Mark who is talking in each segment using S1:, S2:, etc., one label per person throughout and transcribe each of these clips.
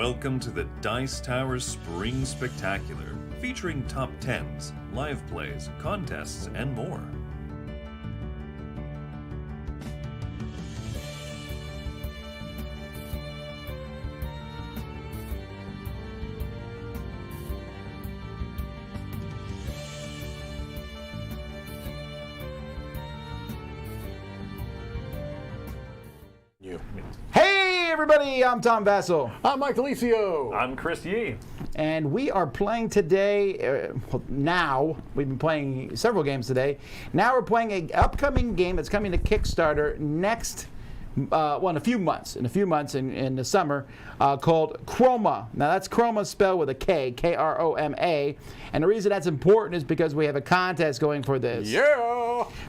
S1: Welcome to the Dice Tower Spring Spectacular, featuring top 10s, live plays, contests, and more.
S2: Hey everybody, I'm Tom Vassell.
S3: I'm Mike Alicio.
S4: I'm Chris Yee.
S2: And we are playing today, now, we've been playing several games today. Now we're playing an upcoming game that's coming to Kickstarter next, in a few months in the summer, called Kroma. Now that's Kroma spelled with a K, K-R-O-M-A. And the reason that's important is because we have a contest going for this.
S3: Yeah!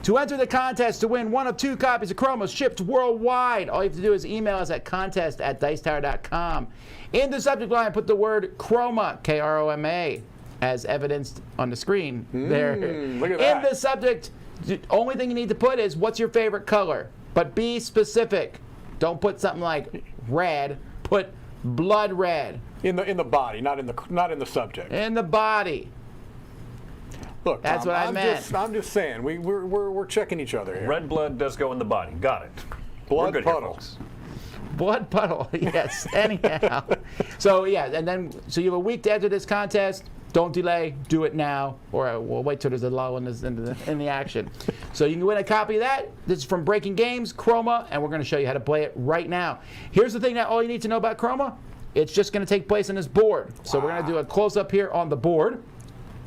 S2: To enter the contest to win one of 2 copies of Kroma shipped worldwide, all you have to do is email us at contest@dicetower.com. In the subject line, put the word Kroma, K-R-O-M-A, as evidenced on the screen there.
S3: Look at that.
S2: In the subject, the only thing you need to put is what's your favorite color, but be specific. Don't put something like red. Put blood red.
S3: In the body, not in the subject.
S2: In the body.
S3: Look,
S2: That's
S3: Tom,
S2: what I meant.
S3: I'm just saying, we're checking each other here.
S4: Red blood does go in the body. Got it.
S3: Blood
S4: We're good here,
S3: puddle.
S4: folks.
S2: Blood puddle, yes. Anyhow, so yeah, and then so you have a week to enter this contest. Don't delay. Do it now, or we'll wait till there's a lull in the action. So you can win a copy of that. This is from Breaking Games, Kroma, and we're going to show you how to play it right now. Here's the thing that all you need to know about Kroma. It's just going to take place on this board. So we're going to do a close up here on the board.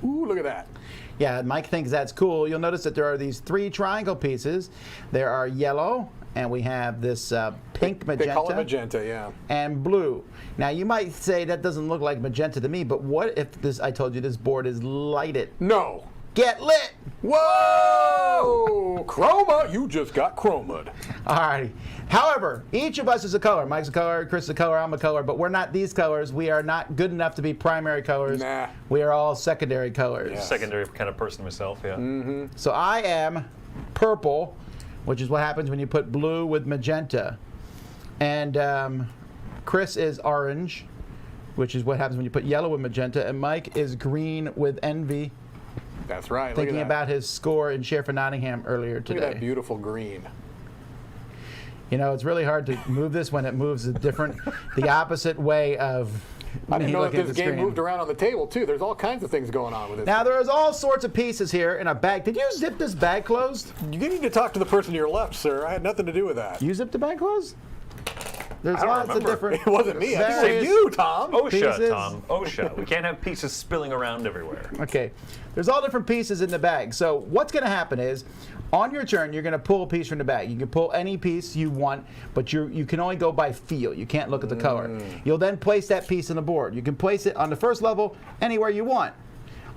S3: Ooh, look at that.
S2: Yeah, Mike thinks that's cool. You'll notice that there are these 3 triangle pieces. There are yellow, and we have this pink magenta.
S3: They call it magenta, yeah.
S2: And blue. Now you might say that doesn't look like magenta to me, but what if this? I told you this board is lighted.
S3: No.
S2: Get lit!
S3: Whoa! Kroma, you just got chromed.
S2: Alrighty. However, each of us is a color. Mike's a color, Chris is a color, I'm a color, but we're not these colors. We are not good enough to be primary colors.
S3: Nah.
S2: We are all secondary colors.
S3: Yeah.
S4: Secondary kind of person myself, yeah.
S2: So I am purple, which is what happens when you put blue with magenta. And Chris is orange, which is what happens when you put yellow with magenta. And Mike is green with envy.
S3: That's right.
S2: Thinking
S3: look at
S2: about his score in Sheriff of Nottingham earlier
S3: that.
S2: today.
S3: Look at that beautiful green.
S2: You know, it's really hard to move this when it moves the opposite way of
S3: I didn't
S2: me
S3: know that
S2: looking at
S3: this
S2: the
S3: game
S2: screen.
S3: moved around on the table, too. There's all kinds of things going on with this.
S2: Now, there's all sorts of pieces here in a bag. Did you zip this bag closed?
S3: You need to talk to the person to your left, sir. I had nothing to do with that.
S2: You zipped the bag closed? There's
S4: I don't
S2: lots
S4: remember.
S2: of different.
S3: It wasn't me. I think it
S2: various-
S3: was you, Tom.
S4: OSHA,
S2: Pieces.
S4: Tom. OSHA. We can't have pieces spilling around everywhere.
S2: Okay, there's all different pieces in the bag. So what's going to happen is, on your turn, you're going to pull a piece from the bag. You can pull any piece you want, but you can only go by feel. You can't look at the color. You'll then place that piece on the board. You can place it on the first level anywhere you want.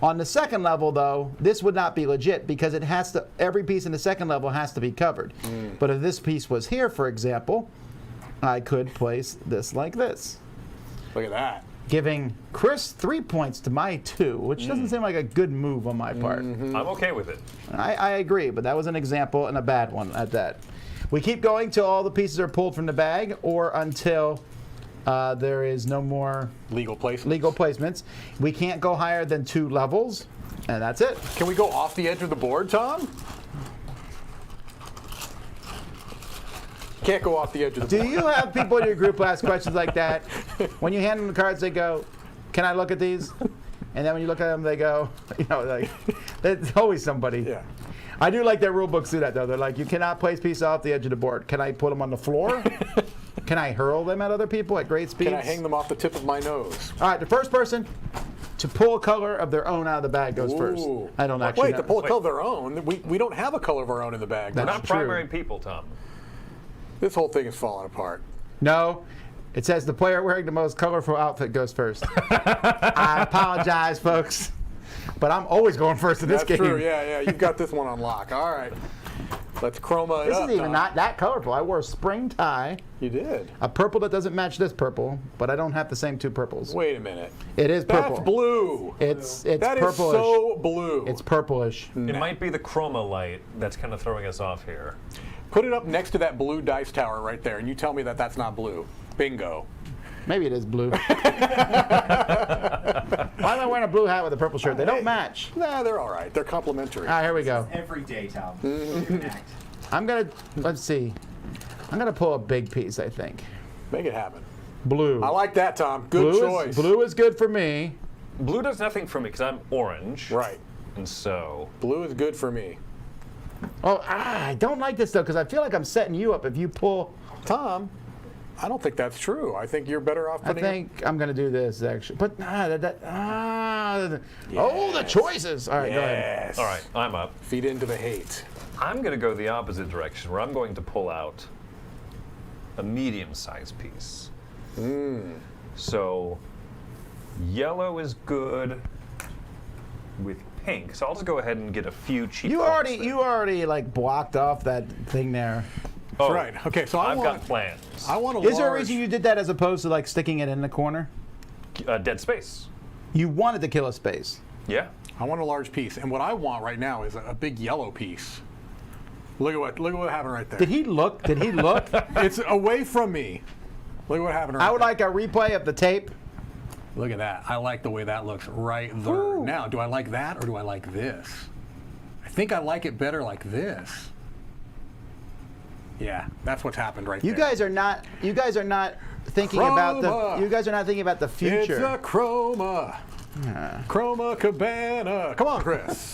S2: On the second level, though, this would not be legit because it has to. Every piece in the second level has to be covered. But if this piece was here, for example, I could place this like this,
S3: Look at that.
S2: giving Chris 3 points to my 2, which doesn't seem like a good move on my part.
S4: I'm okay with it.
S2: I agree, but that was an example and a bad one at that. We keep going till all the pieces are pulled from the bag or until there is no more
S3: Legal placement.
S2: legal placements. We can't go higher than 2 levels, and that's it.
S3: Can we go off the edge of the board, Tom? Can't go off the edge of the
S2: Do
S3: board.
S2: you have people in your group who ask questions like that? When you hand them the cards, they go, "Can I look at these?" And then when you look at them, they go, like, there's always somebody.
S3: Yeah.
S2: I do like their rule books do that, though. They're like, you cannot place pieces off the edge of the board. Can I put them on the floor? Can I hurl them at other people at great speeds?
S3: Can I hang them off the tip of my nose?
S2: All right, the first person to pull a color of their own out of the bag goes first.
S3: Ooh.
S2: I don't actually
S3: Wait,
S2: know.
S3: to pull a color of their own? We don't have a color of our own in the bag.
S2: That's
S4: We're not
S2: true.
S4: primary people, Tom.
S3: This whole thing is falling apart.
S2: No, it says the player wearing the most colorful outfit goes first. I apologize, folks, but I'm always going first in this
S3: That's
S2: game.
S3: true. Yeah. You've got this one on lock. All right. Let's chroma it
S2: This
S3: up.
S2: isn't even
S3: Tom.
S2: not that colorful. I wore a spring tie,
S3: You did.
S2: a purple that doesn't match this purple, but I don't have the same 2 purples.
S3: Wait a minute.
S2: It is purple.
S3: That's blue.
S2: It's
S3: That is
S2: purplish.
S3: so blue.
S2: It's purplish.
S4: It might be the chroma light that's kind of throwing us off here.
S3: Put it up next to that blue dice tower right there, and you tell me that that's not blue. Bingo.
S2: Maybe it is blue. Why am I wearing a blue hat with a purple shirt? They don't match.
S3: Nah, they're all right. They're complimentary.
S2: All right, here we go.
S5: Every day, Tom. You're an act.
S2: I'm going to, let's see. I'm going to pull a big piece, I think.
S3: Make it happen.
S2: Blue.
S3: I like that, Tom. Good choice.
S2: Blue is good for me.
S4: Blue does nothing for me because I'm orange.
S3: Right.
S4: And so.
S3: Blue is good for me.
S2: Oh, I don't like this, though, because I feel like I'm setting you up if you pull.
S3: Tom, I don't think that's true. I think you're better off
S2: I
S3: putting
S2: think I'm going to do this, actually. But, oh, the choices. All right, go ahead.
S3: Yes.
S4: All right, I'm up.
S3: Feed into the hate.
S4: I'm going to go the opposite direction where I'm going to pull out a medium-sized piece. So yellow is good with pink. So I'll just go ahead and get a few cheap
S2: You
S4: points there.
S2: already like blocked off that thing there.
S4: Oh,
S3: Right. Okay, so
S4: I've got plans.
S3: I want a
S2: Is there a
S3: large-
S2: reason you did that as opposed to like sticking it in the corner?
S4: Dead space.
S2: You wanted to kill a space.
S4: Yeah.
S3: I want a large piece, and what I want right now is a big yellow piece. Look at what happened right there.
S2: Did he look? Did he look?
S3: It's away from me. Look at what happened right
S2: I would
S3: there.
S2: like a replay of the tape.
S3: Look at that. I like the way that looks right there.
S2: Ooh.
S3: Now, do I like that or do I like this? I think I like it better like this. Yeah, that's what's happened right
S2: You
S3: there.
S2: guys are not. You guys are not thinking about the.
S3: Chroma.
S2: You guys are not thinking about the
S3: It's
S2: future.
S3: a Chroma. Chroma Cabana. Come on, Chris.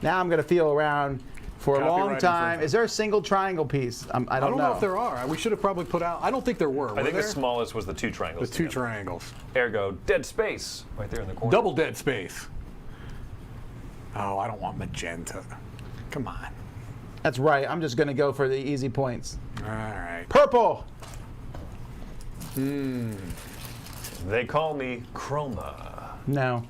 S2: Now I'm gonna feel around for a long
S3: Copyright
S2: time.
S3: infringement.
S2: Is there a single triangle piece? I
S3: I don't know if there are. We should have probably put out. I don't think there were.
S4: I think
S3: there?
S4: the smallest was the two triangles.
S3: The two
S4: together.
S3: triangles.
S4: Ergo, dead space right there in the corner.
S3: Double dead space. Oh, I don't want magenta. Come on.
S2: That's right. I'm just gonna go for the easy points.
S3: All right.
S2: Purple.
S4: They call me Kroma.
S2: No.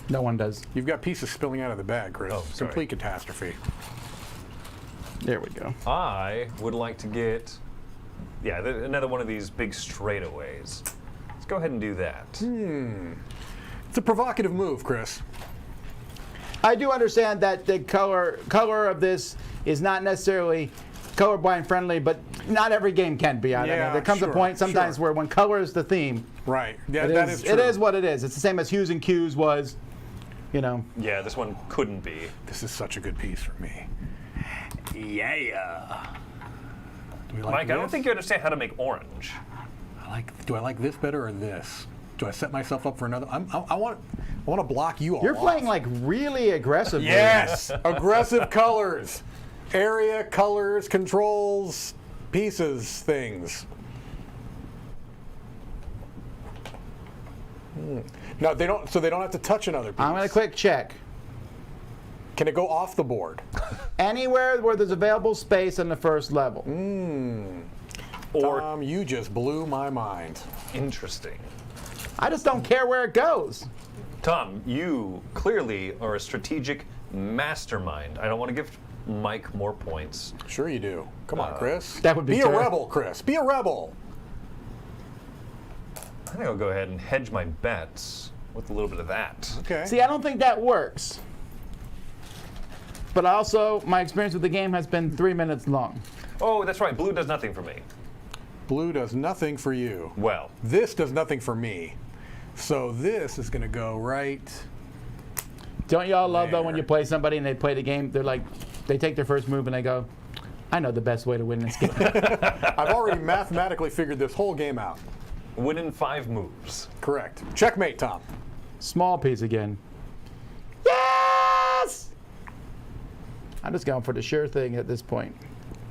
S2: No one does.
S3: You've got pieces spilling out of the bag, Chris.
S4: Oh, sorry.
S3: Complete catastrophe.
S2: There we go.
S4: I would like to get, another one of these big straightaways. Let's go ahead and do that.
S3: It's a provocative move, Chris.
S2: I do understand that the color of this is not necessarily colorblind friendly, but not every game can be. I mean,
S3: Yeah,
S2: there comes a
S3: sure,
S2: point sometimes
S3: sure.
S2: where when color is the theme,
S3: Right. Yeah,
S2: it
S3: that
S2: is,
S3: is true.
S2: it is what it is. It's the same as hues and cues was, you know.
S4: Yeah, this one couldn't be.
S3: This is such a good piece for me. Yeah. Do we like
S4: Mike, I don't
S3: this?
S4: think you understand how to make orange.
S3: Do I like this better or this? Do I set myself up for another? I want to block you all.
S2: You're
S3: off.
S2: playing like really aggressively.
S3: Yes. Aggressive colors. Area, colors, controls, pieces, things. No, they don't. So they don't have to touch another piece.
S2: I'm going to quick check.
S3: Can it go off the board?
S2: Anywhere where there's available space on the first level.
S4: Or
S3: Tom, you just blew my mind.
S4: interesting.
S2: I just don't care where it goes.
S4: Tom, you clearly are a strategic mastermind. I don't want to give Mike more points.
S3: Sure you do. Come on, Chris.
S2: That would be
S3: a
S2: terrible.
S3: rebel, Chris. Be a rebel.
S4: I think I'll go ahead and hedge my bets with a little bit of that.
S3: Okay.
S2: See, I don't think that works. But also, my experience with the game has been 3 minutes long.
S4: Oh, that's right. Blue does nothing for me.
S3: Blue does nothing for you.
S4: Well,
S3: This does nothing for me. So this is going to go right.
S2: Don't y'all love though when
S3: There.
S2: you play somebody and they play the game? They're like, they take their first move and they go, "I know the best way to win this game."
S3: I've already mathematically figured this whole game out.
S4: win in 5 moves.
S3: Correct. Checkmate, Tom.
S2: Small piece again. Yes! I'm just going for the sure thing at this point.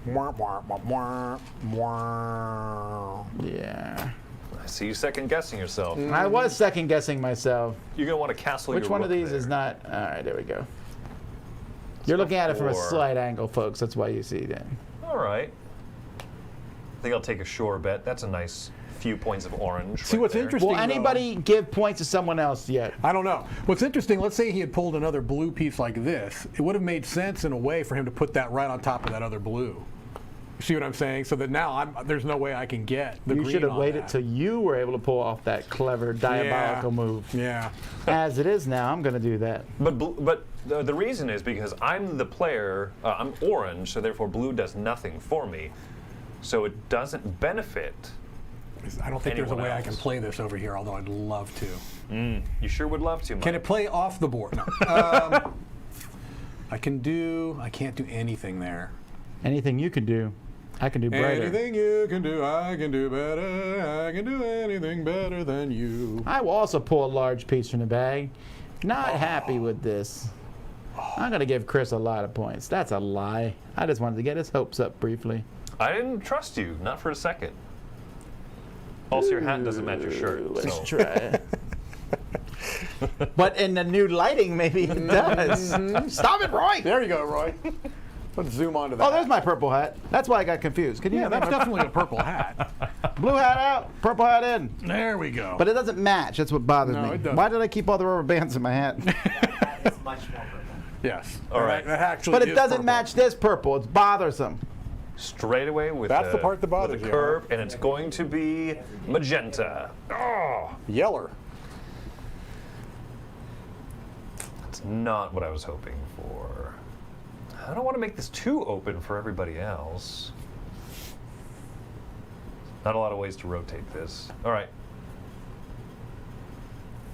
S3: Mwah, mwah, mwah, mwah, mwah.
S2: Yeah.
S4: I see you second guessing yourself.
S2: I was second guessing myself.
S4: You're going to want to castle
S2: Which
S4: your
S2: one of
S4: rook
S2: these
S4: there.
S2: is not? All right, there we go. You're looking at it from a
S4: 4.
S2: slight angle, folks. That's why you see that.
S4: All right. I think I'll take a sure bet. That's a nice few points of orange.
S3: See,
S4: right
S3: what's
S4: there.
S3: interesting,
S2: Will anybody give points to someone else yet?
S3: I don't know. What's interesting, let's say he had pulled another blue piece like this. It would have made sense in a way for him to put that right on top of that other blue. See what I'm saying? So that now there's no way I can get the
S2: You
S3: green
S2: should have
S3: on
S2: waited
S3: that.
S2: till you were able to pull off that clever diabolical move.
S3: Yeah.
S2: As it is now, I'm going to do that.
S4: But the reason is because I'm the player. I'm orange, so therefore blue does nothing for me. So it doesn't benefit
S3: I don't think there's a
S4: anyone
S3: way I can
S4: else.
S3: play this over here, although I'd love to.
S4: You sure would love to, Mike.
S3: Can it play off the board? No. I can't do anything there.
S2: Anything you can do, I can do brighter.
S3: Anything you can do, I can do better. I can do anything better than you.
S2: I will also pull a large piece from the bag. Not happy with this. I'm going to give Chris a lot of points. That's a lie. I just wanted to get his hopes up briefly.
S4: I didn't trust you, not for a second. Also, your hat doesn't match your shirt.
S2: Let's
S4: So.
S2: try it. But in the new lighting, maybe it does. Stop it, Roy!
S3: There you go, Roy. Let's zoom onto that.
S2: Oh, there's my purple hat. That's why I got confused. Can you
S3: Yeah,
S2: have
S3: that's
S2: my
S3: definitely a purple hat.
S2: blue hat out, purple hat in?
S3: There we go.
S2: But it doesn't match. That's what bothers
S3: No,
S2: me.
S3: it doesn't.
S2: Why did I keep all the rubber bands in my hat?
S5: It's much more purple.
S3: yes.
S4: All right.
S3: That actually
S2: But it
S3: is
S2: doesn't
S3: purple.
S2: match this purple. It's bothersome.
S4: Straight away with
S3: That's the part that
S4: with
S3: bothers
S4: the
S3: you,
S4: curve, and it's going to be magenta. Oh,
S3: Yeller.
S4: that's not what I was hoping for. I don't want to make this too open for everybody else. Not a lot of ways to rotate this. All right.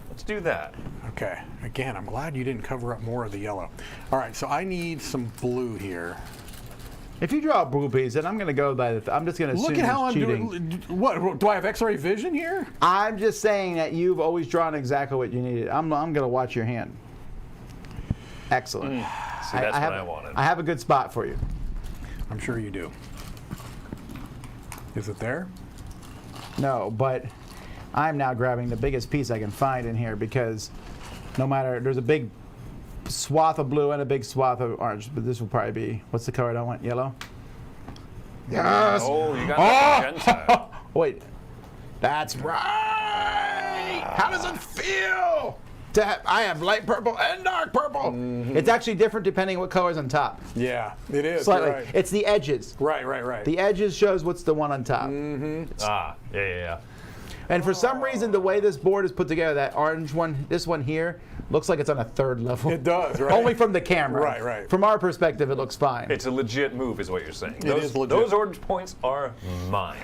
S4: Let's do that.
S3: Okay. Again, I'm glad you didn't cover up more of the yellow. All right, so I need some blue here.
S2: If you draw a blue piece, then I'm going to go by the. I'm just going to assume
S3: Look at how I'm
S2: it's cheating.
S3: doing. What? Do I have X-ray vision here?
S2: I'm just saying that you've always drawn exactly what you needed. I'm going to watch your hand. Excellent.
S4: See, that's what I wanted.
S2: I have a good spot for you.
S3: I'm sure you do. Is it there?
S2: No, but I'm now grabbing the biggest piece I can find in here because no matter, there's a big swath of blue and a big swath of orange, but this will probably be, what's the color I want? Yellow? Yes!
S4: Oh, you got that magenta.
S2: Wait, that's right! How does it feel? I have light purple and dark purple. It's actually different depending on what color's on top.
S3: Yeah, it is.
S2: Slightly.
S3: You're right.
S2: It's the edges.
S3: Right.
S2: The edges shows what's the one on top.
S4: Yeah.
S2: And for some reason, the way this board is put together, that orange one, this one here, looks like it's on a third level.
S3: It does, right?
S2: Only from the camera.
S3: Right.
S2: From our perspective, it looks fine.
S4: It's a legit move, is what you're saying.
S3: is legit.
S4: Those orange points are mine.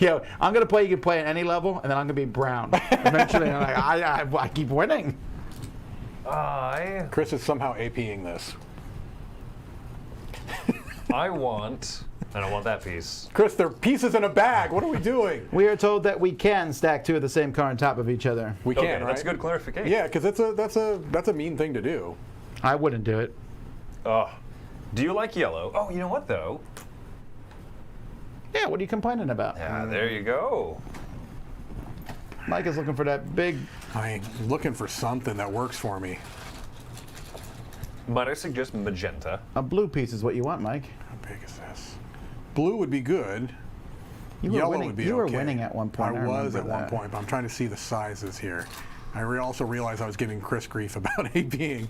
S2: Yeah, I'm gonna play. You can play at any level, and then I'm gonna be brown. Eventually, I'm like, I keep winning.
S3: Chris is somehow APing this.
S4: I want that piece.
S3: Chris, they're pieces in a bag. What are we doing?
S2: We are told that we can stack two of the same car on top of each other.
S3: We
S4: Okay,
S3: can, right?
S4: that's a good clarification.
S3: Yeah, because that's a mean thing to do.
S2: I wouldn't do it.
S4: Do you like yellow? Oh, you know what though?
S2: Yeah, what are you complaining about?
S4: Yeah, there you go.
S2: Mike is looking for that big.
S3: I'm looking for something that works for me.
S4: Might I suggest magenta?
S2: A blue piece is what you want, Mike.
S3: How big is this? Blue would be good.
S2: You were
S3: Yellow
S2: winning.
S3: would be
S2: You were
S3: okay.
S2: winning at one point.
S3: I was
S2: remember
S3: at one
S2: that.
S3: point, but I'm trying to see the sizes here. I also realized I was giving Chris grief about APing.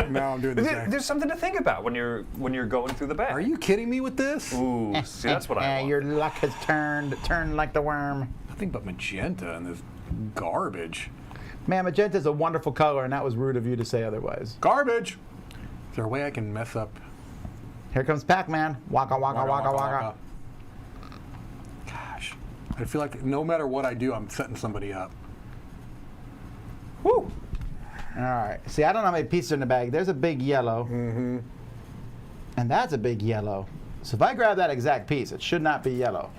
S3: Now I'm doing the same.
S4: There's something to think about when you're going through the bag.
S3: Are you kidding me with this?
S4: Ooh, see, that's what I want.
S2: Your luck has turned like the worm.
S3: Nothing but magenta and this garbage.
S2: Man, magenta is a wonderful color, and that was rude of you to say otherwise.
S3: Garbage! Is there a way I can mess up?
S2: Here comes Pac-Man. Waka, waka, waka, waka.
S3: Gosh. I feel like no matter what I do, I'm setting somebody up.
S2: Woo! All right. See, I don't know how many pieces are in the bag. There's a big yellow.
S3: Mm-hmm.
S2: And that's a big yellow. So if I grab that exact piece, it should not be yellow.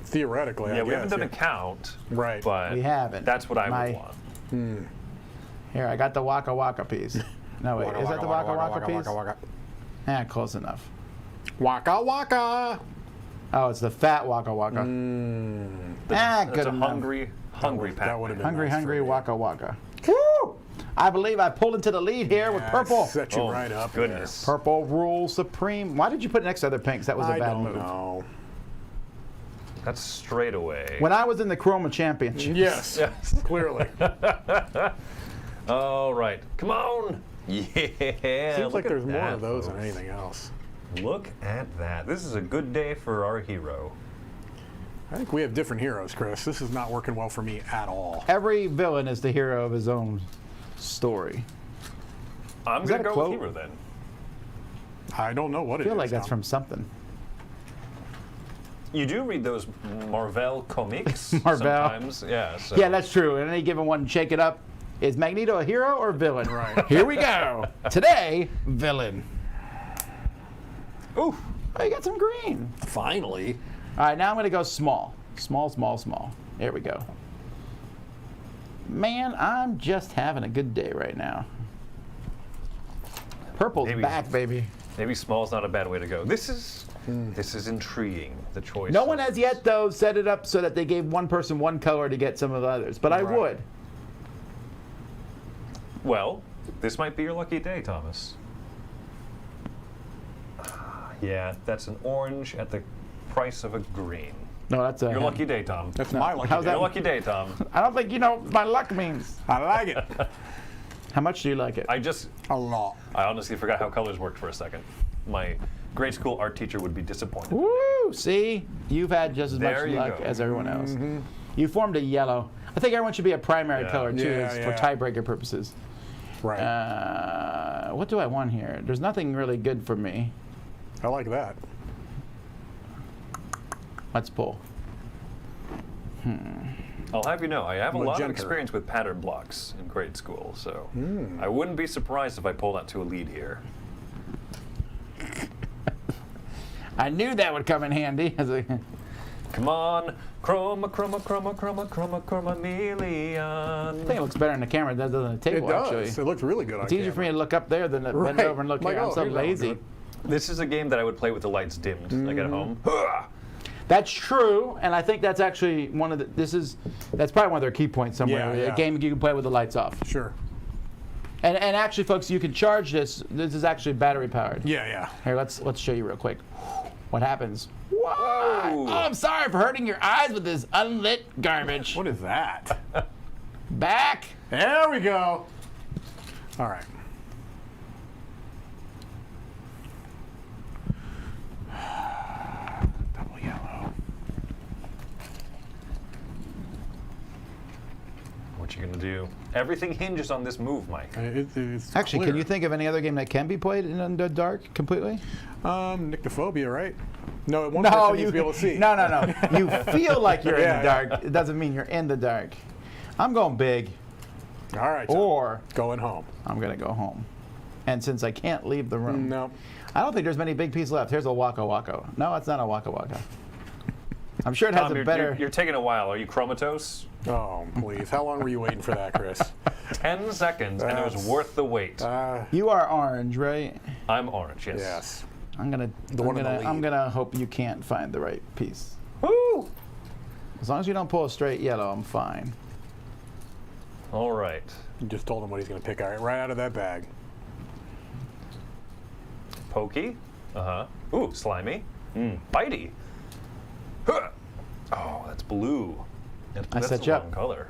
S3: Theoretically, I
S4: Yeah,
S3: guess.
S4: we haven't done a count.
S3: Right.
S4: But
S2: We haven't.
S4: That's what I would want.
S2: Here, I got the waka waka piece. No, wait. Is that the waka waka piece? Yeah, close enough.
S3: Waka waka.
S2: Oh, it's the fat waka waka. Good
S4: That's a
S2: enough.
S4: hungry
S3: That
S4: pack.
S3: would have been
S2: Hungry,
S3: nice for
S2: hungry
S3: me.
S2: waka waka. Woo! I believe I pulled into the lead here with
S3: Yeah,
S2: purple.
S3: Set you
S4: Oh,
S3: right up.
S4: goodness.
S2: Purple rules supreme. Why did you put next to other pinks? That was
S3: There.
S2: a
S3: I
S2: bad
S3: don't
S2: move.
S3: know.
S4: That's straight away.
S2: When I was in the Kroma Championship.
S3: Yes.
S4: Yes.
S3: Clearly.
S4: All right. Come on. Yeah.
S3: Seems
S4: look
S3: like
S4: at
S3: there's more
S4: that,
S3: of those
S4: folks.
S3: than anything else.
S4: Look at that. This is a good day for our hero.
S3: I think we have different heroes, Chris. This is not working well for me at all.
S2: Every villain is the hero of his own story.
S4: I'm
S2: Is
S4: going
S2: that
S4: to
S2: a
S4: go
S2: quote?
S4: with hero then.
S3: I don't know what
S2: I
S3: it is.
S2: feel like that's
S3: Tom.
S2: from something.
S4: You do read those Marvel comics
S2: Marvel.
S4: sometimes. Yeah. So.
S2: Yeah, that's true. And any given one, shake it up. Is Magneto a hero or villain?
S3: Right.
S2: Here we go. Today, villain.
S4: Ooh.
S2: Oh, you got some green.
S3: Finally.
S2: All right, now I'm going to go small. Small, small, small. There we go. Man, I'm just having a good day right now. Purple's
S4: Maybe.
S2: back, baby.
S4: Maybe small's not a bad way to go. This is intriguing. The choice.
S2: No one has yet, though, set it up so that they gave one person one color to get some of the others, but I
S3: Right.
S2: would.
S4: Well, this might be your lucky day, Thomas. Yeah, that's an orange at the price of a green.
S2: No, that's a.
S4: Your lucky day, Tom.
S3: That's my lucky
S2: how's
S3: day.
S4: Your lucky day, Tom.
S2: I don't think you know what my luck means.
S3: I like it.
S2: How much do you like it?
S4: I
S3: A lot.
S4: honestly forgot how colors worked for a second. My grade school art teacher would be disappointed.
S2: Woo! See, you've had just as
S4: There
S2: much
S4: you
S2: luck
S4: go.
S2: as everyone else. You formed a yellow. I think everyone should be a primary
S4: Yeah.
S2: color too,
S3: Yeah,
S2: for
S3: yeah.
S2: tiebreaker purposes.
S3: Right.
S2: What do I want here? There's nothing really good for me.
S3: I like that.
S2: Let's pull.
S4: I'll have you know, I have a lot of
S3: Magenta.
S4: experience with pattern blocks in grade school, so I wouldn't be surprised if I pulled out to a lead here.
S2: I knew that would come in handy.
S4: Come on, Kroma, Kroma, Kroma, Kroma, Kroma, Kroma, Chameleon.
S2: I think it looks better in the camera than it does on the table,
S3: It does.
S2: actually.
S3: It looks really good on
S2: It's easier for me to look up there than to bend over and look
S3: Like,
S2: here. I'm
S3: oh,
S2: so
S3: here's that one
S2: lazy.
S3: good.
S4: This is a game that I would play with the lights dimmed, like at home.
S2: That's true, and I think that's actually one of the. That's probably one of their key points somewhere.
S3: Yeah, yeah.
S2: A game you can play with the lights off.
S3: Sure.
S2: And actually, folks, you can charge this. This is actually battery powered.
S3: Yeah, yeah.
S2: Here, let's show you real quick. What happens? What?
S4: Whoa.
S2: Oh, I'm sorry for hurting your eyes with this unlit garbage.
S3: What is that?
S2: Back.
S3: There we go. All right. Double yellow.
S4: What you gonna do? Everything hinges on this move, Mike.
S3: It's
S2: Actually,
S3: clear.
S2: can you think of any other game that can be played in the dark completely?
S3: Nyctophobia, right? No, one
S2: No,
S3: person needs
S2: you
S3: to be able to see.
S2: No. You feel like you're in
S3: Yeah,
S2: the dark. It doesn't mean you're in the dark. I'm going big,
S3: All right. Tom.
S2: or
S3: Going home.
S2: I'm gonna go home. And since I can't leave the room,
S3: No.
S2: I don't think there's many big pieces left. Here's a Waka Waka. No, it's not a Waka Waka. I'm sure it has
S4: Tom,
S2: a better.
S4: you're taking a while. Are you chromatose?
S3: Oh, please. How long were you waiting for that, Chris?
S4: 10 seconds, and it was
S3: That's-
S4: worth the wait.
S2: You are orange, right?
S4: I'm orange, yes.
S3: Yes.
S2: I'm gonna.
S3: one in the lead.
S2: I'm gonna hope you can't find the right piece.
S4: Woo!
S2: As long as you don't pull a straight yellow, I'm fine.
S4: All right.
S3: You just told him what he's going to pick right out of that bag.
S4: Pokey. Uh-huh. Ooh, slimy. Bitey. Huh. Oh, that's blue. That's
S2: set
S4: the
S2: you
S4: wrong
S2: up.
S4: color.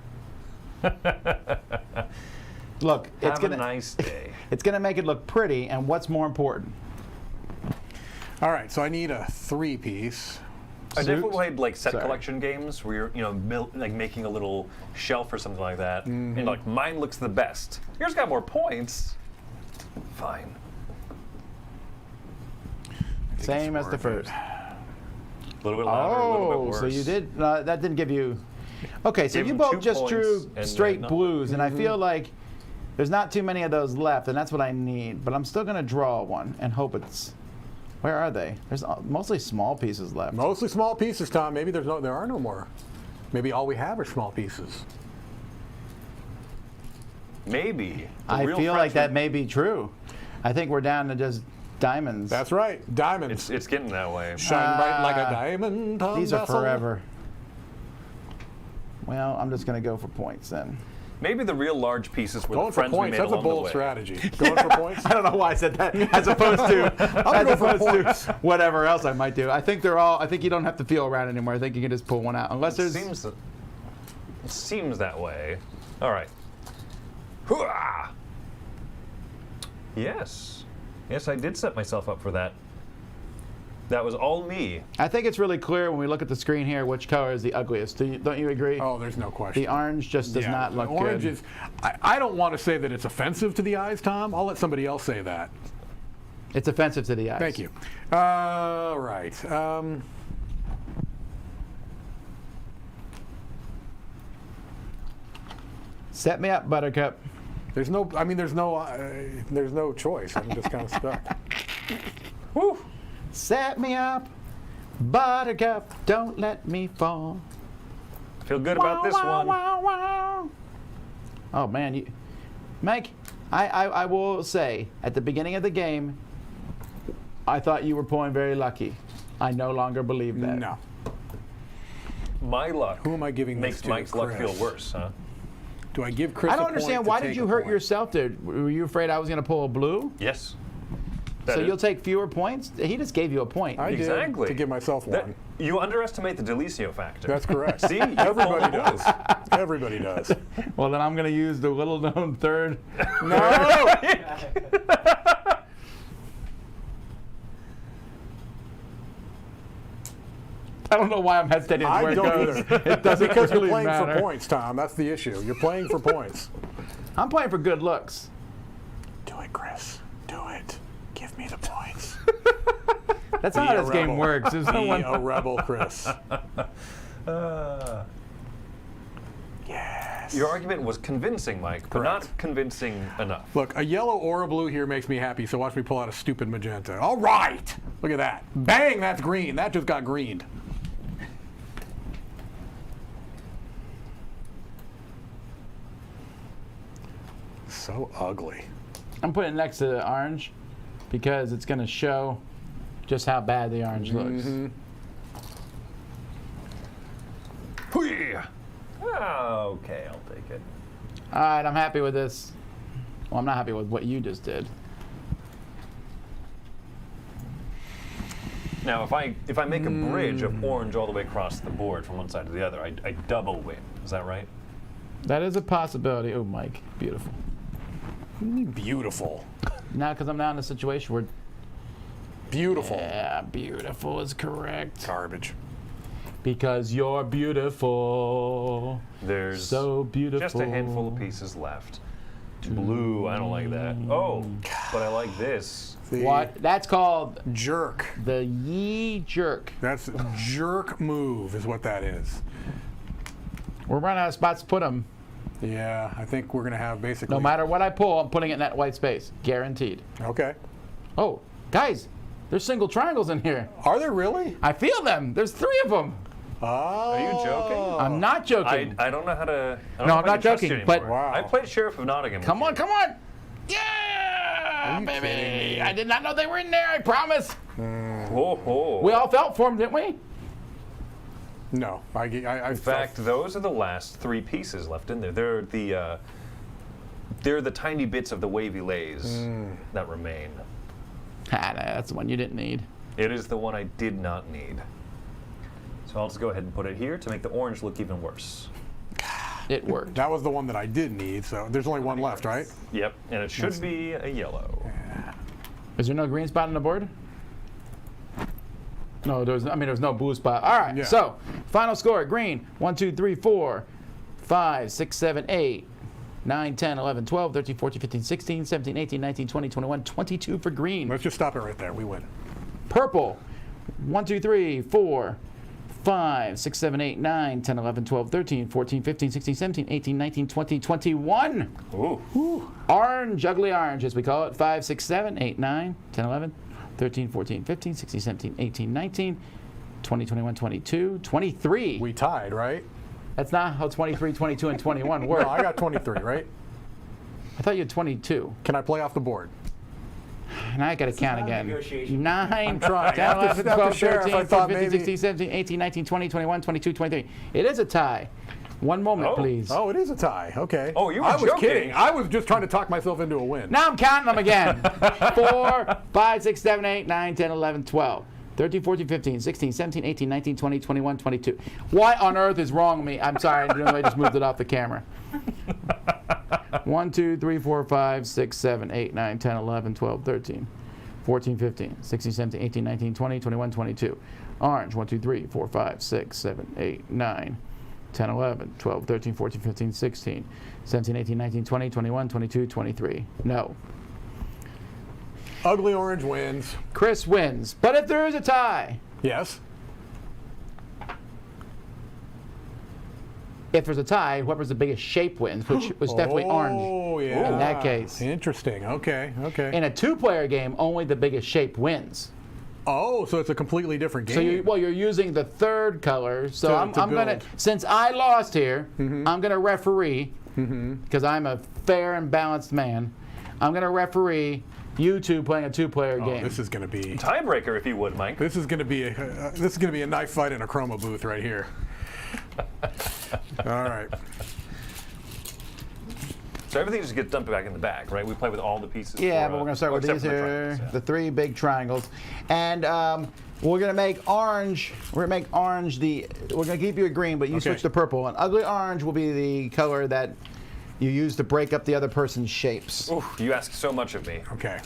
S2: Look, it's
S4: Have
S2: gonna.
S4: a nice day.
S2: It's gonna make it look pretty, and what's more important?
S3: All right, so I need a 3-piece.
S4: I definitely
S2: Suit?
S4: played like set
S2: Sorry.
S4: collection games where you're, like making a little shelf or something like that, and like mine looks the best. Yours got more points. Fine.
S2: Same as the first.
S4: A little bit louder, a little bit
S2: Oh,
S4: worse.
S2: so you did. That didn't give you. Okay, so
S4: Gave
S2: you
S4: him
S2: both
S4: 2
S2: just
S4: points
S2: drew
S4: and,
S2: straight
S4: no.
S2: blues, and I feel like there's not too many of those left, and that's what I need. But I'm still gonna draw one and hope it's. Where are they? There's mostly small pieces left.
S3: Mostly small pieces, Tom. Maybe there are no more. Maybe all we have are small pieces.
S4: Maybe. The
S2: I
S4: real
S2: feel like that
S4: Frenchman-
S2: may be true. I think we're down to just diamonds.
S3: That's right. Diamonds.
S4: It's getting that way.
S3: Shine bright like a diamond. Tom
S2: These are
S3: Vessel.
S2: forever. Well, I'm just gonna go for points then.
S4: Maybe the real large pieces were
S3: Going
S4: the
S3: for
S4: friends we
S3: points.
S4: made
S3: That's a
S4: along the
S3: bold
S4: way.
S3: strategy. Going for points.
S2: I don't know why I said that, as opposed to whatever else I might do. I think they're all. I think you don't have to feel around anymore. I think you can just pull one out, unless there's.
S4: It seems that way. All right. Hooah! Yes. Yes, I did set myself up for that. That was all me.
S2: I think it's really clear when we look at the screen here which color is the ugliest. Don't you agree?
S3: Oh, there's no question.
S2: The orange just does not look
S3: orange
S2: good.
S3: is. I don't want to say that it's offensive to the eyes, Tom. I'll let somebody else say that.
S2: It's offensive to the eyes.
S3: Thank you. Right.
S2: Set me up, Buttercup.
S3: There's no. I mean, there's no choice. I'm just kind of stuck.
S2: Woo! Set me up, Buttercup. Don't let me fall.
S4: Feel good about this one.
S2: Oh man, Mike, I will say at the beginning of the game, I thought you were pulling very lucky. I no longer believe that.
S3: No.
S4: My luck.
S3: Who am I giving this
S4: makes
S3: to?
S4: Mike's luck
S3: Chris?
S4: feel worse, huh?
S3: Do I give Chris?
S2: I
S3: a
S2: don't
S3: point
S2: understand.
S3: to
S2: Why
S3: take
S2: did you
S3: a
S2: hurt
S3: point?
S2: yourself there? Were you afraid I was going to pull a blue?
S4: Yes.
S2: So you'll take fewer points? He just gave you a point.
S3: I did
S4: Exactly.
S3: to give myself one.
S4: You underestimate the Delicio factor.
S3: That's correct.
S4: See, you
S3: Everybody
S4: pulled
S3: does.
S4: blue.
S3: Everybody does.
S2: Well, then I'm going to use the little-known third.
S3: No.
S2: I don't know why I'm hesitating where
S3: I
S2: it
S3: don't
S2: goes.
S3: either.
S2: It doesn't
S3: Because
S2: really
S3: you're playing
S2: matter.
S3: for points, Tom. That's the issue. You're playing for points.
S2: I'm playing for good looks.
S3: Do it, Chris. Do it. Give me the points.
S2: That's not how this game works. There's no
S3: Be
S2: one.
S3: a rebel, Chris. Yes.
S4: Your argument was convincing, Mike, but not convincing enough.
S3: Look, a yellow or a blue here makes me happy, so watch me pull out a stupid magenta. All right. Look at that. Bang, that's green. That just got greened. So ugly.
S2: I'm putting it next to the orange because it's going to show just how bad the orange looks.
S4: Hui! Okay, I'll take it.
S2: All right, I'm happy with this. Well, I'm not happy with what you just did.
S4: Now, if I make a bridge of orange all the way across the board from one side to the other, I double win. Is that right?
S2: That is a possibility. Oh, Mike, beautiful.
S3: Beautiful.
S2: Now, because I'm now in a situation where,
S3: Beautiful.
S2: yeah, beautiful is correct.
S3: Garbage.
S2: Because you're beautiful.
S4: There's
S2: So beautiful.
S4: just a handful of pieces left. Blue, I don't like that. Oh, but I like this.
S3: The
S2: What? That's called
S3: Jerk.
S2: the Yee Jerk.
S3: That's a jerk move is what that is.
S2: We're running out of spots to put them.
S3: Yeah, I think we're going to have basically...
S2: No matter what I pull, I'm putting it in that white space. Guaranteed.
S3: Okay.
S2: Oh, guys, there's single triangles in here.
S3: Are there really?
S2: I feel them. There's 3 of them.
S3: Oh.
S4: Are you joking?
S2: I'm not joking.
S4: I don't know how to. I don't
S2: No,
S4: know
S2: I'm
S4: if I
S2: not
S4: can trust you
S2: joking, but-
S4: anymore.
S3: Wow.
S4: I played Sheriff of Nottingham.
S2: Come
S4: with
S2: on,
S4: you.
S2: come on. Yeah,
S3: you kidding
S2: baby.
S3: me?
S2: I did not know they were in there, I promise.
S4: Whoa, whoa.
S2: We all felt for them, didn't we?
S3: No.
S4: In fact, those are the last 3 pieces left in there. They're the tiny bits of the wavy lays that remain.
S2: Ah, no, that's the one you didn't need.
S4: It is the one I did not need. So I'll just go ahead and put it here to make the orange look even worse.
S2: It worked.
S3: that was the one that I did need, so there's only one left, right?
S4: Yep, and it should be a yellow.
S2: Is there no green spot on the board? No, there's no blue spot. All right,
S3: Yeah.
S2: so final score, green, 1, 2, 3, 4, 5, 6, 7, 8, 9, 10, 11, 12, 13, 14, 15, 16, 17, 18, 19, 20, 21, 22 for green.
S3: Let's just stop it right there. We win.
S2: Purple, 1, 2, 3, 4, 5, 6, 7, 8, 9, 10, 11, 12, 13, 14, 15, 16, 17, 18, 19, 20, 21.
S4: Ooh.
S2: Orange, ugly orange, as we call it. 5, 6, 7, 8, 9, 10, 11, 13, 14, 15, 16, 17, 18, 19, 20, 21, 22, 23.
S3: We tied, right?
S2: That's not how 23, 22, and 21 work.
S3: No, I got 23, right?
S2: I thought you had 22.
S3: Can I play off the board?
S2: And I got to count
S5: not a
S2: again.
S5: negotiation.
S2: 9,
S3: I'm trying.
S2: 10,
S3: After
S2: 11, 12,
S3: Sheriff,
S2: 13,
S3: I
S2: 14,
S3: thought
S2: 15,
S3: maybe-
S2: 16, 17, 18, 19, 20, 21, 22, 23. It is a tie. One moment,
S4: Oh.
S2: please.
S3: Oh, it is a tie. Okay.
S4: Oh, you were
S3: I was
S4: joking.
S3: kidding. I was just trying to talk myself into a win.
S2: Now I'm counting them again. 4, 5, 6, 7, 8, 9, 10, 11, 12, 13, 14, 15, 16, 17, 18, 19, 20, 21, 22. What on earth is wrong with me? I'm sorry, I just moved it off the camera. 1, 2, 3, 4, 5, 6, 7, 8, 9, 10, 11, 12, 13, 14, 15, 16, 17, 18, 19, 20, 21, 22. Orange, 1, 2, 3, 4, 5, 6, 7, 8, 9, 10, 11, 12, 13, 14, 15, 16, 17, 18, 19, 20, 21, 22, 23. No.
S3: Ugly orange wins.
S2: Chris wins. But if there is a tie,
S3: Yes.
S2: if there's a tie, whoever's the biggest shape wins, which was definitely orange
S3: Oh, yeah.
S2: in that case.
S3: Interesting. Okay.
S2: In a 2-player game, only the biggest shape wins.
S3: Oh, so it's a completely different game.
S2: So you're using the third color. So I'm gonna,
S3: build.
S2: since I lost here, I'm gonna referee because I'm a fair and balanced man. I'm gonna referee you two playing a 2-player game.
S3: This is going to be
S4: Tiebreaker, if you would, Mike.
S3: this is going to be a knife fight in a Kroma booth right here. All right.
S4: So everything just gets dumped back in the bag, right? We play with all the pieces.
S2: Yeah,
S4: for,
S2: but we're gonna start with
S4: except
S2: these
S4: for the
S2: here,
S4: triangles, yeah.
S2: the 3 big triangles, and we're gonna make orange. We're gonna make orange we're gonna keep you a green, but you switch to purple. And ugly orange will be the color that you use to break up the other person's shapes.
S4: Oof, you ask so much of me.
S3: Okay.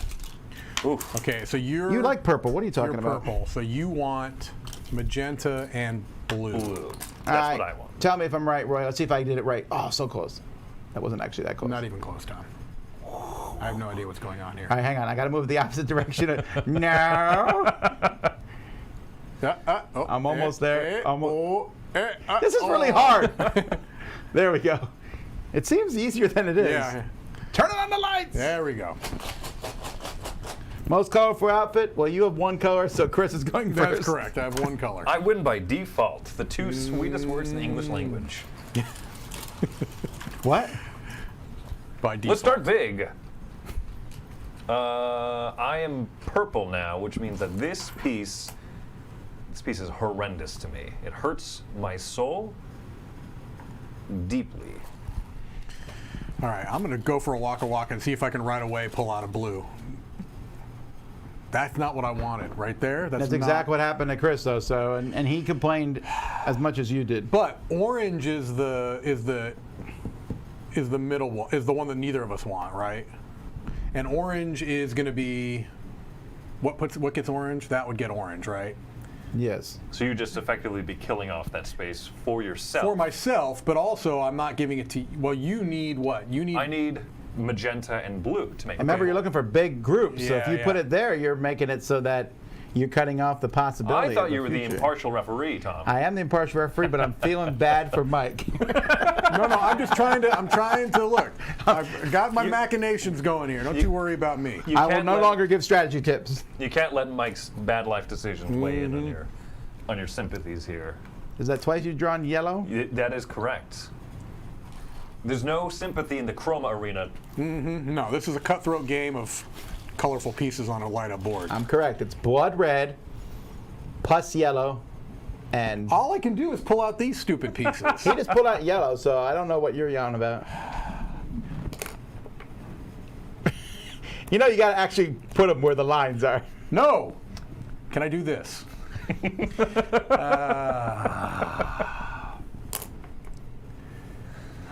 S4: Oof.
S3: Okay, so you
S2: like purple. What are you talking about?
S3: purple. So you want magenta and blue.
S4: Blue. That's
S2: All right,
S4: what I want.
S2: Tell me if I'm right, Roy. Let's see if I did it right. Oh, so close. That wasn't actually that close.
S3: Not even close, Tom. I have no idea what's going on here.
S2: All right, hang on. I got to move the opposite direction. No. I'm almost there. This is really hard. There we go. It seems easier than it is.
S3: Yeah.
S2: Turn on the lights.
S3: There we go.
S2: Most colorful outfit? Well, you have 1 color, so Chris is going first.
S3: That's correct. I have 1 color.
S4: I win by default. The 2 sweetest words in the English language.
S2: What?
S3: By default.
S4: Let's start big. I am purple now, which means that this piece is horrendous to me. It hurts my soul deeply.
S3: All right, I'm going to go for a waka and see if I can right away pull out a blue. That's not what I wanted right there.
S2: That's exactly what happened to Chris, though. So, and he complained as much as you did.
S3: But orange is the middle one, is the one that neither of us want, right? And orange is going to be what gets orange? That would get orange, right?
S2: Yes.
S4: So you just effectively be killing off that space for yourself.
S3: For myself, but also I'm not giving it to you. Well, you need what?
S4: I need magenta and blue to make it.
S2: Remember, you're looking for big groups. So if
S3: Yeah,
S2: you put it there, you're making it so that you're cutting off the possibility.
S4: I thought
S2: of
S4: you were the
S2: future.
S4: impartial referee, Tom.
S2: I am the impartial referee, but I'm feeling bad for Mike.
S3: No, I'm just trying to look. I've got my machinations going here. Don't you worry about me.
S4: You
S2: I will
S4: can't
S2: no
S4: let-
S2: longer give strategy tips.
S4: You can't let Mike's bad life decisions weigh in on your sympathies here.
S2: Is that twice you've drawn yellow?
S4: That is correct. There's no sympathy in the Kroma arena.
S3: No, this is a cutthroat game of colorful pieces on a light-up board.
S2: I'm correct. It's blood red, pus yellow, and
S3: All I can do is pull out these stupid pieces.
S2: he just pulled out yellow, so I don't know what you're yelling about. You know, you got to actually put them where the lines are.
S3: No! Can I do this?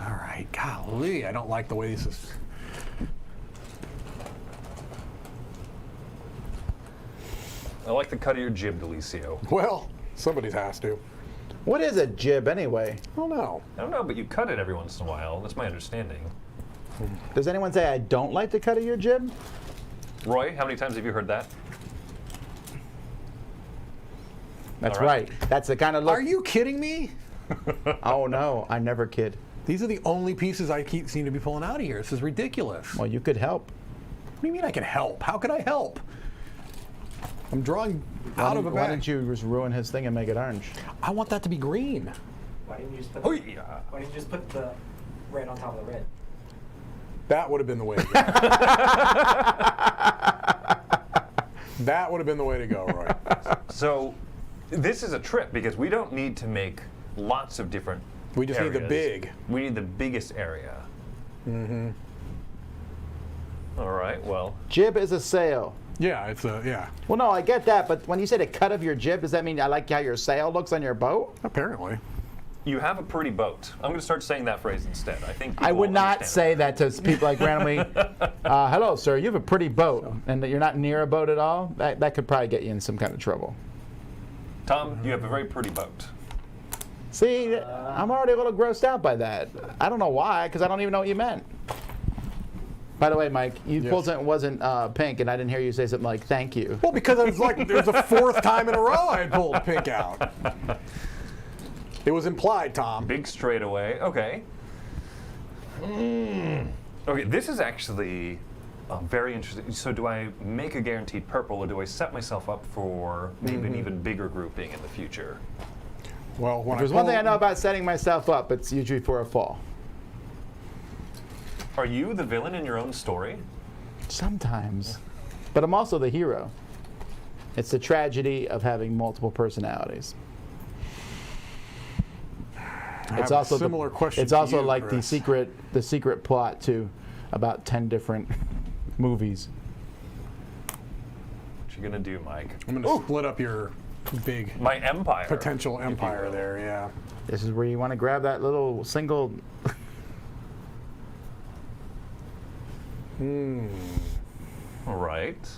S3: All right, golly, I don't like the way this is.
S4: I like the cut of your jib, Delicio.
S3: Well, somebody has to.
S2: What is a jib anyway?
S3: Oh no.
S4: I don't know, but you cut it every once in a while. That's my understanding.
S2: Does anyone say I don't like the cut of your jib?
S4: Roy, how many times have you heard that?
S2: That's
S4: All right.
S2: right. That's the kind of look.
S3: Are you kidding me?
S2: Oh no, I never kid.
S3: These are the only pieces I seem to be pulling out of here. This is ridiculous.
S2: Well, you could help.
S3: What do you mean I can help? How could I help? I'm drawing out of a
S2: Why
S3: bag.
S2: didn't you just ruin his thing and make it orange?
S3: I want that to be green.
S5: Why didn't you just put?
S4: Oh, yeah.
S5: Why didn't you just put the red on top of the red?
S3: That would have been the way to go. That would have been the way to go, Roy.
S4: So this is a trip because we don't need to make lots of different
S3: We just need the
S4: areas.
S3: big.
S4: We need the biggest area. Mm-hmm. All right, well,
S2: Jib is a sail.
S3: Yeah, it's a, yeah,
S2: Well, no, I get that, but when you said a cut of your jib, does that mean I like how your sail looks on your boat?
S3: apparently.
S4: you have a pretty boat. I'm going to start saying that phrase instead. I think
S2: I
S4: people
S2: would
S4: will
S2: not
S4: understand
S2: say that to people like randomly. Hello, sir. You have a pretty boat, and that you're not near a boat at all. That could probably get you in some kind of trouble.
S4: Tom, you have a very pretty boat.
S2: See, I'm already a little grossed out by that. I don't know why, because I don't even know what you meant. By the way, Mike, you pulled something that wasn't pink, and I didn't hear you say something like "thank you."
S3: Well, because I was like, there's the fourth time in a row I had pulled pink out. It was implied, Tom.
S4: Big straightaway. Okay. Okay, this is actually very interesting. So do I make a guaranteed purple, or do I set myself up for maybe an even bigger grouping in the future?
S3: Well, when
S2: There's one thing I know about setting myself up. It's usually for a fall.
S4: Are you the villain in your own story?
S2: Sometimes. But I'm also the hero. It's the tragedy of having multiple personalities.
S3: It's also a similar question.
S2: It's
S3: to
S2: also
S3: you,
S2: like
S3: Chris.
S2: the secret plot to about 10 different movies.
S4: What you gonna do, Mike?
S3: I'm going to split up your big
S4: My empire.
S3: potential
S4: if you
S3: empire
S4: will.
S3: there. Yeah.
S2: This is where you want to grab that little single.
S4: All right.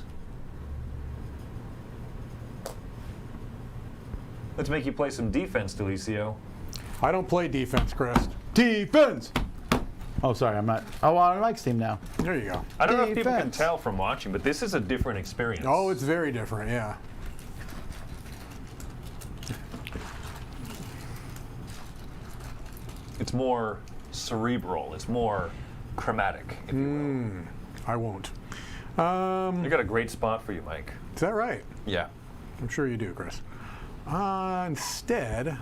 S4: Let's make you play some defense, Delicio.
S3: I don't play defense, Chris.
S2: Defense! Oh, sorry, I'm not. Oh, well, I'm on Mike's team now.
S3: There you go.
S4: I don't know if people can
S2: Defense.
S4: tell from watching, but this is a different experience.
S3: Oh, it's very different. Yeah.
S4: It's more cerebral. It's more chromatic, if you
S3: I won't.
S4: will. I got a great spot for you, Mike.
S3: Is that right?
S4: Yeah.
S3: I'm sure you do, Chris. Instead,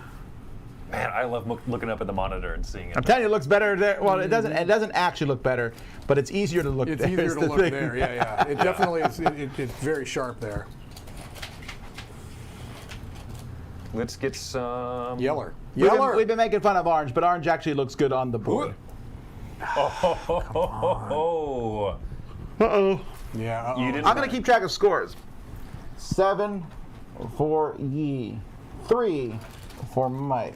S4: Man, I love looking up at the monitor and seeing it.
S2: I'm telling you, it looks better there. Well, it doesn't. It doesn't actually look better, but it's easier to look.
S3: it's
S2: there,
S3: easier
S2: is
S3: to
S2: the
S3: look
S2: thing.
S3: there. Yeah, yeah. It definitely is. It's very sharp there.
S4: Let's get some...
S3: Yeller.
S2: We've been making fun of orange, but orange actually looks good on the board.
S4: Oh.
S2: Uh-oh.
S3: Yeah. Uh-oh.
S4: You didn't...
S2: I'm going to keep track of scores. 7 for Yee. 3 for Mike.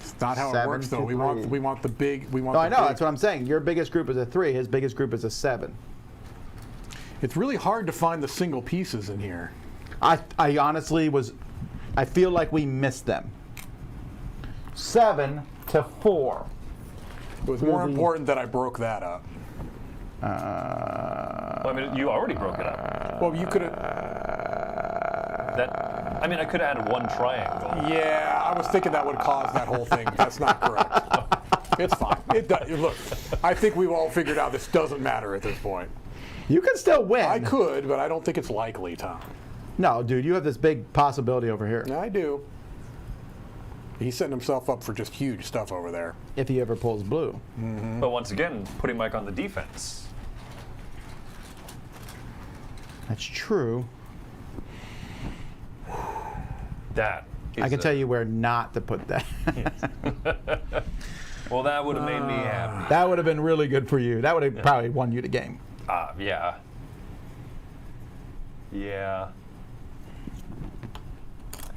S3: It's not how it
S2: 7
S3: works, though.
S2: to
S3: We want
S2: 3.
S3: we want the big. We want.
S2: No,
S3: the
S2: I know.
S3: big-
S2: That's what I'm saying. Your biggest group is a 3. His biggest group is a 7.
S3: It's really hard to find the single pieces in here.
S2: I honestly was. I feel like we missed them. 7 to 4.
S3: It was more
S2: Really?
S3: important that I broke that up.
S4: Well, I mean, you already broke it up.
S3: Well, you could have.
S4: I mean, I could have added one triangle.
S3: Yeah, I was thinking that would cause that whole thing. That's not correct. It's fine. Look, I think we've all figured out this doesn't matter at this point.
S2: You can still win.
S3: I could, but I don't think it's likely, Tom.
S2: No, dude, you have this big possibility over here.
S3: I do. He's setting himself up for just huge stuff over there.
S2: If he ever pulls blue.
S4: But once again, putting Mike on the defense.
S2: That's true.
S4: That is
S2: I can tell you where not to put that.
S4: Well, that would have made me happy.
S2: That would have been really good for you. That would have probably won you the game.
S4: Yeah. Yeah.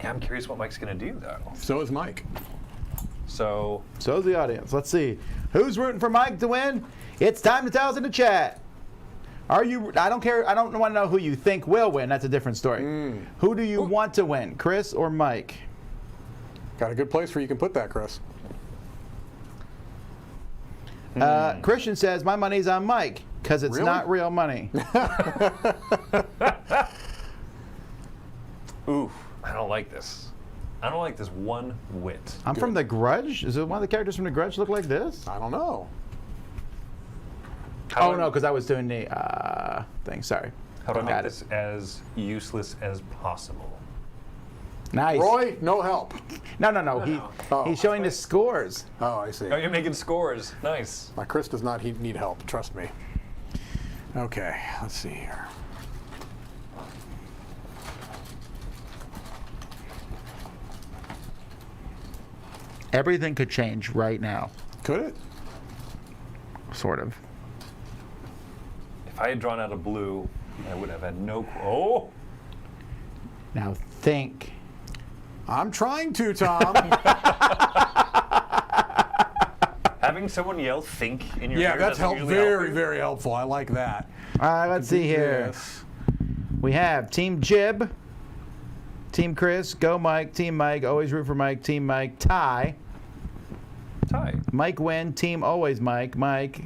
S4: Yeah, I'm curious what Mike's going to do, though.
S3: So is Mike.
S4: So,
S2: So's the audience. Let's see. Who's rooting for Mike to win? It's time to tell us in the chat. Are you? I don't care. I don't want to know who you think will win. That's a different story. Who do you want to win, Chris or Mike?
S3: Got a good place where you can put that, Chris.
S2: Christian says, my money's on Mike because it's
S3: Really?
S2: not real money.
S4: oof, I don't like this. I don't like this one whit.
S2: I'm from The Grudge. Is it one of the characters from The Grudge look like this?
S3: I don't know.
S2: Oh, no, because I was doing the thing. Sorry.
S4: How do I
S2: Got
S4: make this as useless as possible?
S2: Nice.
S3: Roy, no help.
S2: No.
S3: Oh.
S2: He's showing the scores.
S3: Oh, I see.
S4: Oh, you're making scores. Nice.
S3: My Chris does not need help. Trust me. Okay, let's see here.
S2: Everything could change right now.
S3: Could it?
S2: Sort of.
S4: If I had drawn out a blue, I would have had no... Oh!
S2: Now think.
S3: I'm trying to, Tom.
S4: Having someone yell "think" in your
S3: Yeah,
S4: ear
S3: that's
S4: doesn't usually
S3: very,
S4: help.
S3: very helpful. I like that.
S2: All right, let's see here.
S3: Yes.
S2: We have Team Jib, Team Chris, Go Mike, Team Mike, Always Root for Mike, Team Mike, Tie,
S4: Tie.
S2: Mike win, Team Always Mike, Mike,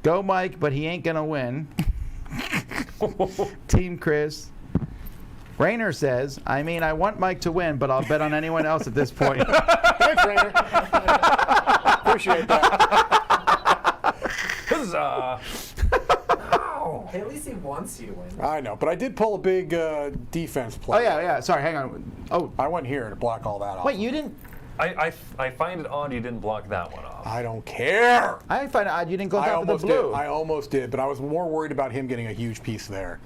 S2: Go Mike, but he ain't gonna win. Team Chris, Rainer says, I mean, I want Mike to win, but I'll bet on anyone else at this point.
S3: Thanks, Rainer. Appreciate that.
S4: Huzzah!
S5: Hey, at least he wants you to win.
S3: I know, but I did pull a big defense play.
S2: Oh, yeah. Sorry, hang on. Oh,
S3: I went here to block all that off.
S2: wait, you didn't...
S4: I find it odd you didn't block that one off.
S3: I don't care.
S2: I find it odd you didn't go
S3: I
S2: top of the
S3: almost
S2: blue.
S3: did. I almost did, but I was more worried about him getting a huge piece there.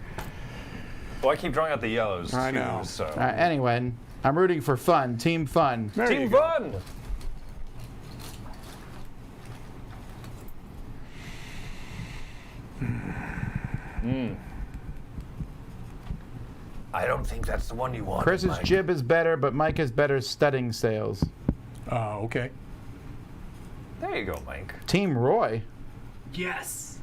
S4: Well, I keep drawing out the yellows,
S3: I
S4: too,
S3: know.
S4: so.
S2: Anyway, I'm rooting for fun. Team fun.
S3: There you
S4: Team
S3: go.
S4: fun! I don't think that's the one you want.
S2: Chris's
S4: Mike.
S2: jib is better, but Mike has better studding sales.
S3: Okay.
S4: There you go, Mike.
S2: Team Roy.
S5: Yes.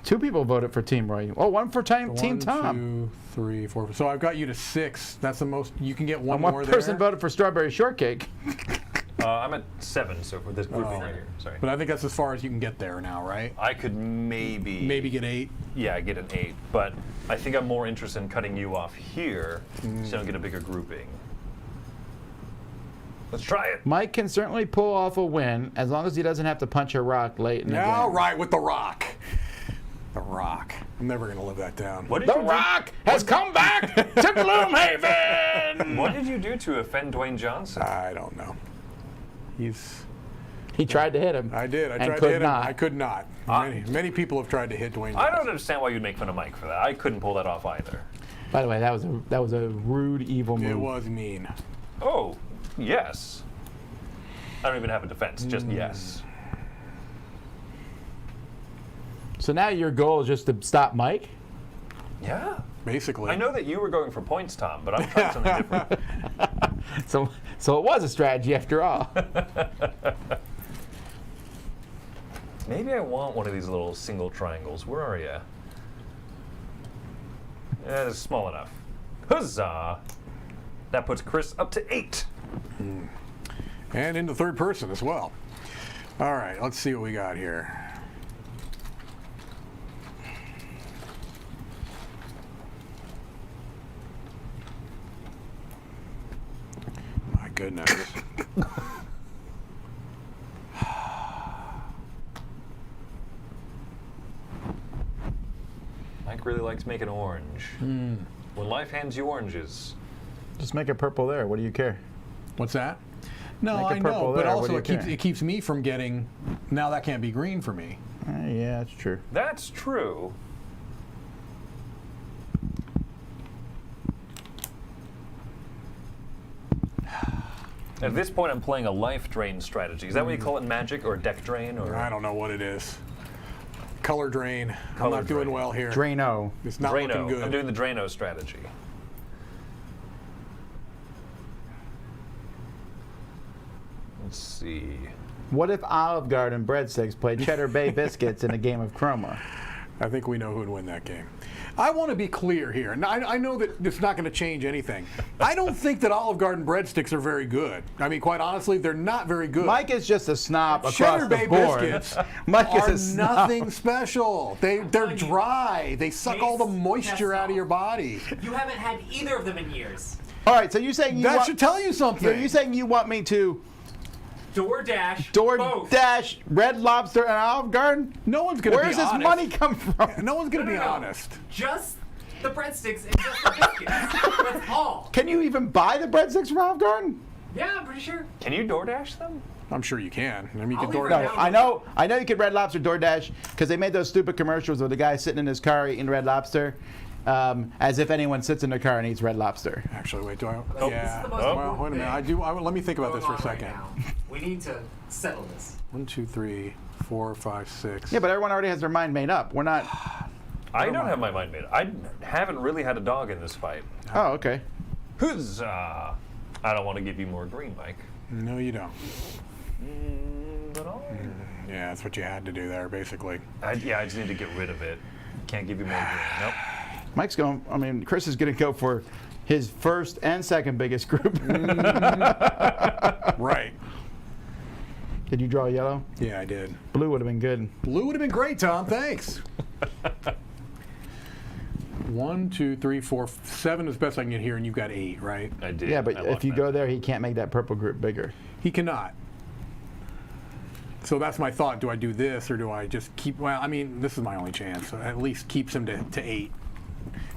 S2: 2 people voted for Team Roy. Oh, 1 for Team
S3: 1,
S2: Tom.
S3: 2, 3, 4. So I've got you to 6. That's the most. You can get one
S2: And
S3: more
S2: one
S3: there.
S2: person voted for Strawberry Shortcake.
S4: I'm at 7, so for this grouping right here. Sorry.
S3: But I think that's as far as you can get there now, right?
S4: I could maybe
S3: Get 8.
S4: Yeah, get an 8, but I think I'm more interested in cutting you off here so I don't get a bigger grouping. Let's try it.
S2: Mike can certainly pull off a win as long as he doesn't have to punch a rock late in the game.
S3: All right, with the rock. The rock. I'm never going to live that down.
S4: What did
S2: The
S4: you do?
S2: Rock has come back to Gloomhaven!
S4: What did you do to offend Dwayne Johnson?
S3: I don't know.
S2: He tried to hit him.
S3: I did. I
S2: and
S3: tried
S2: could
S3: to hit
S2: not.
S3: him. I could not. Many people have tried to hit Dwayne
S4: I
S3: Johnson.
S4: don't understand why you'd make fun of Mike for that. I couldn't pull that off either.
S2: By the way, that was a rude, evil move.
S3: It was mean.
S4: Oh, yes. I don't even have a defense, just yes. So
S2: now your goal is just to stop Mike?
S4: Yeah.
S3: Basically.
S4: I know that you were going for points, Tom, but I'm trying something different.
S2: So it was a strategy after all.
S4: Maybe I want one of these little single triangles. Where are you? Yeah, it's small enough. Huzzah! That puts Chris up to 8.
S3: And into third person as well. All right, let's see what we got here. My goodness.
S4: Mike really likes making orange. When life hands you oranges.
S2: Just make it purple there. What do you care?
S3: What's that? No,
S2: Make it
S3: I know,
S2: purple
S3: but
S2: there. What
S3: also
S2: do you care?
S3: it keeps me from getting. Now that can't be green for me.
S2: Yeah, that's true.
S4: That's true. At this point, I'm playing a life drain strategy. Is that what you call it in Magic, or deck drain, or
S3: I don't know what it is. Color drain. I'm
S4: Color
S3: not doing
S4: drain.
S3: well here.
S2: Drano.
S3: It's not looking
S4: Drano?
S3: good.
S4: I'm doing the Drano strategy. Let's see.
S2: What if Olive Garden breadsticks played Cheddar Bay biscuits in a game of Kroma?
S3: I think we know who would win that game. I want to be clear here. Now, I know that it's not going to change anything. I don't think that Olive Garden breadsticks are very good. I mean, quite honestly, they're not very good.
S2: Mike is just a snob across
S3: Cheddar
S2: the
S3: Bay
S2: board.
S3: biscuits
S2: Mike is
S3: are
S2: a snob.
S3: nothing special. They're dry. They suck all the moisture out of your body.
S5: You haven't had either of them in years.
S2: All right, so you're saying you
S3: That
S2: want,
S3: should tell you something.
S2: so you're saying you want me to
S5: DoorDash. both.
S2: DoorDash Red Lobster and Olive Garden?
S3: No one's going to be
S2: Where does
S3: honest.
S2: this money come from?
S3: No one's going to be
S5: No.
S3: honest.
S5: Just the breadsticks and just the biscuits. That's all.
S2: Can you even buy the breadsticks from Olive Garden?
S5: Yeah, I'm pretty sure.
S4: Can you DoorDash them?
S3: I'm sure you can. I mean, you
S5: I'll
S3: can
S5: leave it
S3: DoorDash.
S5: down.
S2: I know you could Red Lobster DoorDash because they made those stupid commercials with the guy sitting in his car eating Red Lobster, as if anyone sits in their car and eats Red Lobster.
S3: Actually, wait, do I?
S5: This
S3: Yeah.
S5: is the most
S3: Well,
S5: important
S3: wait a minute.
S5: thing
S3: I do. Let me think about this for a
S5: going on
S3: second.
S5: right now. We need to settle this.
S3: 1, 2, 3, 4, 5, 6.
S2: Yeah, but everyone already has their mind made up. We're not.
S4: I don't have my mind made up. I haven't really had a dog in this fight.
S2: Oh, okay.
S4: Huzzah! I don't want to give you more green, Mike.
S3: No, you don't.
S4: But all.
S3: Yeah, that's what you had to do there, basically.
S4: I just need to get rid of it. Can't give you more green. Nope.
S2: Mike's going. I mean, Chris is going to go for his first and second biggest group.
S3: Right.
S2: Did you draw yellow?
S3: Yeah, I did.
S2: Blue would have been good.
S3: Blue would have been great, Tom. Thanks. 1, 2, 3, 4, 7 is best I can get here, and you've got 8, right?
S4: I did.
S2: Yeah, but
S4: I
S2: if
S4: locked
S2: you
S4: that.
S2: go there, he can't make that purple group bigger.
S3: He cannot. So that's my thought. Do I do this, or do I just keep? Well, I mean, this is my only chance. So at least keeps him to 8.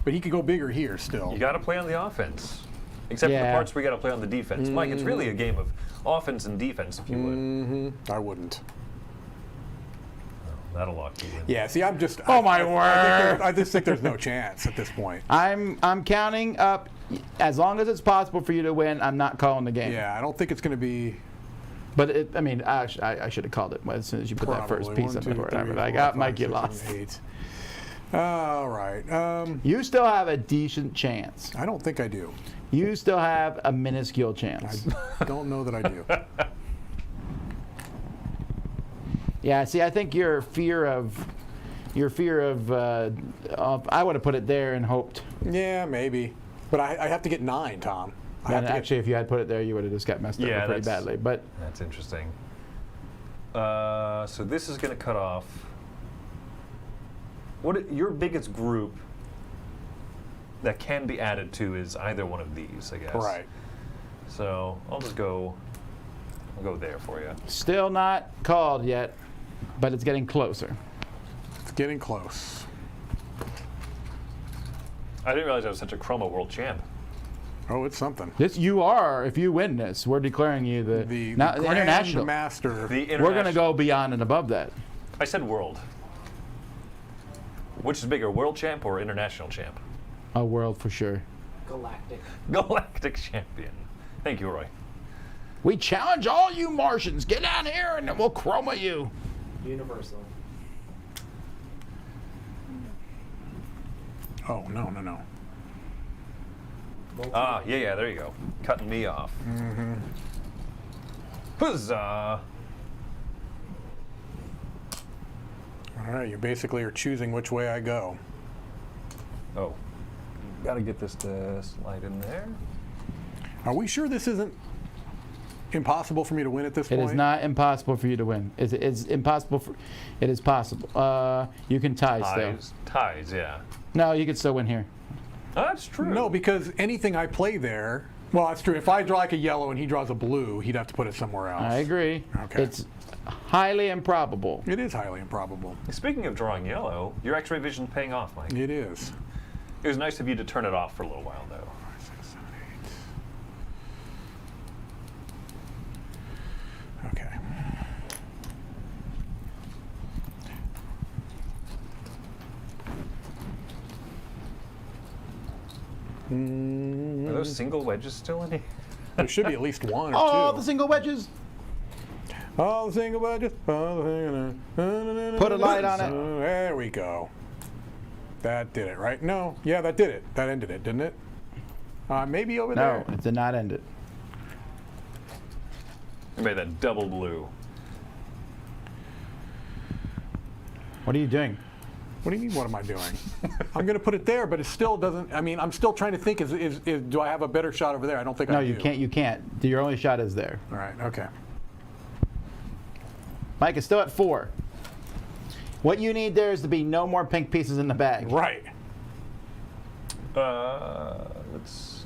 S3: But he could go bigger here still.
S4: You got to play on the offense, except for the
S2: Yeah.
S4: parts we got to play on the defense. Mike, it's really a game of offense and defense, if you would.
S3: I wouldn't.
S4: That'll lock you in.
S3: Yeah. See, I'm just.
S2: Oh, my word.
S3: I just think there's no chance at this point.
S2: I'm counting up. As long as it's possible for you to win, I'm not calling the game.
S3: Yeah, I don't think it's going to be.
S2: But I mean, I should have called it as soon as you put that first
S3: Probably.
S2: piece
S3: 1,
S2: up
S3: 2,
S2: before.
S3: 3,
S2: But I
S3: 4,
S2: got
S3: 5,
S2: Mike, you
S3: 6,
S2: lost.
S3: 7, 8. All right.
S2: You still have a decent chance.
S3: I don't think I do.
S2: You still have a minuscule chance.
S3: I don't know that I do.
S2: Yeah, see, I think your fear of I would have put it there and hoped.
S3: Yeah, maybe. But I have to get 9, Tom. I have
S2: And
S3: to get-
S2: actually, if you had put it there, you would have just got messed
S4: Yeah,
S2: up pretty
S4: that's-
S2: badly. But
S4: That's interesting. So this is going to cut off. Your biggest group that can be added to is either one of these, I guess.
S3: Right.
S4: So I'll go there for you.
S2: still not called yet, but it's getting closer.
S3: It's getting close.
S4: I didn't realize I was such a Kroma world champ.
S3: Oh, it's something.
S2: This you are. If you win this, we're declaring you
S3: The
S2: not
S3: Grand
S2: international.
S3: Master.
S4: The
S2: We're going to
S4: international-
S2: go beyond and above that.
S4: I said world. Which is bigger, world champ or international champ?
S2: A world for sure.
S5: Galactic.
S4: Galactic champion. Thank you, Roy.
S2: We challenge all you Martians. Get down here and we'll chroma you.
S5: Universal.
S3: Oh, no.
S4: Yeah, there you go. Cutting me off. Huzzah!
S3: All right, you basically are choosing which way I go.
S4: Oh, gotta get this to slide in there.
S3: Are we sure this isn't impossible for me to win at this
S2: It
S3: point?
S2: is not impossible for you to win. It's impossible for. It is possible. You can tie still.
S4: Ties, yeah.
S2: No, you can still win here.
S4: Oh, that's true.
S3: No, because anything I play there. Well, that's true. If I draw like a yellow and he draws a blue, he'd have to put it somewhere else.
S2: I agree.
S3: Okay.
S2: It's highly improbable.
S3: It is highly improbable.
S4: Speaking of drawing yellow, your X-ray vision's paying off, Mike.
S3: It is.
S4: It was nice of you to turn it off for a little while, though.
S3: 5, 6, 7, 8. Okay.
S4: Are those single wedges still in here?
S3: There should be at least one or
S2: Oh,
S3: two.
S2: the single wedges.
S3: All the single wedges.
S2: Put a light on it.
S3: There we go. That did it, right? No. Yeah, that did it. That ended it, didn't it? Maybe over
S2: No,
S3: there.
S2: it did not end it.
S4: You made that double blue.
S2: What are you doing?
S3: What do you mean, what am I doing? I'm going to put it there, but it still doesn't. I mean, I'm still trying to think, do I have a better shot over there? I don't think I
S2: No,
S3: do.
S2: you can't. You can't. Your only shot is there.
S3: All right, okay.
S2: Mike is still at 4. What you need there is to be no more pink pieces in the bag.
S3: Right.
S4: Let's.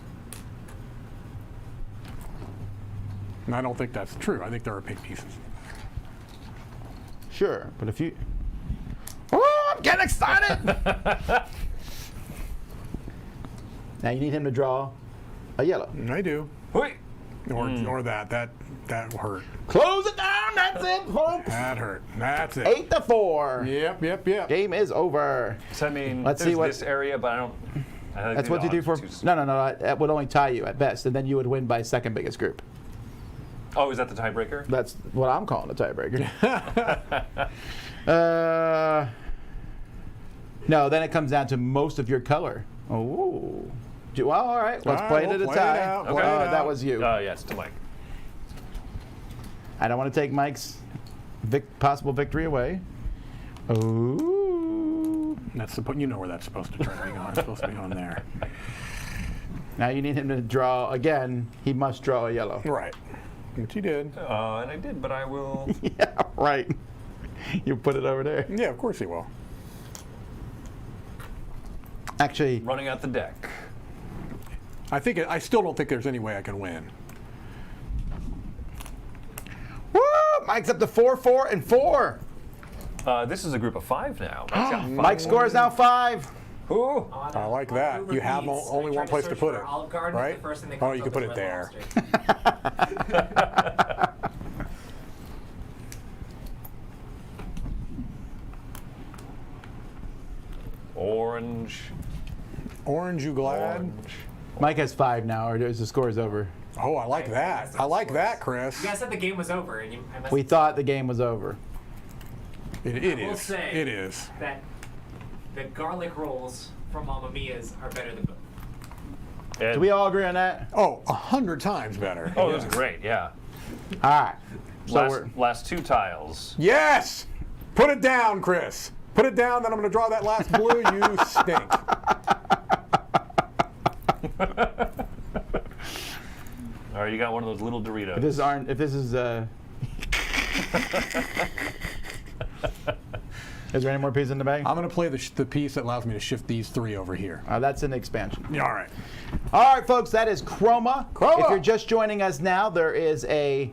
S3: And I don't think that's true. I think there are pink pieces.
S2: Sure, but if you. Oh, I'm getting excited! Now you need him to draw a yellow.
S3: I do.
S4: Wait!
S3: Or that hurt.
S2: Close it down. That's it, folks.
S3: That hurt. That's it.
S2: 8-4.
S3: Yep.
S2: Game is over.
S4: So, I mean,
S2: Let's
S4: there's
S2: see what-
S4: this area, but I don't. I think
S2: That's
S4: the
S2: what you do for.
S4: odds are too
S2: No. That would only tie you at best, and then you would win by second biggest group.
S4: Oh, is that the tiebreaker?
S2: That's what I'm calling a tiebreaker. No, then it comes down to most of your color. Oh. Well, all right. Let's
S3: All
S2: play
S3: right,
S2: it at
S3: we'll
S2: a
S3: play it
S2: tie.
S3: out, play
S4: it
S2: That
S3: out.
S2: was you.
S4: Yes, to Mike.
S2: I don't want to take Mike's possible victory away. Oh.
S3: That's you know where that's supposed to try to be on. It's supposed to be on there.
S2: Now you need him to draw again. He must draw a yellow.
S3: Right. Which he did.
S4: And I did, but I will.
S2: Yeah, right. You put it over there.
S3: Yeah, of course he will.
S2: Actually,
S4: running out the deck.
S3: I still don't think there's any way I can win.
S2: woo! Mike's up to 4, 4, and 4.
S4: This is a group of 5 now. Mike's got 5.
S2: Mike's score is now 5.
S4: Ooh.
S3: I like that. You have only one place to put it, right? Oh, you can put it there.
S4: Orange.
S3: Orange, you glad?
S4: Orange.
S2: Mike has 5 now, or is the score is over?
S3: Oh, I like that. I like that, Chris.
S5: You guys said the game was over, and I must
S2: We thought the game was over.
S3: It
S5: will
S3: is.
S5: say
S3: It is.
S5: that the garlic rolls from Mamma Mia's are better than both.
S4: And,
S2: Do we all agree on that?
S3: Oh, 100 times better.
S4: oh, this is great, yeah.
S2: All right. So
S4: Last 2 tiles.
S3: Yes! Put it down, Chris. Put it down, then I'm going to draw that last blue. You stink.
S4: All right, you got one of those little Doritos.
S2: if this is is there any more pieces in the bag?
S3: I'm going to play the piece that allows me to shift these 3 over here.
S2: That's an expansion.
S3: Yeah, all right.
S2: All right, folks, that is Kroma.
S3: Kroma.
S2: If you're just joining us now, there is a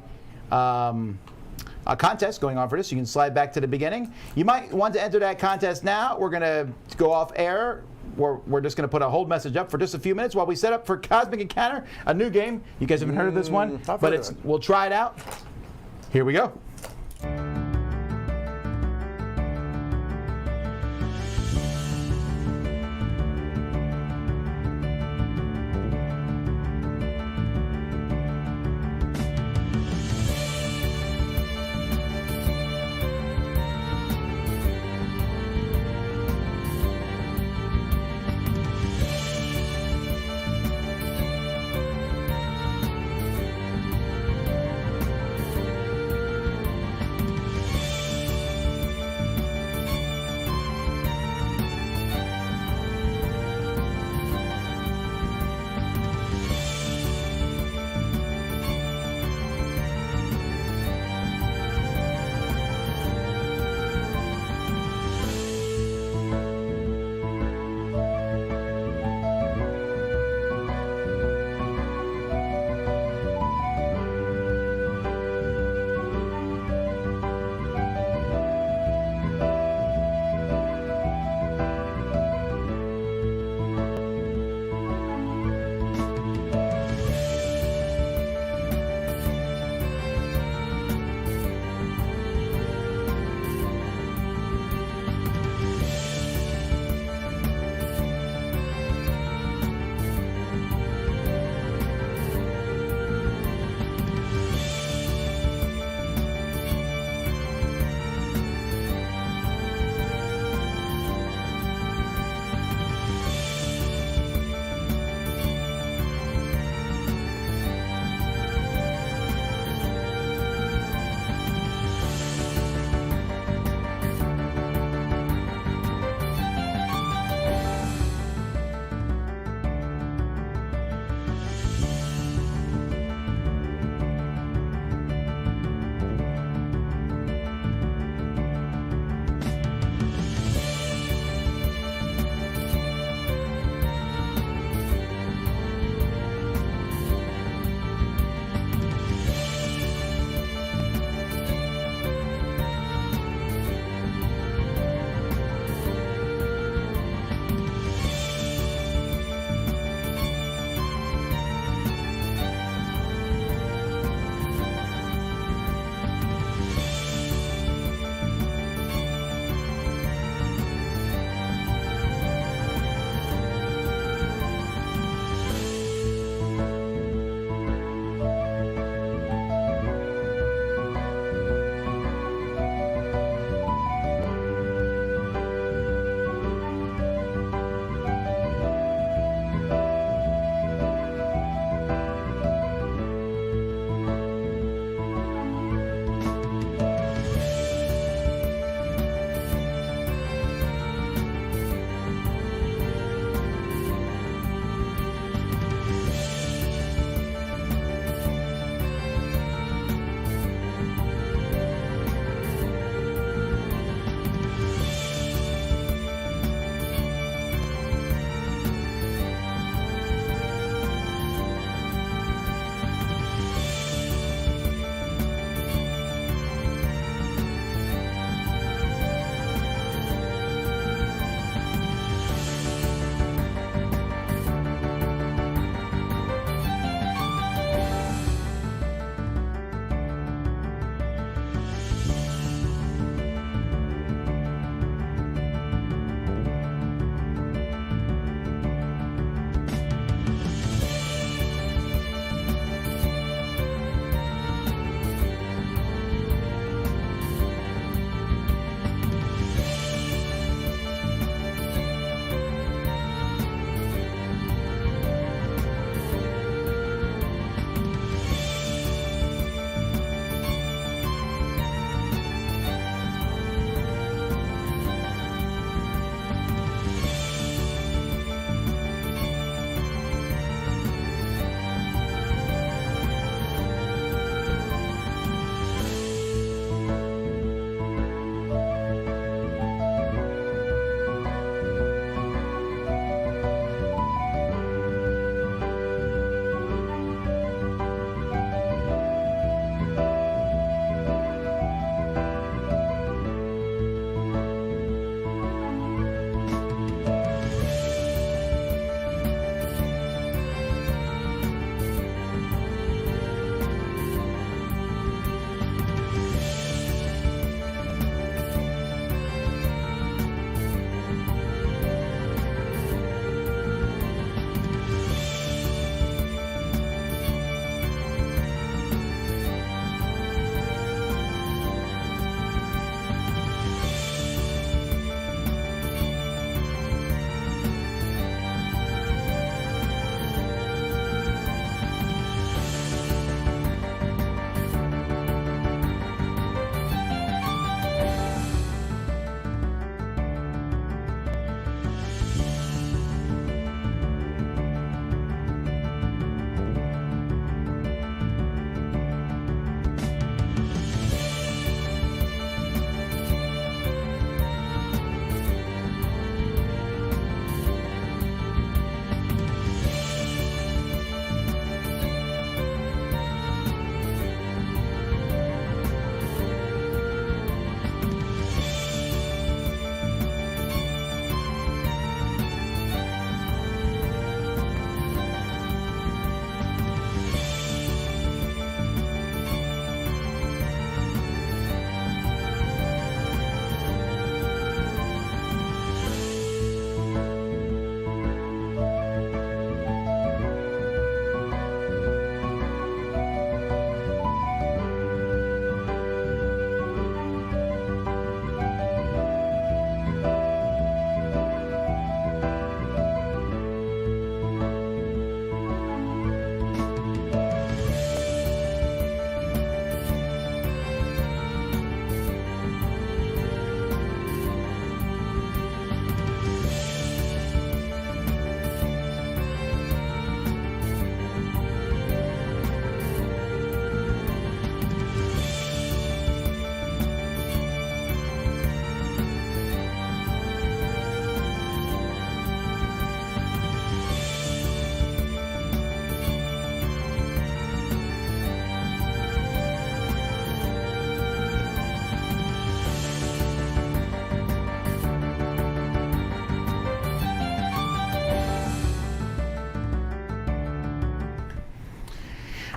S2: contest going on for this. You can slide back to the beginning. You might want to enter that contest now. We're going to go off air. We're just going to put a hold message up for just a few minutes while we set up for Cosmic Encounter, a new game. You guys haven't heard of this one,
S3: I've
S2: but
S3: heard of it.
S2: we'll try it out. Here we go.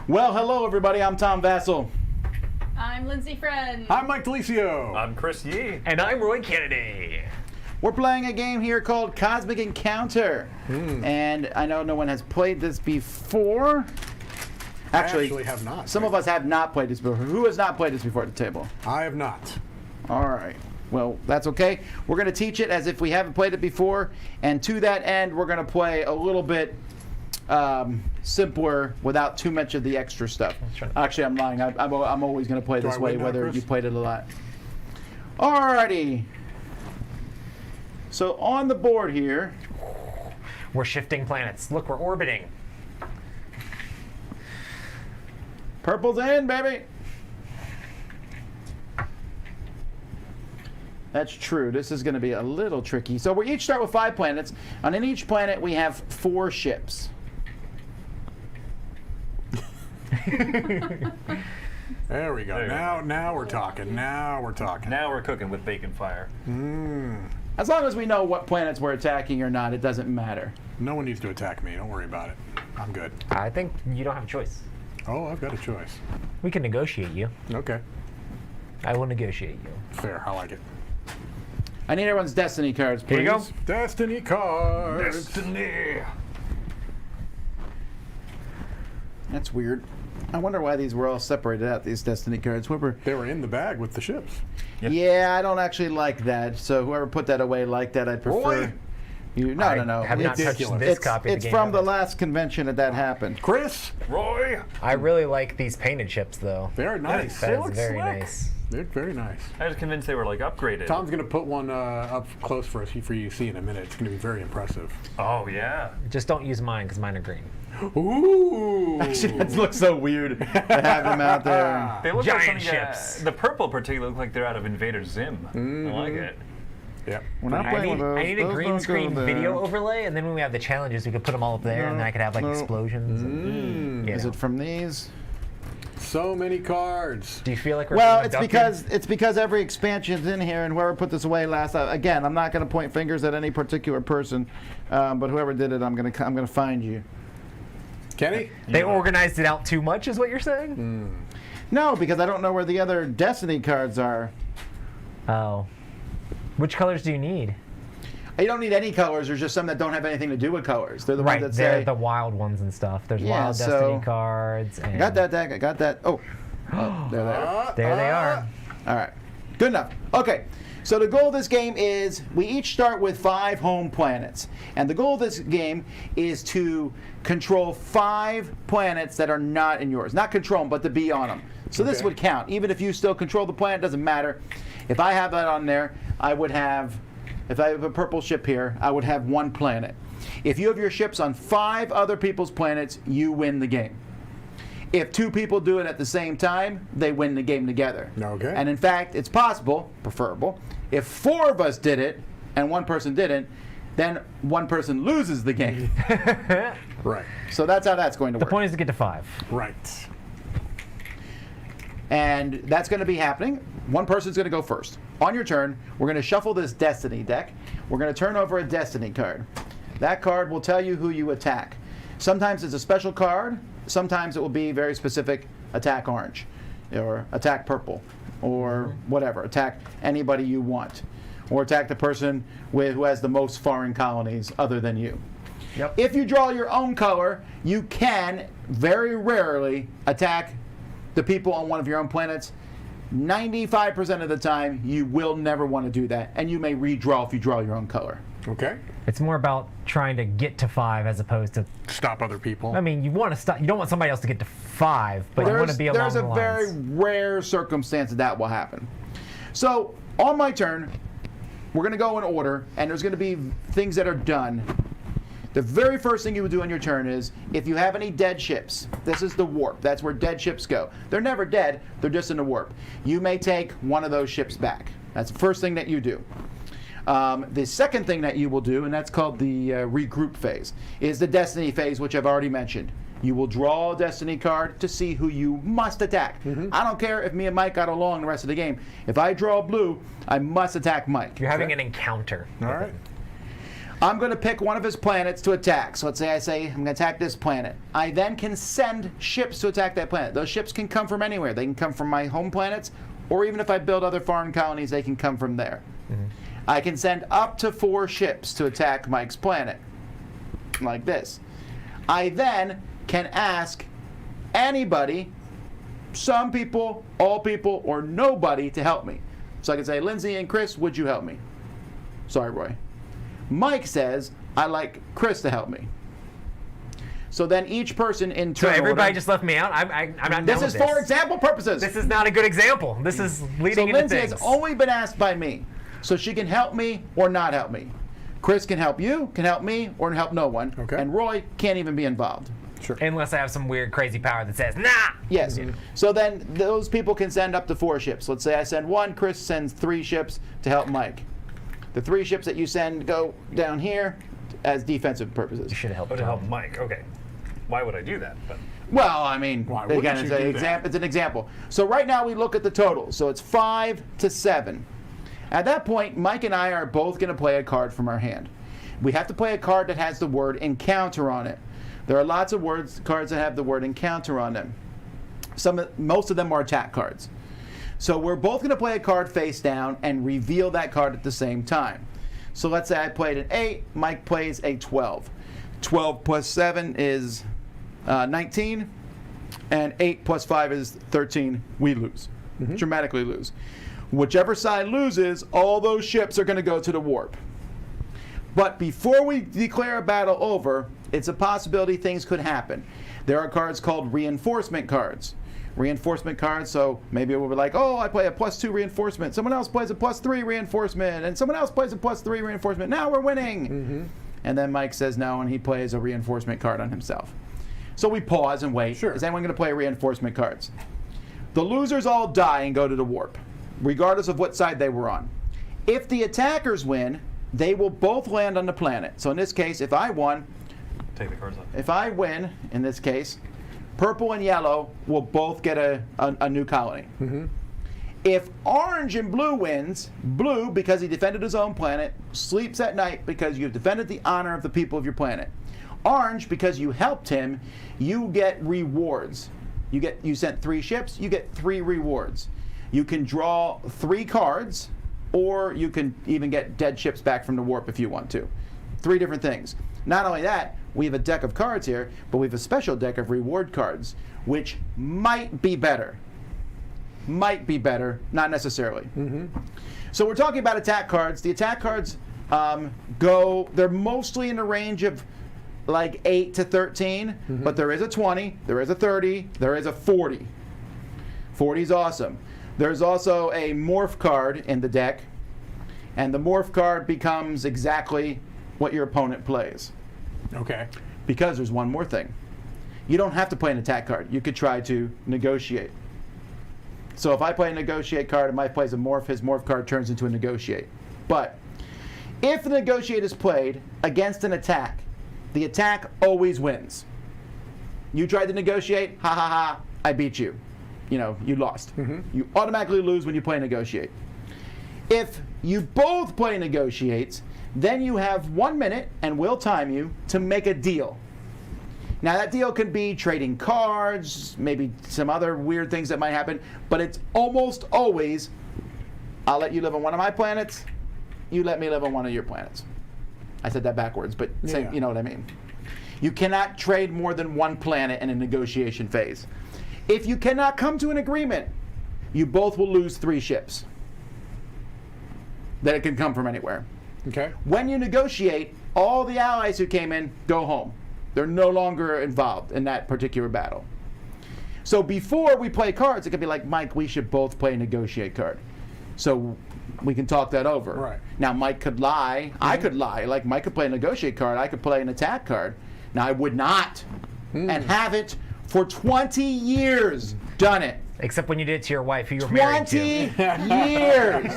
S2: Well, hello everybody. I'm Tom Vassell.
S6: I'm Lindsay Friend.
S3: I'm Mike Delisio.
S4: I'm Chris Yee.
S5: And I'm Roy Kennedy.
S2: We're playing a game here called Cosmic Encounter, and I know no one has played this before.
S3: I actually have not.
S2: Some of us have not played this before. Who has not played this before at the table?
S3: I have not.
S2: All right. Well, that's okay. We're going to teach it as if we haven't played it before, and to that end, we're going to play a little bit simpler without too much of the extra stuff. Actually, I'm lying. I'm always going to play
S3: Do
S2: this
S3: I
S2: way,
S3: win now,
S2: whether
S3: Chris?
S2: you played it a lot. All righty. So on the board here,
S5: We're shifting planets. Look, we're orbiting.
S2: purple's in, baby. That's true. This is going to be a little tricky. So we each start with 5 planets. And in each planet, we have 4 ships.
S3: There we go.
S4: There you go.
S3: Now we're talking. Now we're talking.
S4: Now we're cooking with bacon fire.
S2: As long as we know what planets we're attacking or not, it doesn't matter.
S3: No one needs to attack me. Don't worry about it. I'm good.
S5: I think you don't have a choice.
S3: Oh, I've got a choice.
S5: We can negotiate you.
S3: Okay.
S5: I will negotiate you.
S3: Fair. I like it.
S2: I need everyone's destiny cards, please.
S5: Here you go.
S3: Destiny cards.
S4: Destiny.
S2: That's weird. I wonder why these were all separated out, these destiny cards. Whoever.
S3: They were in the bag with the ships.
S2: Yeah, I don't actually like that. So whoever put that away like that, I'd prefer.
S3: Roy?
S2: You. No,
S5: I
S2: no, no.
S5: have not touched
S3: Ridiculous.
S5: this
S2: It's,
S5: copy of
S2: it's
S5: the game.
S2: from the
S5: ever.
S2: last convention that happened.
S3: Chris.
S4: Roy.
S5: I really like these painted ships, though.
S3: They're nice.
S5: That
S4: They
S5: is
S4: look
S5: very
S4: slick.
S5: nice.
S3: They're very nice.
S4: I was convinced they were like upgraded.
S3: Tom's going to put one up close for us for you to see in a minute. It's going to be very impressive.
S4: Oh yeah.
S5: Just don't use mine, because mine are green.
S3: Ooh.
S2: It looks so weird to have them out there.
S4: They look
S5: Giant
S4: like something,
S5: ships.
S4: the purple particularly look like they're out of Invader Zim. I like it.
S3: Yep.
S2: We're not
S5: I
S2: playing
S5: need,
S2: with those.
S5: I need a
S2: Those
S5: green
S2: don't go
S5: screen
S2: there.
S5: video overlay, and then when we have the challenges, we could put them all up there, and then I could have like explosions. And, you
S2: Is
S5: know.
S2: it from these?
S3: So many cards.
S5: Do you feel like we're
S2: Well,
S5: being
S2: it's because every expansion's in here, and whoever put this away last. Again, I'm not going to point fingers at any particular person, but whoever did it, I'm going to find you.
S3: Kenny?
S5: They organized it out too much, is what you're saying?
S2: No, because I don't know where the other Destiny cards are.
S5: Oh. Which colors do you need?
S2: You don't need any colors. There's just some that don't have anything to do with colors. They're the
S5: Right,
S2: ones that
S5: they're
S2: say.
S5: the wild ones and stuff. There's
S2: Yeah,
S5: wild
S2: so-
S5: Destiny cards. And
S2: I got that deck. I got that. Oh, there they are.
S5: There they are.
S2: All right, good enough. Okay, so the goal of this game is we each start with 5 home planets, and the goal of this game is to control 5 planets that are not in yours. Not control them, but to be on them. So this
S3: Okay.
S2: would count, even if you still control the planet. Doesn't matter. If I have that on there, I would have. If I have a purple ship here, I would have 1 planet. If you have your ships on 5 other people's planets, you win the game. If 2 people do it at the same time, they win the game together.
S3: Okay.
S2: And in fact, it's possible, preferable, if 4 of us did it and 1 person didn't, then 1 person loses the game.
S3: Right.
S2: So that's how that's going to
S5: The
S2: work.
S5: point is to get to 5.
S3: Right.
S2: And that's going to be happening. 1 person's going to go first. On your turn, we're going to shuffle this Destiny deck. We're going to turn over a Destiny card. That card will tell you who you attack. Sometimes it's a special card. Sometimes it will be very specific, attack orange, or attack purple, or whatever. Attack anybody you want. Or attack the person who has the most foreign colonies other than you.
S5: Yep.
S2: If you draw your own color, you can very rarely attack the people on one of your own planets. 95% of the time, you will never want to do that, and you may redraw if you draw your own color.
S3: Okay.
S5: It's more about trying to get to 5 as opposed to.
S3: Stop other people.
S5: I mean, you want to stop. You don't want somebody else to get to 5, but you want to be along
S2: There's
S5: the
S2: a
S5: lines.
S2: very rare circumstance that will happen. So, on my turn, we're going to go in order, and there's going to be things that are done. The very first thing you would do on your turn is, if you have any dead ships, this is the warp. That's where dead ships go. They're never dead, they're just in the warp. You may take one of those ships back. That's the first thing that you do. The second thing that you will do, and that's called the regroup phase, is the Destiny phase, which I've already mentioned. You will draw a Destiny card to see who you must attack. I don't care if me and Mike got along the rest of the game. If I draw blue, I must attack Mike.
S5: You're having an encounter.
S3: All right.
S2: I'm going to pick one of his planets to attack. So let's say I'm going to attack this planet. I then can send ships to attack that planet. Those ships can come from anywhere. They can come from my home planets, or even if I build other foreign colonies, they can come from there. I can send up to 4 ships to attack Mike's planet, like this. I then can ask anybody, some people, all people, or nobody to help me. So I can say, Lindsay and Chris, would you help me? Sorry, Roy. Mike says, I like Chris to help me. So then each person in turn.
S7: So everybody just left me out? I'm not
S2: This
S7: done
S2: is
S7: with this.
S2: for example purposes.
S7: This is not a good example. This is leading into
S2: Lindsay
S7: things.
S2: has only been asked by me. So she can help me or not help me. Chris can help you, can help me, or help no one.
S3: Okay.
S2: And Roy can't even be involved.
S3: Sure.
S7: Unless I have some weird, crazy power that says, nah!
S2: Yes. So then those people can send up to 4 ships. Let's say I send 1, Chris sends 3 ships to help Mike. The 3 ships that you send go down here as defensive purposes.
S7: You should have helped
S4: Oh, to
S7: Tom.
S4: help Mike. Okay. Why would I do that? But
S2: Well, I mean,
S3: Why
S2: again,
S3: wouldn't
S2: it's
S3: you
S2: an
S3: do that?
S2: it's an example. So right now we look at the total. So it's 5 to 7. At that point, Mike and I are both going to play a card from our hand. We have to play a card that has the word encounter on it. There are lots of cards that have the word encounter on them. Most of them are attack cards. So we're both going to play a card face down and reveal that card at the same time. So let's say I played an 8, Mike plays a 12. 12 plus 7 is 19, and 8 plus 5 is 13. We lose. Dramatically lose. Whichever side loses, all those ships are going to go to the warp. But before we declare a battle over, it's a possibility things could happen. There are cards called reinforcement cards. Reinforcement cards, so maybe we'll be like, oh, I play a +2 reinforcement. Someone else plays a +3 reinforcement, and someone else plays a +3 reinforcement. Now we're winning. And then Mike says no, and he plays a reinforcement card on himself. So we pause and wait.
S3: Sure.
S2: Is anyone going to play reinforcement cards? The losers all die and go to the warp, regardless of what side they were on. If the attackers win, they will both land on the planet. So in this case, if I won,
S4: take the cards off.
S2: if I win, in this case, purple and yellow will both get a new colony. If orange and blue wins, blue, because he defended his own planet, sleeps at night because you've defended the honor of the people of your planet. Orange, because you helped him, you get rewards. You sent 3 ships, you get 3 rewards. You can draw 3 cards, or you can even get dead ships back from the warp if you want to. 3 different things. Not only that, we have a deck of cards here, but we have a special deck of reward cards, which might be better. Might be better, not necessarily. So we're talking about attack cards. The attack cards they're mostly in the range of like 8 to 13, but there is a 20, there is a 30, there is a 40. 40 is awesome. There's also a morph card in the deck, and the morph card becomes exactly what your opponent plays.
S3: Okay.
S2: Because there's one more thing. You don't have to play an attack card. You could try to negotiate. So if I play a negotiate card and Mike plays a morph, his morph card turns into a negotiate. But if the negotiate is played against an attack, the attack always wins. You tried to negotiate, ha ha ha, I beat you. You lost. You automatically lose when you play negotiate. If you both play negotiates, then you have 1 minute, and we'll time you, to make a deal. Now that deal could be trading cards, maybe some other weird things that might happen, but it's almost always, I'll let you live on one of my planets, you let me live on one of your planets. I said that backwards, but
S3: Yeah.
S2: you know what I mean. You cannot trade more than 1 planet in a negotiation phase. If you cannot come to an agreement, you both will lose 3 ships. That it can come from anywhere.
S3: Okay.
S2: When you negotiate, all the allies who came in go home. They're no longer involved in that particular battle. So before we play cards, it could be like, Mike, we should both play a negotiate card. So we can talk that over.
S3: Right.
S2: Now, Mike could lie. I could lie. Like, Mike could play a negotiate card. I could play an attack card. Now, I would not. And have it for 20 years. Done it.
S7: Except when you did it to your wife, who you were married
S2: 20
S7: to.
S2: years.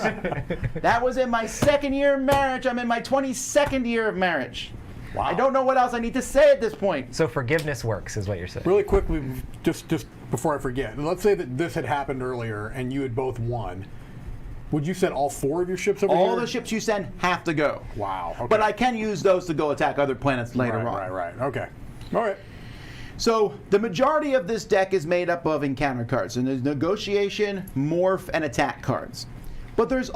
S2: That was in my 2nd year of marriage. I'm in my 22nd year of marriage.
S3: Wow.
S2: I don't know what else I need to say at this point.
S7: So forgiveness works, is what you're saying.
S3: Really quickly, just before I forget, let's say that this had happened earlier and you had both won. Would you send all 4 of your ships over here?
S2: All the ships you send have to go.
S3: Wow. Okay.
S2: But I can use those to go attack other planets later on.
S3: Right. Okay. All right.
S2: So the majority of this deck is made up of encounter cards, and there's negotiation, morph, and attack cards. But there's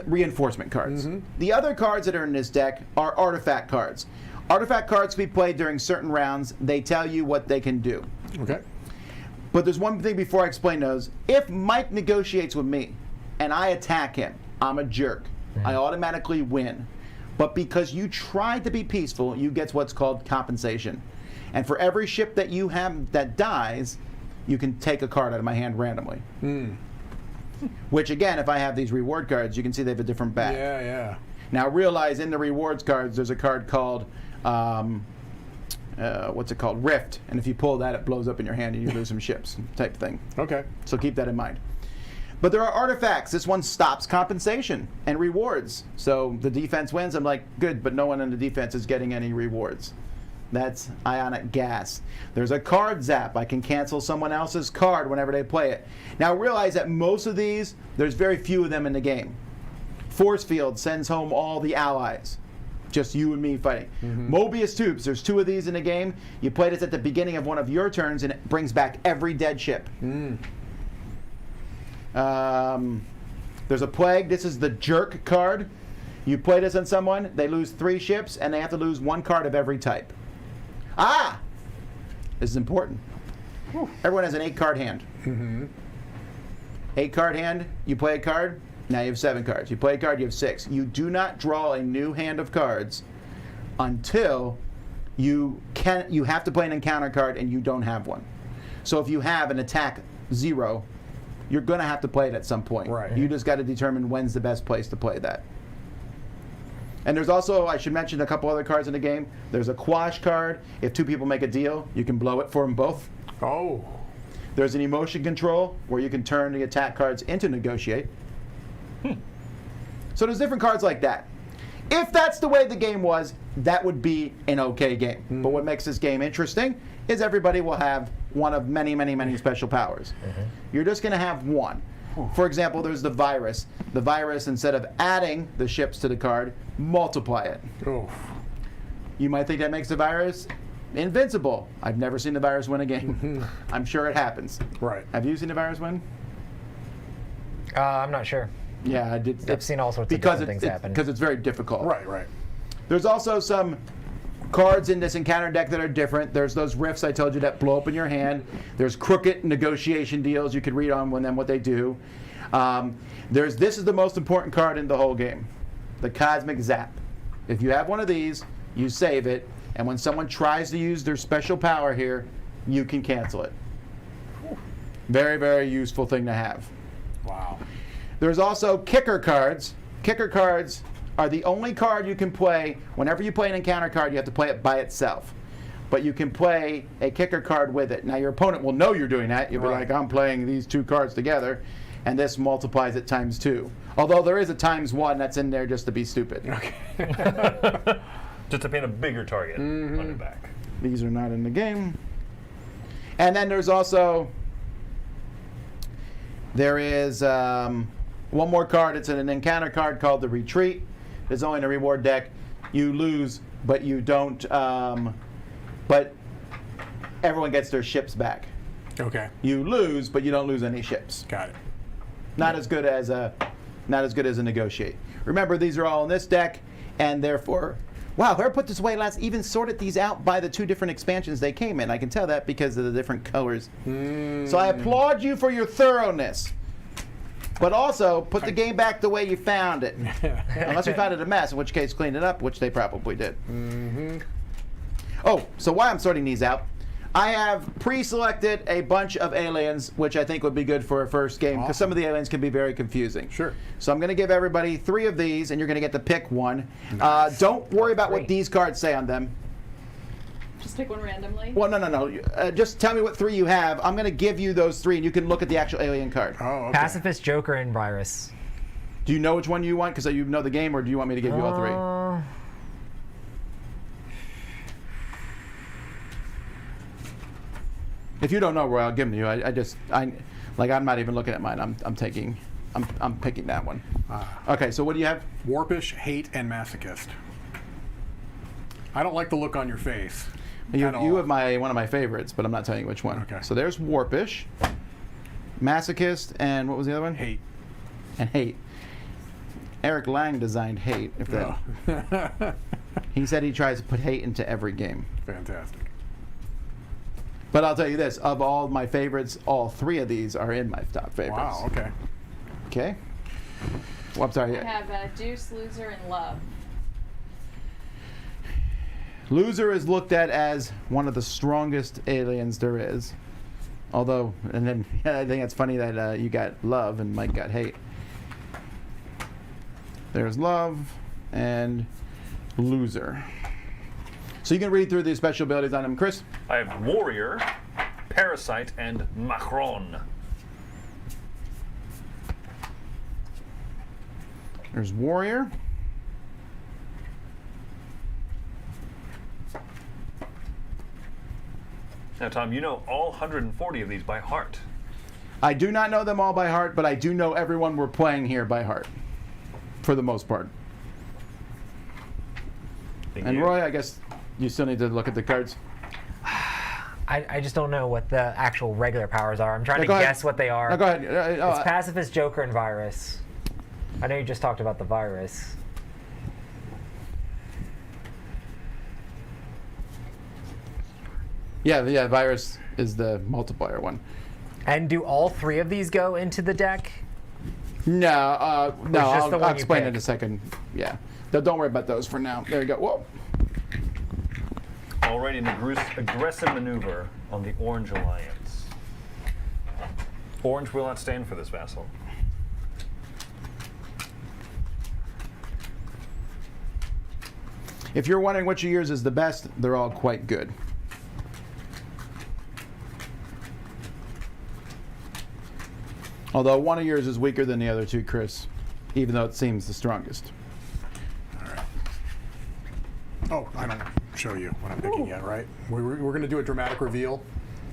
S2: reinforcement cards. The other cards that are in this deck are artifact cards. Artifact cards can be played during certain rounds. They tell you what they can do.
S3: Okay.
S2: But there's one thing before I explain those. If Mike negotiates with me and I attack him, I'm a jerk. I automatically win. But because you tried to be peaceful, you get what's called compensation. And for every ship that you have that dies, you can take a card out of my hand randomly. Which again, if I have these reward cards, you can see they have a different back.
S3: Yeah.
S2: Now realize in the rewards cards, there's a card called what's it called? Rift. And if you pull that, it blows up in your hand and you lose some ships type thing.
S3: Okay.
S2: So keep that in mind. But there are artifacts. This one stops compensation and rewards. So the defense wins. I'm like, good, but no one in the defense is getting any rewards. That's ionic gas. There's a card zap. I can cancel someone else's card whenever they play it. Now realize that most of these, there's very few of them in the game. Force field sends home all the allies. Just you and me fighting. Mobius tubes, there's 2 of these in the game. You play this at the beginning of one of your turns and it brings back every dead ship. There's a plague. This is the jerk card. You play this on someone, they lose 3 ships and they have to lose 1 card of every type. This is important. Everyone has an 8-card hand. 8-card hand, you play a card, now you have 7 cards. You play a card, you have 6. You do not draw a new hand of cards until you have to play an encounter card and you don't have one. So if you have an attack 0, you're going to have to play it at some point.
S3: Right.
S2: You just got to determine when's the best place to play that. And there's also, I should mention a couple other cards in the game. There's a quash card. If 2 people make a deal, you can blow it for them both.
S3: Oh.
S2: There's an emotion control where you can turn the attack cards into negotiate. So there's different cards like that. If that's the way the game was, that would be an okay game. But what makes this game interesting is everybody will have one of many, many, many special powers. You're just going to have one. For example, there's the virus. The virus, instead of adding the ships to the card, multiply it. You might think that makes the virus invincible. I've never seen the virus win a game. I'm sure it happens.
S3: Right.
S2: Have you seen the virus win?
S7: I'm not sure.
S2: Yeah, I did.
S7: I've seen all sorts of different things happen.
S2: Because it's very difficult.
S3: Right.
S2: There's also some cards in this encounter deck that are different. There's those rifts I told you that blow up in your hand. There's crooked negotiation deals. You could read on them what they do. This is the most important card in the whole game, the Cosmic Zap. If you have one of these, you save it, and when someone tries to use their special power here, you can cancel it. Very, very useful thing to have.
S3: Wow.
S2: There's also kicker cards. Kicker cards are the only card you can play. Whenever you play an encounter card, you have to play it by itself. But you can play a kicker card with it. Now your opponent will know you're doing that. You'll be like, I'm playing these 2 cards together, and this multiplies it times 2. Although there is a times 1 that's in there just to be stupid.
S4: Just to paint a bigger target on your back.
S2: These are not in the game. And then there's also, there is one more card. It's an encounter card called the Retreat. It's only in a reward deck. You lose, but you don't. But everyone gets their ships back.
S3: Okay.
S2: You lose, but you don't lose any ships.
S3: Got it.
S2: Not as good as a negotiate. Remember, these are all in this deck, and therefore, wow, whoever put this away last even sorted these out by the 2 different expansions they came in. I can tell that because of the different colors. So I applaud you for your thoroughness. But also, put the game back the way you found it. Unless you found it a mess, in which case clean it up, which they probably did. Oh, so why I'm sorting these out, I have pre-selected a bunch of aliens, which I think would be good for a first game, because some of the aliens can be very confusing.
S3: Sure.
S2: So I'm going to give everybody 3 of these, and you're going to get to pick one. Nice. Don't worry about what these cards say on them.
S6: Just pick one randomly?
S2: Well, no. Just tell me what 3 you have. I'm going to give you those 3, and you can look at the actual alien card.
S3: Oh, okay.
S7: Pacifist, Joker, and Virus.
S2: Do you know which one you want, because you know the game, or do you want me to give you all 3? If you don't know, Roy, I'll give them to you. I'm not even looking at mine. I'm taking. I'm picking that one. Okay, so what do you have?
S3: Warpish, hate, and masochist. I don't like the look on your face.
S2: You
S3: at all.
S2: have one of my favorites, but I'm not telling you which one.
S3: Okay.
S2: So there's Warpish, Masochist, and what was the other one?
S3: Hate.
S2: And Hate. Eric Lang designed Hate. If that, he said he tries to put hate into every game.
S3: Fantastic.
S2: But I'll tell you this: of all my favorites, all 3 of these are in my top favorites.
S3: Wow. Okay.
S2: Okay. Well, I'm sorry.
S6: I have Deuce, Loser, and Love.
S2: Loser is looked at as one of the strongest aliens there is. Although, and then I think it's funny that you got Love and Mike got Hate. There's Love and Loser. So you can read through the special abilities on them, Chris.
S4: I have Warrior, Parasite, and Macron.
S2: There's Warrior.
S4: Now, Tom, you know all 140 of these by heart.
S2: I do not know them all by heart, but I do know everyone we're playing here by heart, for the most part.
S4: Thank
S2: And
S4: you.
S2: Roy, I guess you still need to look at the cards.
S7: I just don't know what the actual regular powers are. I'm trying to
S2: go ahead.
S7: guess what they are.
S2: No, go ahead.
S7: It's Pacifist, Joker, and Virus. I know you just talked about the Virus.
S2: Yeah, Virus is the multiplier one.
S7: And do all 3 of these go into the deck?
S2: No, no,
S7: just the
S2: I'll
S7: one you
S2: explain
S7: pick?
S2: in a second. Yeah, don't worry about those for now. There you go. Whoa.
S4: Already an aggressive maneuver on the Orange Alliance. Orange will not stand for this, Vassal.
S2: If you're wondering which of yours is the best, they're all quite good. Although one of yours is weaker than the other 2, Chris, even though it seems the strongest.
S3: All right. Oh, I don't show you what I'm picking yet, right? We're going to do a dramatic reveal.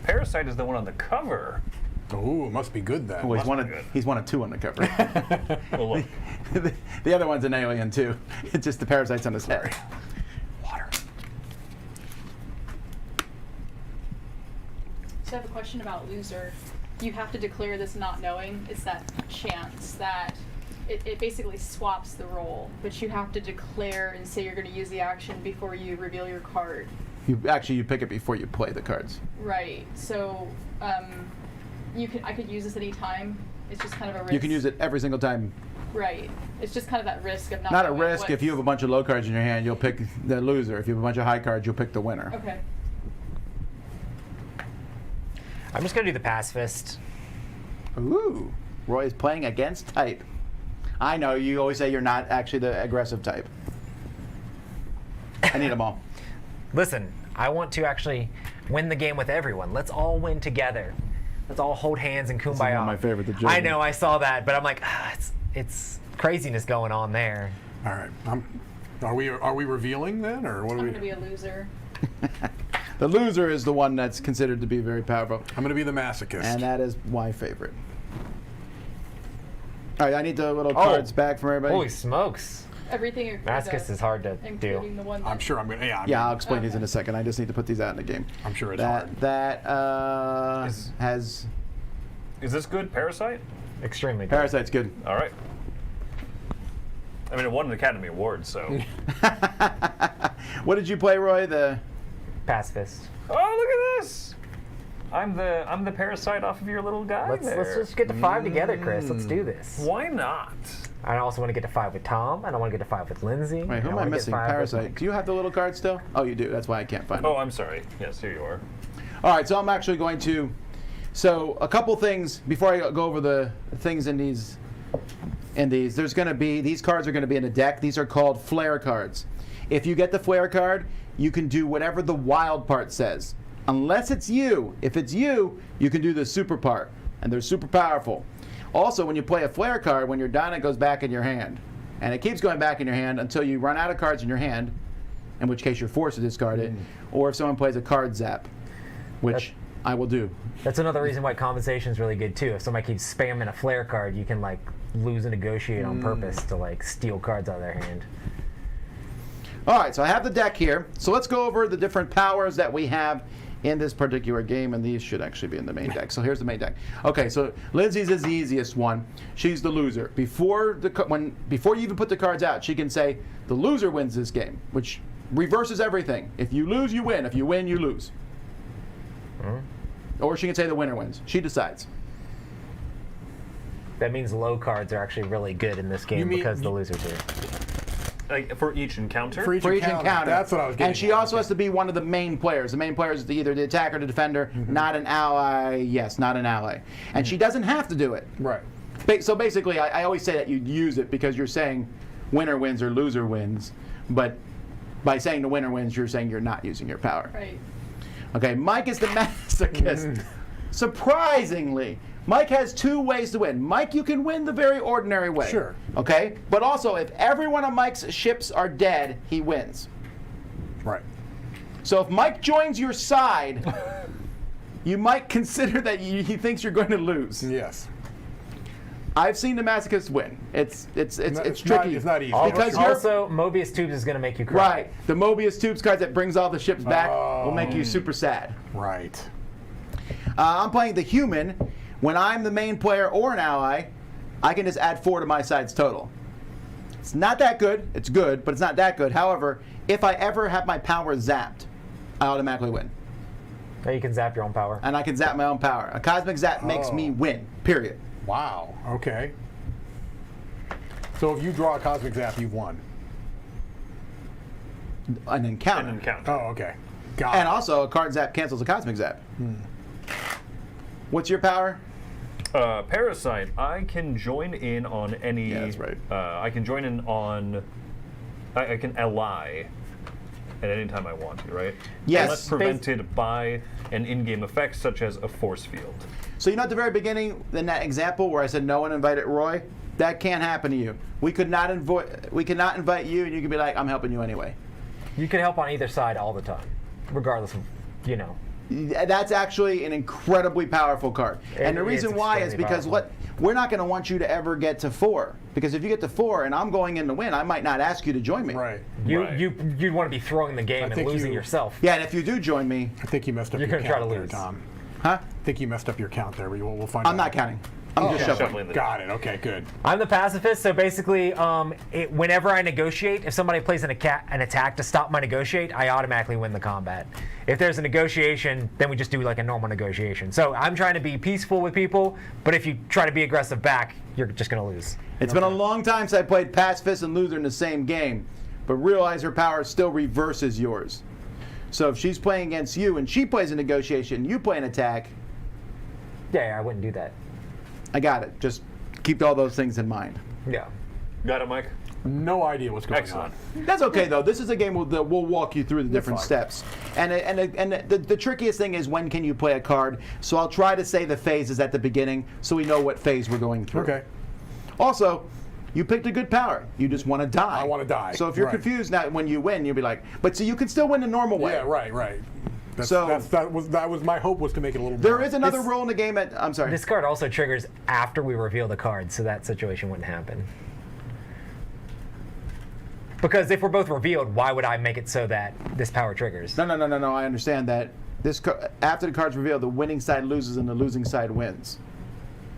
S4: Parasite is the one on the cover.
S3: Oh, it must be good then.
S2: Well,
S4: Must be good.
S2: he's one of 2 on the cover.
S4: Well, look.
S2: The other one's an alien too. It's just the parasite's on his head.
S3: Water.
S6: So I have a question about Loser. You have to declare this not knowing. It's that chance that it basically swaps the role, but you have to declare and say you're going to use the action before you reveal your card.
S2: You pick it before you play the cards.
S6: Right. So I could use this any time. It's just kind of a risk.
S2: You can use it every single time.
S6: Right. It's just kind of that risk of not.
S2: Not a
S6: knowing
S2: risk. If you have a bunch of low cards in your hand, you'll pick the loser. If you have a bunch of high cards, you'll pick the winner.
S6: Okay.
S7: I'm just going to do the Pacifist.
S2: Ooh, Roy's playing against type. I know, you always say you're not actually the aggressive type. I need them all.
S7: Listen, I want to actually win the game with everyone. Let's all win together. Let's all hold hands and kumbaya.
S2: is one of my favorite, the
S7: I
S2: German.
S7: know, I saw that, but I'm like, it's craziness going on there.
S3: All right. Are we revealing then, or what
S6: I'm
S3: are we?
S6: going to be a loser.
S2: The loser is the one that's considered to be very powerful,
S3: I'm going to be the masochist.
S2: and that is my favorite. All right, I need the little cards back from everybody.
S7: Holy smokes.
S6: Everything.
S7: Masochist is hard to
S6: including
S7: do.
S6: the one. That
S3: I'm sure I'm going to. Yeah.
S2: Yeah, I'll explain these in a second. I just need to put these out in the game.
S3: I'm sure it's hard.
S2: That has
S4: Is this good, Parasite?
S7: Extremely good.
S2: Parasite's good.
S4: All right. I mean, it won an Academy Award, so.
S2: What did you play, Roy? The
S7: Pacifist.
S4: Oh, look at this! I'm the Parasite off of your little guy
S7: Let's
S4: there.
S7: just get to 5 together, Chris. Let's do this.
S4: Why not?
S7: I also want to get to 5 with Tom, and I want to get to 5 with Lindsay.
S2: wait, who
S7: and
S2: am I
S7: wanna get
S2: missing?
S7: 5 with
S2: Parasite.
S7: Mike.
S2: Do you have the little card still? Oh, you do. That's why I can't find it.
S4: Oh, I'm sorry. Yes, here you are.
S2: All right, so I'm actually going to. So a couple things before I go over the things in these. There's going to be these cards are going to be in a deck. These are called flare cards. If you get the flare card, you can do whatever the wild part says, unless it's you. If it's you, you can do the super part, and they're super powerful. Also, when you play a flare card, when you're done, it goes back in your hand, and it keeps going back in your hand until you run out of cards in your hand, in which case you're forced to discard it, or if someone plays a card zap, which I will do.
S7: That's another reason why compensation is really good too. If somebody keeps spamming a flare card, you can lose and negotiate on purpose to like steal cards out of their hand.
S2: All right, so I have the deck here. So let's go over the different powers that we have in this particular game, and these should actually be in the main deck. So here's the main deck. Okay, so Lindsay's is the easiest one. She's the loser. Before you even put the cards out, she can say the loser wins this game, which reverses everything. If you lose, you win. If you win, you lose. Or she can say the winner wins. She decides.
S7: That means low cards are actually really good in this game because the losers are.
S4: Like, for each encounter?
S3: For each encounter. That's what I was getting
S2: And she
S3: at.
S2: also has to be one of the main players. The main player is either the attacker or the defender, not an ally. Yes, not an ally. And she doesn't have to do it.
S3: Right.
S2: So basically, I always say that you use it because you're saying winner wins or loser wins. But by saying the winner wins, you're saying you're not using your power.
S6: Right.
S2: Okay, Mike is the masochist. Surprisingly, Mike has 2 ways to win. Mike, you can win the very ordinary way.
S3: Sure.
S2: Okay? But also, if every one of Mike's ships are dead, he wins.
S3: Right.
S2: So if Mike joins your side, you might consider that he thinks you're going to lose.
S3: Yes.
S2: I've seen the masochist win. It's tricky.
S3: It's not easy.
S2: Because you're,
S7: Also, Mobius Tubes is going to make you cry.
S2: right. The Mobius Tubes cards that brings all the ships back will make you super sad.
S3: Right.
S2: I'm playing the human. When I'm the main player or an ally, I can just add 4 to my side's total. It's not that good. It's good, but it's not that good. However, if I ever have my power zapped, I automatically win.
S7: Now you can zap your own power.
S2: And I can zap my own power. A cosmic zap makes me win, period.
S3: Wow. Okay. So if you draw a cosmic zap, you've won.
S2: An encounter.
S4: An encounter.
S3: Oh, okay. Got
S2: And
S3: it.
S2: also, a card zap cancels a cosmic zap. What's your power?
S4: Parasite, I can join in on any...
S2: Yeah, that's right.
S4: I can join in on... I can ally at any time I want to, right?
S2: Yes.
S4: Unless prevented by an in-game effect, such as a force field.
S2: So you know at the very beginning, in that example where I said no one invited Roy? That can't happen to you. We could not invite you, and you could be like, I'm helping you anyway.
S7: You can help on either side all the time, regardless of, you know.
S2: That's actually an incredibly powerful card. And the reason why is because we're not going to want you to ever get to 4. Because if you get to 4 and I'm going in to win, I might not ask you to join me.
S3: Right.
S7: You'd want to be throwing the game and
S3: think
S7: losing
S3: you-
S7: yourself.
S2: Yeah, and if you do join me,
S3: I think you messed up
S7: You're
S3: your
S7: gonna try
S3: count
S7: to
S3: there,
S7: lose.
S3: Tom.
S2: huh?
S3: I think you messed up your count there, but we'll find out.
S2: I'm not counting. I'm just shuffling.
S4: Shuffling the
S3: Got it. Okay, good.
S7: I'm the pacifist, so basically, whenever I negotiate, if somebody plays an attack to stop my negotiate, I automatically win the combat. If there's a negotiation, then we just do like a normal negotiation. So I'm trying to be peaceful with people, but if you try to be aggressive back, you're just going to lose.
S2: It's been a long time since I played pacifist and loser in the same game, but realize her power still reverses yours. So if she's playing against you and she plays a negotiation, you play an attack,
S7: Yeah, I wouldn't do that.
S2: I got it. Just keep all those things in mind.
S7: Yeah.
S4: Got it, Mike?
S3: No idea what's going
S4: Excellent.
S3: on.
S2: That's okay though. This is a game that we'll walk you through the different
S3: fine.
S2: steps. And the trickiest thing is when can you play a card. So I'll try to say the phases at the beginning so we know what phase we're going through.
S3: Okay.
S2: Also, you picked a good power. You just want to die.
S3: I wanna die.
S2: So if you're
S3: Right.
S2: confused now when you win, you'll be like, but so you can still win the normal way.
S3: Yeah, right.
S2: So-
S3: that was my hope was to make it a little.
S2: There
S3: more.
S2: is another rule in the game I'm sorry.
S7: This card also triggers after we reveal the card, so that situation wouldn't happen. Because if we're both revealed, why would I make it so that this power triggers?
S2: No. I understand that. After the card's revealed, the winning side loses and the losing side wins.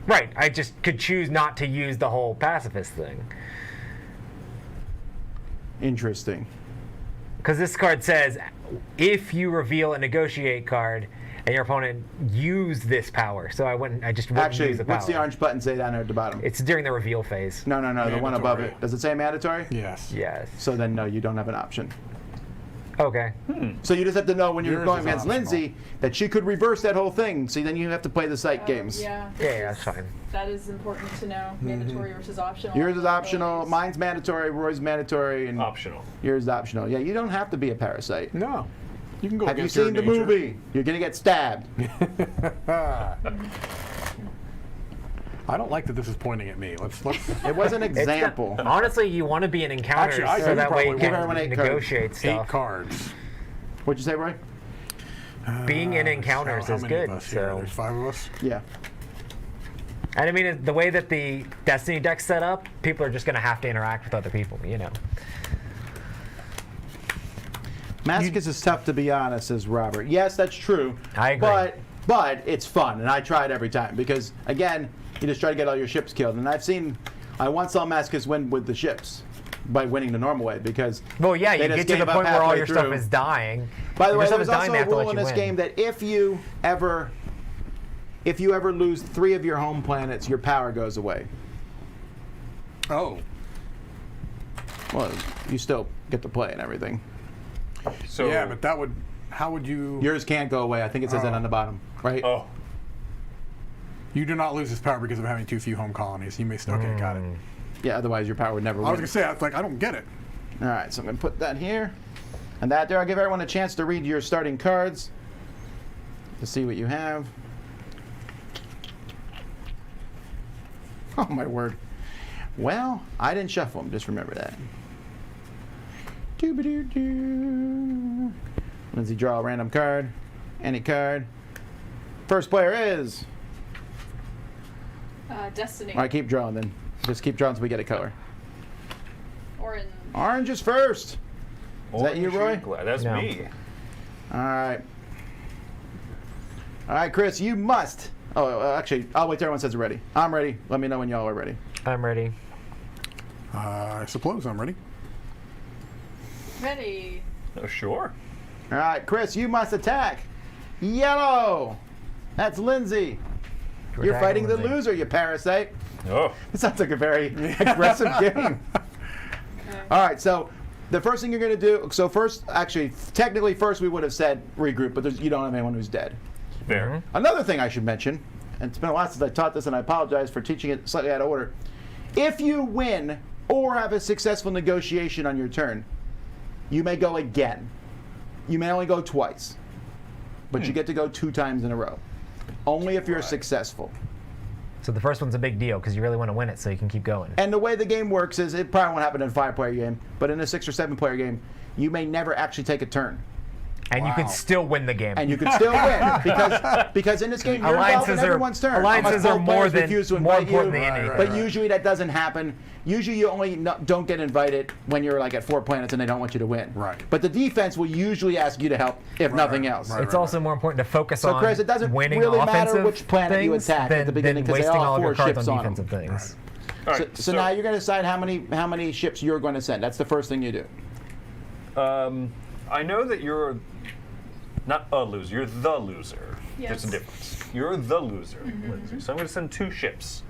S7: Right, I just could choose not to use the whole pacifist thing.
S2: Interesting.
S7: Because this card says, if you reveal a negotiate card and your opponent use this power, so I just wouldn't
S2: Actually,
S7: use the power.
S2: what's the orange button say down there at the bottom?
S7: It's during the reveal phase.
S2: No, the one above
S3: Mandatory.
S2: it. Does it say mandatory?
S3: Yes.
S7: Yes.
S2: So then no, you don't have an option.
S7: Okay.
S2: So you just have to know when you're
S3: Yours
S2: going
S3: is
S2: against
S3: optional.
S2: Lindsay that she could reverse that whole thing. So then you have to play the sight games.
S6: Yeah.
S7: Yeah, that's fine.
S6: That is important to know. Mandatory versus optional.
S2: Yours is optional.
S6: Always.
S2: Mine's mandatory. Roy's mandatory, and
S4: Optional.
S2: yours is optional. Yeah, you don't have to be a parasite.
S3: No. You can go.
S2: Have you
S3: against your
S2: seen the
S3: nature.
S2: movie? You're gonna get stabbed.
S3: I don't like that this is pointing at me. Let's.
S2: It was an
S7: It's not-
S2: example.
S7: honestly, you want to be in encounters
S3: Actually, I
S7: so
S3: do
S7: that way you
S3: probably
S7: can
S3: want
S2: everyone 8
S7: negotiate
S3: 8
S7: stuff.
S3: cards.
S2: What'd you say, Roy?
S7: Being in encounters
S3: How
S7: is
S3: many of
S7: good.
S3: us here?
S7: So
S3: There's 5 of us.
S2: Yeah.
S7: And I mean, the way that the Destiny deck's set up, people are just going to have to interact with other people, you know.
S2: Masochist is tough, to be honest, says Robert. Yes, that's true.
S7: I agree.
S2: But it's fun, and I try it every time because, again, you just try to get all your ships killed. And I once saw Masochist win with the ships by winning the normal way because.
S7: Well, yeah,
S2: they
S7: you
S2: just
S7: get to the
S2: gave up
S7: point where all
S2: halfway
S7: your stuff
S2: through.
S7: is dying.
S2: By the way,
S7: If your
S2: there's
S7: stuff is dying,
S2: also
S7: they
S2: a
S7: have to
S2: rule
S7: let
S2: in
S7: you
S2: this
S7: win.
S2: game that if you ever lose 3 of your home planets, your power goes away.
S3: Oh.
S2: Well, you still get to play and everything.
S4: So
S3: Yeah, but that would. How would you?
S2: Yours can't go away. I think it says that on the bottom, right?
S4: Oh,
S3: You do not lose this power because of having too few home colonies. You may still. Okay, got it.
S2: Yeah, otherwise your power would never
S3: I
S2: win.
S3: was gonna say, I was like, I don't get it.
S2: All right, so I'm going to put that here. And that there, I'll give everyone a chance to read your starting cards to see what you have. Oh, my word. Well, I didn't shuffle them, just remember that. Doo-ba-doo-doo. Lindsay, draw a random card. Any card. First player is.
S6: Destiny.
S2: All right, keep drawing then. Just keep drawing until we get a color.
S6: Orange.
S2: Orange is first. Is that you, Roy?
S4: That's
S7: No.
S4: me.
S2: All right. All right, Chris, you must. Oh, actually, I'll wait till everyone says they're ready. I'm ready. Let me know when y'all are ready.
S7: I'm ready.
S3: I suppose I'm ready.
S6: Ready.
S4: Oh, sure.
S2: All right, Chris, you must attack. Yellow. That's Lindsay. You're
S7: attacking
S2: fighting the
S7: Lindsay.
S2: loser, you parasite.
S4: Oh,
S2: This sounds like a very aggressive game. All right, so the first thing you're going to do, so first, actually, technically first we would have said regroup, but you don't have anyone who's dead.
S4: there.
S2: Another thing I should mention, and it's been a while since I taught this and I apologize for teaching it slightly out of order. If you win or have a successful negotiation on your turn, you may go again. You may only go twice, but you get to go 2 times in a row. Only if you're successful.
S7: So the first one's a big deal because you really want to win it so you can keep going.
S2: And the way the game works is, it probably won't happen in a 5-player game, but in a 6 or 7-player game, you may never actually take a turn.
S7: And you can
S3: Wow.
S7: still win the game.
S2: And you can still win because in this game you're involved in everyone's turn.
S7: alliances
S2: Unless
S7: are
S2: both
S7: more
S2: players
S7: than
S2: refuse to
S7: more
S2: invite
S7: important
S2: you.
S7: than anything.
S2: But usually that doesn't happen. Usually you only don't get invited when you're like at 4 planets and they don't want you to win.
S3: Right.
S2: But the defense will usually ask you to help, if nothing else.
S3: right.
S7: It's also more important to focus
S2: So
S7: on
S2: Chris, it doesn't
S7: winning
S2: really matter
S7: offensive
S2: which planet you
S7: things
S2: attack at the beginning,
S7: than
S2: 'cause they
S7: wasting
S2: all
S7: all of your
S2: have 4
S7: cards
S2: ships
S7: on
S2: on 'em.
S7: defensive things.
S4: All right.
S2: So now you're going to decide how many ships you're going to send. That's the first thing you do.
S4: I know that you're not a loser. You're the loser.
S6: Yes.
S4: There's a difference. You're the loser, Lindsay. So I'm going to send 2 ships.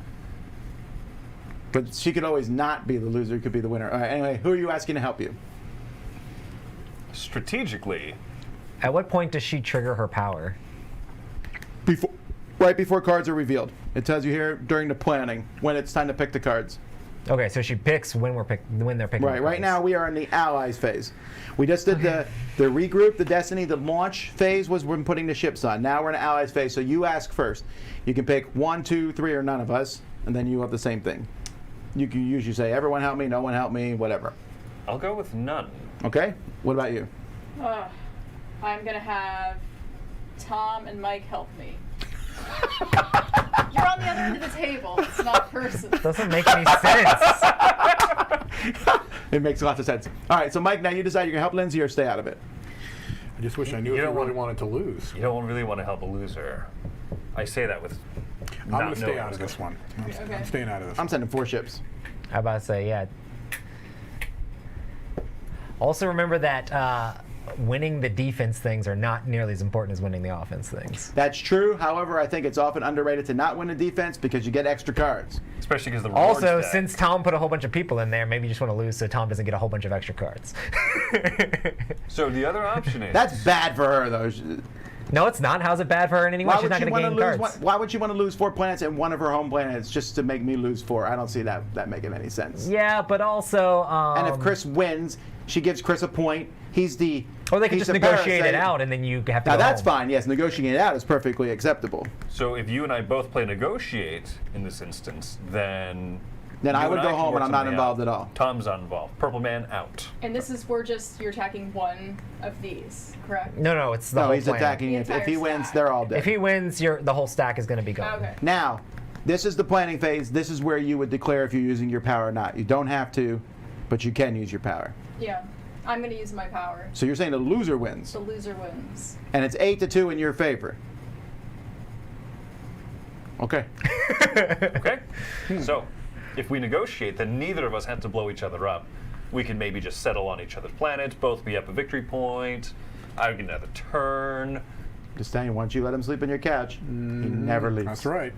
S2: But she could always not be the loser, could be the winner. All right, anyway, who are you asking to help you?
S4: Strategically,
S7: At what point does she trigger her power?
S2: Right before cards are revealed. It tells you here during the planning when it's time to pick the cards.
S7: Okay, so she picks when they're picking.
S2: Right.
S7: the
S2: Right
S7: cards.
S2: now we are in the allies phase. We just did the regroup, the Destiny, the launch phase was when putting the ships on. Now we're in the allies phase. So you ask first. You can pick 1, 2, 3, or none of us, and then you have the same thing. You can usually say everyone help me, no one help me, whatever.
S4: I'll go with none.
S2: Okay. What about you?
S6: I'm gonna have Tom and Mike help me. You're on the other end of the table. It's not a person.
S7: Doesn't make any sense.
S2: It makes lots of sense. All right. So Mike, now you decide you're gonna help Lindsay or stay out of it.
S3: I just wish I knew
S4: You
S3: if you
S4: don't
S3: really
S4: want-
S3: wanted to lose.
S4: You don't really want to help a loser. I say that with.
S3: I'm
S4: not
S3: going to stay
S4: knowing
S3: out
S4: what's
S3: of this
S4: going
S3: one.
S6: Okay.
S3: I'm staying out of this.
S2: I'm sending 4 ships.
S7: I'm about to say, yeah. Also remember that winning the defense things are not nearly as important as winning the offense things.
S2: That's true. However, I think it's often underrated to not win a defense because you get extra cards.
S4: Especially because the rewards
S7: Also,
S4: stack.
S7: since Tom put a whole bunch of people in there, maybe you just want to lose so Tom doesn't get a whole bunch of extra cards.
S4: So the other option is.
S2: That's bad for her, though.
S7: No, it's not. How's it bad for her in any way?
S2: Why
S7: She's
S2: would
S7: not
S2: she
S7: going to
S2: want to
S7: gain
S2: lose?
S7: cards.
S2: Why would she want to lose 4 planets and one of her home planets just to make me lose 4? I don't see that making any sense.
S7: Yeah, but also.
S2: And if Chris wins, she gives Chris a point. He's the.
S7: Or they can
S2: he's
S7: just
S2: the
S7: negotiate it
S2: parasite.
S7: out and then you have to
S2: Now
S7: go
S2: that's
S7: home.
S2: fine. Yes, negotiating it out is perfectly acceptable.
S4: So if you and I both play negotiate in this instance, then.
S2: Then
S4: you
S2: I would
S4: and
S2: go
S4: can
S2: home
S4: work
S2: and I'm not
S4: something
S2: involved
S4: out.
S2: at all.
S4: Tom's not involved. Purple man out.
S6: And this is you're attacking one of these, correct?
S7: No, it's the
S2: No,
S7: whole
S2: he's
S7: plan.
S2: attacking.
S6: The
S2: If
S6: entire
S2: he wins,
S6: stack.
S2: they're all dead.
S7: If he wins, the whole stack is going to be gone.
S6: Okay.
S2: Now, This is the planning phase. This is where you would declare if you're using your power or not. You don't have to, but you can use your power.
S6: Yeah. I'm going to use my power.
S2: So you're saying the loser wins,
S6: The loser wins.
S2: and it's 8-2 in your favor. Okay.
S4: Okay? So, if we negotiate, then neither of us have to blow each other up. We can maybe just settle on each other's planets, both be up a victory point. I get another turn.
S2: Just saying, once you let him sleep on your couch, he never leaves.
S3: That's right.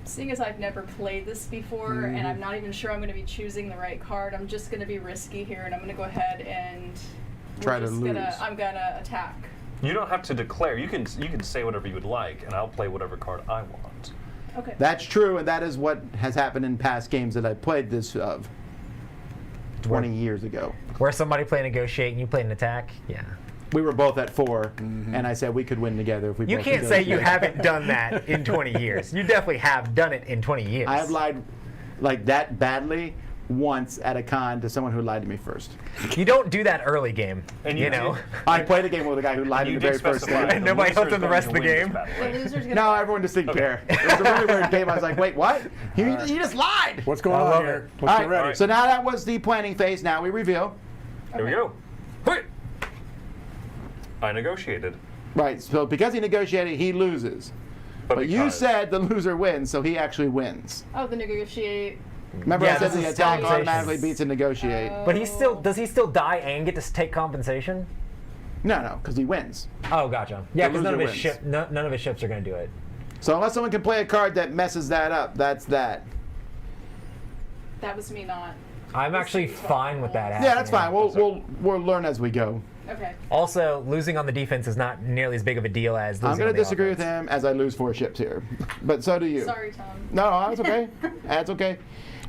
S6: Seeing as I've never played this before, and I'm not even sure I'm going to be choosing the right card, I'm just going to be risky here, and I'm going to go ahead and
S2: Try to lose.
S6: I'm going to attack.
S4: You don't have to declare. You can say whatever you would like, and I'll play whatever card I want.
S6: Okay.
S2: That's true, and that is what has happened in past games that I played this of 20 years ago.
S7: Where somebody play negotiate and you play an attack? Yeah.
S2: We were both at 4, and I said we could win together if we
S7: You
S2: both
S7: can't say you
S2: negotiated.
S7: haven't done that in 20 years. You definitely have done it in 20 years.
S2: I have lied like that badly once at a con to someone who lied to me first.
S7: You don't do that early game,
S4: And
S7: you
S4: you
S7: know?
S4: did-
S2: I played a game with a guy who lied to me
S4: You
S2: the
S4: did
S2: very first
S4: specify
S2: game.
S7: And nobody
S4: loser
S7: helped
S4: is
S7: him the
S4: going
S7: rest
S4: to
S7: of the
S4: win this
S7: game?
S4: battle,
S6: The
S4: right?
S6: loser's going to
S2: No, everyone just didn't care. It was a really weird game. I was like, wait, what? You just lied.
S3: What's going
S7: I
S3: on
S7: love
S3: here?
S7: it.
S3: Let's
S2: All
S3: get ready.
S2: right, so now that was the planning phase. Now we reveal.
S4: Here we go. Hey! I negotiated.
S2: Right, so because he negotiated, he loses. But you
S4: because-
S2: said the loser wins, so he actually wins.
S6: Oh, the negotiate.
S2: Remember
S7: Yeah,
S2: I said
S7: this
S2: the
S7: is
S2: attack
S7: compensation.
S2: automatically beats a negotiate?
S7: But does he still die and get to take compensation?
S2: No, because he wins.
S7: Oh, gotcha. Yeah, because none of
S2: loser
S7: his
S2: wins.
S7: none of his ships are going to do it.
S2: So unless someone can play a card that messes that up, that's that.
S6: That was me not.
S7: I'm actually fine with that happening.
S2: Yeah, that's fine. We'll learn as we go.
S6: Okay.
S7: Also, losing on the defense is not nearly as big of a deal as losing
S2: I'm going
S7: on
S2: to
S7: the
S2: disagree with
S7: offense.
S2: him as I lose 4 ships here. But so do you.
S6: Sorry, Tom.
S2: No, that's okay. That's okay.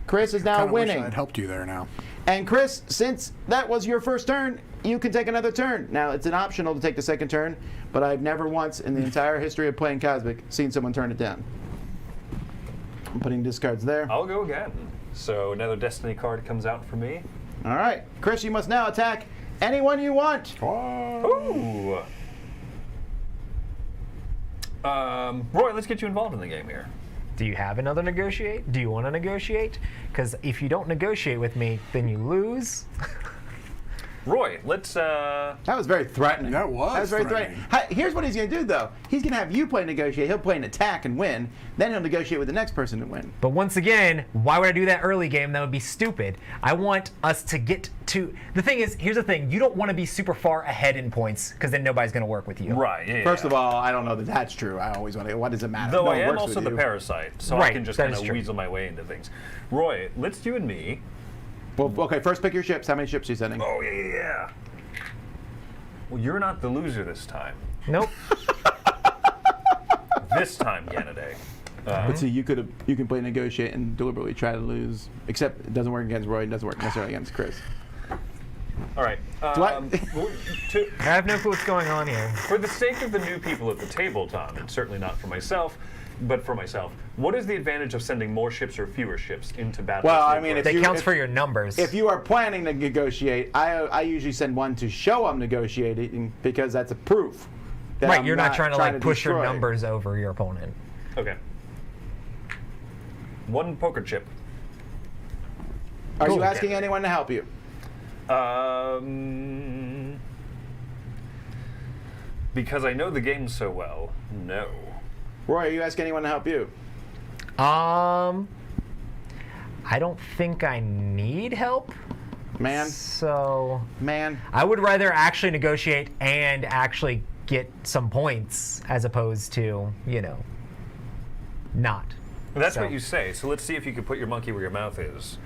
S2: Chris is now
S3: Kinda wish
S2: winning.
S3: I'd helped you there now.
S2: And Chris, since that was your first turn, you can take another turn. Now, it's an optional to take the second turn, but I've never once in the entire history of playing Cosmic seen someone turn it down. I'm putting discards there.
S4: I'll go again. So another Destiny card comes out for me.
S2: All right. Chris, you must now attack anyone you want.
S4: Ooh. Roy, let's get you involved in the game here.
S7: Do you have another negotiate? Do you want to negotiate? Because if you don't negotiate with me, then you lose.
S4: Roy, let's.
S2: That was very threatening.
S3: That was
S2: very
S3: threatening.
S2: Hi, here's what he's going to do, though. He's going to have you play negotiate. He'll play an attack and win. Then he'll negotiate with the next person to win.
S7: But once again, why would I do that early game? That would be stupid. I want us to get to. The thing is, here's the thing: you don't want to be super far ahead in points because then nobody's going to work with you.
S4: Right. Yeah,
S2: First of all, I don't know that that's true. I always want to. What does it matter?
S4: Though
S2: No
S4: I
S2: one
S4: am
S2: works
S4: also
S2: with
S4: the
S2: you.
S4: parasite, so I
S7: Right,
S4: can just
S7: that
S4: kind
S7: is
S4: of
S7: true.
S4: weasel my way into things. Roy, let's you and me.
S2: Well, okay, first pick your ships. How many ships are you sending?
S4: Oh yeah. Well, you're not the loser this time.
S7: Nope.
S4: This time, Ganaday.
S2: But see, you can play negotiate and deliberately try to lose. Except it doesn't work against Roy. It doesn't work necessarily against Chris.
S4: All right.
S2: I-
S7: I have no clue what's going on here.
S4: For the sake of the new people at the table, Tom, and certainly not for myself, but for myself, what is the advantage of sending more ships or fewer ships into battle?
S2: Well,
S4: with
S2: I mean,
S4: Newport?
S7: That counts for your numbers.
S2: If you are planning to negotiate, I usually send one to show I'm negotiating because that's a proof. that
S7: right,
S2: I'm
S7: you're not trying to like push your
S2: destroy.
S7: numbers over your opponent.
S4: Okay. One poker chip.
S2: Are
S7: Cool.
S2: you asking anyone to help you?
S4: Because I know the game so well, no.
S2: Roy, are you asking anyone to help you?
S7: I don't think I need help.
S2: Man,
S7: So
S2: man.
S7: I would rather actually negotiate and actually get some points as opposed to, not.
S4: Well, that's
S7: So-
S4: what you say. So let's see if you can put your monkey where your mouth is.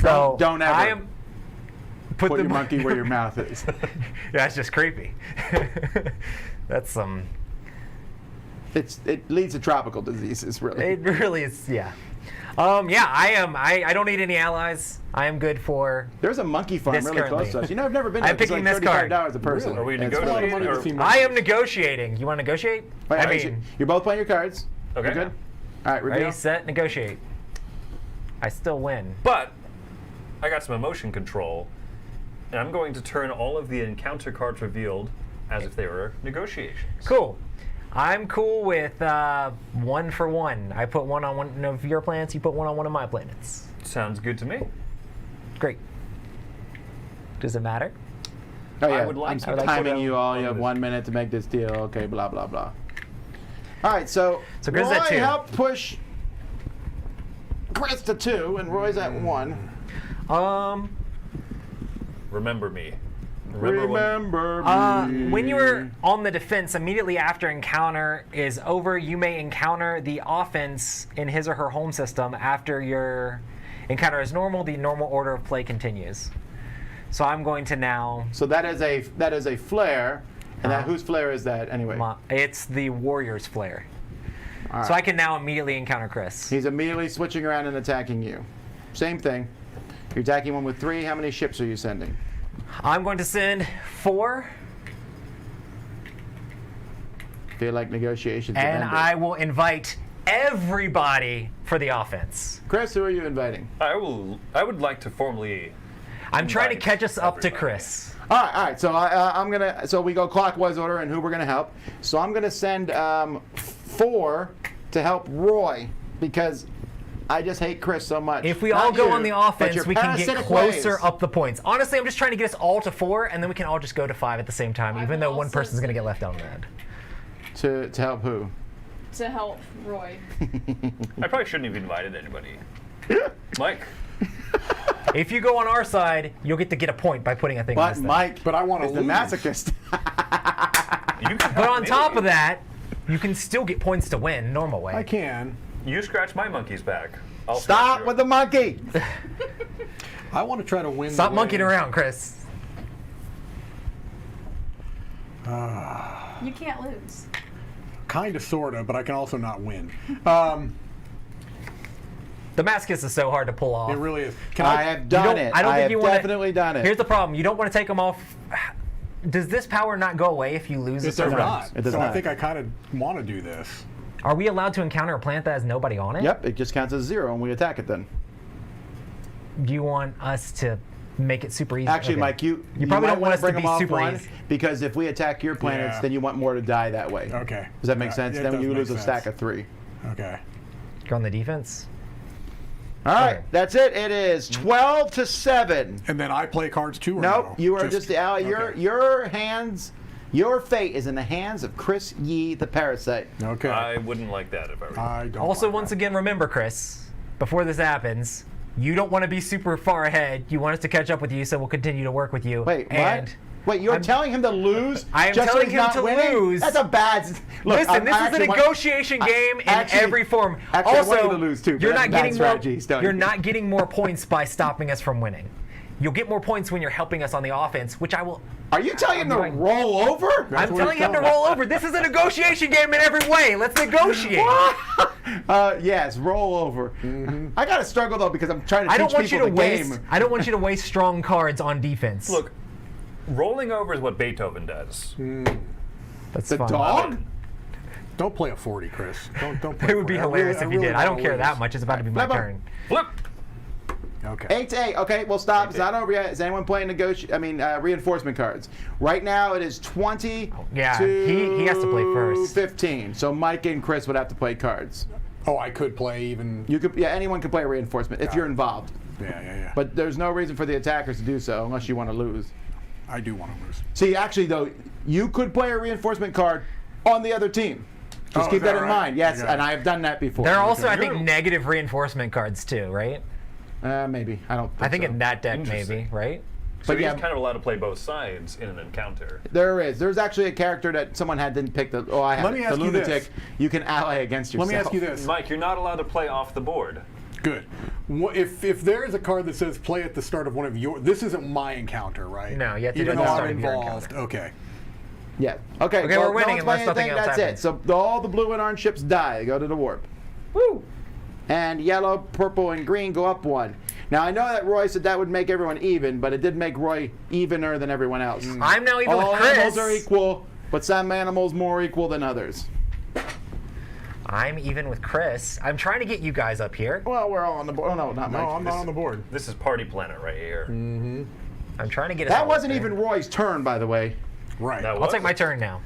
S7: So
S2: Don't ever
S7: I am
S2: Put
S7: the
S2: your monkey where your mouth is.
S7: Yeah, that's just creepy. That's some.
S2: It leads to tropical diseases, really.
S7: It really is. Yeah. Yeah. I am. I don't need any allies. I am good for.
S2: There's a monkey farm
S7: This
S2: really close
S7: currently.
S2: to us. I've never been
S7: I'm
S2: there. It's
S7: picking
S2: like
S7: this card.
S2: $35 a person.
S4: Are we
S2: And it's
S3: a lot of money
S4: negotiating?
S3: to see
S4: Or,
S3: money.
S7: I am negotiating. You want to negotiate?
S2: Wait,
S7: I
S2: all right,
S7: mean,
S2: you're both playing your cards.
S4: Okay.
S2: You're good? All right,
S7: ready,
S2: reveal.
S7: set, negotiate. I still win.
S4: but I got some emotion control, and I'm going to turn all of the encounter cards revealed as if they were negotiations.
S7: Cool. I'm cool with 1 for 1. I put 1 on one of your planets. You put 1 on one of my planets.
S4: Sounds good to me.
S7: Great. Does it matter?
S2: Oh yeah,
S4: I would like
S2: I'm
S4: to put
S2: timing
S4: out
S2: you all. You
S4: on
S2: have
S4: this.
S2: 1 minute to make this deal. Okay, blah blah blah. All right, so
S7: Chris
S2: Roy
S7: is at 2.
S2: helped push Chris to 2, and Roy's at 1.
S4: Remember me.
S2: Remember me.
S7: When you're on the defense, immediately after encounter is over, you may encounter the offense in his or her home system. After your encounter is normal, the normal order of play continues. So I'm going to now.
S2: So that is a flare, and that whose flare is that anyway?
S7: It's the warrior's flare.
S2: All
S7: So
S2: right.
S7: I can now immediately encounter Chris.
S2: He's immediately switching around and attacking you. Same thing. You're attacking one with 3. How many ships are you sending?
S7: I'm going to send 4,
S2: Feel like negotiations have
S7: and
S2: ended.
S7: I will invite everybody for the offense.
S2: Chris, who are you inviting?
S4: I would like to formally.
S7: I'm trying to
S4: Invite
S7: catch us up to
S4: everybody.
S7: Chris.
S2: All right. So I'm gonna. So we go clockwise order, and who we're gonna help. So I'm gonna send 4 to help Roy because I just hate Chris so much.
S7: If we
S2: Not
S7: all go
S2: you,
S7: on the
S2: but
S7: offense,
S2: your
S7: we can get
S2: parasitic
S7: closer
S2: ways.
S7: up the points. Honestly, I'm just trying to get us all to 4, and then we can all just go to 5 at the same time,
S6: I
S7: even
S6: will
S7: though one
S6: also
S7: person's going to get
S6: send
S7: left out on that.
S2: To help who?
S6: To help Roy.
S4: I probably shouldn't have invited anybody. Mike.
S7: If you go on our side, you'll get to get a point by putting a thing on
S2: But
S7: this thing.
S2: Mike,
S3: But I want to
S2: is the
S3: lose.
S2: masochist.
S4: You can
S7: But
S4: help
S7: on
S4: me.
S7: top of that, you can still get points to win normal way.
S3: I can.
S4: You scratch my monkey's back. I'll
S2: Stop
S4: scratch
S2: with the monkey.
S3: I want to try to win.
S7: Stop
S3: the
S7: monkeying
S3: way.
S7: around, Chris.
S6: You can't lose.
S3: Kind of, sort of, but I can also not win.
S7: The masochist is so hard to pull off.
S3: It really is. Can
S2: I have done
S7: don't-
S2: it.
S7: I don't think
S2: have
S7: you wanna-
S2: definitely done it.
S7: Here's the problem. You don't want to take them off. Does this power not go away if you lose
S3: It
S7: a
S3: does
S7: certain
S3: not.
S2: It does
S3: so I
S2: not.
S3: think I kind of want to do this.
S7: Are we allowed to encounter a planet that has nobody on it?
S2: Yep, it just counts as 0, and we attack it then.
S7: Do you want us to make it super easy?
S2: Actually,
S7: Okay.
S2: Mike, you
S7: probably
S2: might
S7: don't want
S2: wanna
S7: us to
S2: bring
S7: be
S2: them off
S7: super
S2: one,
S7: easy.
S2: because if we attack your planets,
S3: Yeah.
S2: then you want more to die that way.
S3: Okay.
S2: Does that make
S3: Yeah,
S2: sense?
S3: it
S2: Then
S3: does
S2: you
S3: make
S2: lose a
S3: sense.
S2: stack of 3.
S3: Okay.
S7: Go on the defense.
S2: All right,
S7: Okay.
S2: that's it. It is 12 to 7.
S3: And then I play cards too, or
S2: Nope,
S3: no?
S2: you are just the ally.
S3: okay.
S2: Your hands, your fate is in the hands of Chris Yee, the parasite.
S3: Okay.
S4: I wouldn't like that if I were you.
S3: I don't.
S7: Also,
S3: like
S7: once
S3: that.
S7: again, remember, Chris, before this happens, you don't want to be super far ahead. You want us to catch up with you, so we'll continue to work with you.
S2: Wait,
S7: and
S2: what? Wait, you're
S7: I'm-
S2: telling him to lose?
S7: I am
S2: just so
S7: telling
S2: he's
S7: him
S2: not
S7: to
S2: winning?
S7: lose.
S2: That's a bad. Look,
S7: Listen, this
S2: I
S7: is a
S2: actually want-
S7: negotiation game in
S2: actually-
S7: every form.
S2: actually, I
S7: also,
S2: want you to lose too, but
S7: you're
S2: that's
S7: not
S2: a bad
S7: getting
S2: strategy,
S7: more.
S2: he's telling
S7: You're
S2: you.
S7: not getting more points by stopping us from winning. You'll get more points when you're helping us on the offense, which I will.
S2: Are you telling him to
S7: I'm doing-
S2: roll over?
S3: That's
S7: I'm
S3: what
S7: telling
S3: he's
S7: him to
S3: telling
S7: roll over. This is a negotiation game in every way. Let's negotiate.
S2: Yes, roll over. I gotta struggle though because I'm trying to
S7: I don't
S2: teach
S7: want you
S2: people
S7: to
S2: the
S7: waste.
S2: game.
S7: I don't want you to waste strong cards on defense.
S4: Look, rolling over is what Beethoven does.
S7: that's
S2: The
S7: fun.
S2: dog?
S3: Don't play a 40, Chris. Don't play.
S7: It would be
S3: 40. I
S7: hilarious
S3: really-
S7: if you did. I don't
S3: wanna
S7: care
S3: lose.
S7: that much. It's about to be my
S2: Flip 'em.
S7: turn.
S4: Flip!
S3: Okay.
S2: 8 to 8. Okay, well stop. It's not over yet. Is anyone playing reinforcement cards? Right now it is 20
S7: Yeah,
S2: to
S7: he has to play first.
S2: 15. So Mike and Chris would have to play cards.
S3: Oh, I could play even.
S2: You could, anyone could play a reinforcement if you're involved.
S3: Yeah.
S2: But there's no reason for the attackers to do so unless you want to lose.
S3: I do want to lose.
S2: See, actually though, you could play a reinforcement card on the other team. Just
S3: Oh,
S2: keep
S3: is that
S2: that in
S3: right?
S2: mind. Yes,
S3: Okay.
S2: and I have done that before.
S7: There are also, I think,
S4: You're-
S7: negative reinforcement cards too, right?
S2: Maybe. I don't think
S7: I think
S2: so.
S7: in that deck, maybe,
S4: Interesting.
S7: right?
S4: So
S2: But
S4: he's
S2: yeah.
S4: kind of allowed to play both sides in an encounter.
S2: There is. There's actually a character that someone didn't pick. I have
S3: Let me
S2: it.
S3: ask
S2: The
S3: you this.
S2: lunatic. You can ally against
S3: Let
S2: yourself.
S3: me ask you this.
S4: Mike, you're not allowed to play off the board.
S3: Good. If there is a card that says play at the start of one of your, this isn't my encounter, right?
S7: No, you have to do
S3: Even
S7: it at the
S3: though
S7: start
S3: I'm
S7: of your
S3: involved.
S7: encounter.
S3: Okay.
S2: Yeah. Okay.
S7: Okay,
S2: well,
S7: we're winning
S2: no one's
S7: unless
S2: playing
S7: something
S2: anything,
S7: else
S2: That's
S7: happens.
S2: it. So all the blue and orange ships die. They go to the warp. Woo! And yellow, purple, and green go up 1. Now I know that Roy said that would make everyone even, but it did make Roy evener than everyone else.
S7: I'm now even
S2: All
S7: with Chris.
S2: animals are equal, but some animals more equal than others.
S7: I'm even with Chris. I'm trying to get you guys up here.
S2: Well, we're all on the board. Oh no, not Mike.
S3: No, I'm not on the board.
S4: This is Party Planet right here.
S7: I'm trying to get us
S2: That
S7: all
S2: wasn't
S7: up there.
S2: even Roy's turn, by the way.
S3: Right.
S4: That
S7: I'll
S4: was-
S7: take my turn now.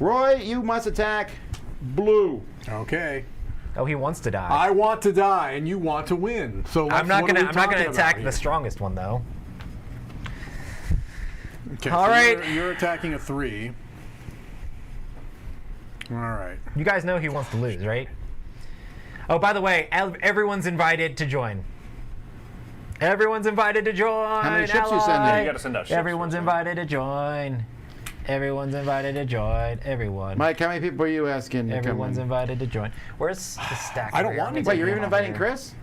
S2: Roy, you must attack blue.
S3: Okay.
S7: Oh, he wants to die.
S3: I want to die, and you want to win. So
S7: I'm not
S3: what are
S7: gonna.
S3: we
S7: I'm not
S3: talking
S7: gonna
S3: about
S7: attack
S3: here?
S7: the strongest one though.
S3: Okay,
S7: All
S3: so
S7: right.
S3: You're attacking a 3. All right.
S7: You guys know he wants to lose, right? Oh, by the way, everyone's invited to join. Everyone's invited to join.
S2: How many ships you sending?
S7: ally.
S4: You gotta send out ships
S7: Everyone's
S4: first,
S7: invited to join. Everyone's invited to join. Everyone.
S2: Mike, how many people are you asking to come
S7: Everyone's
S2: in?
S7: invited to join. Where's the stack?
S3: I don't
S7: over here?
S3: want
S7: Let me
S3: to.
S2: Wait,
S7: take
S2: you're
S7: him
S2: even
S7: off
S2: inviting
S7: here.
S2: Chris?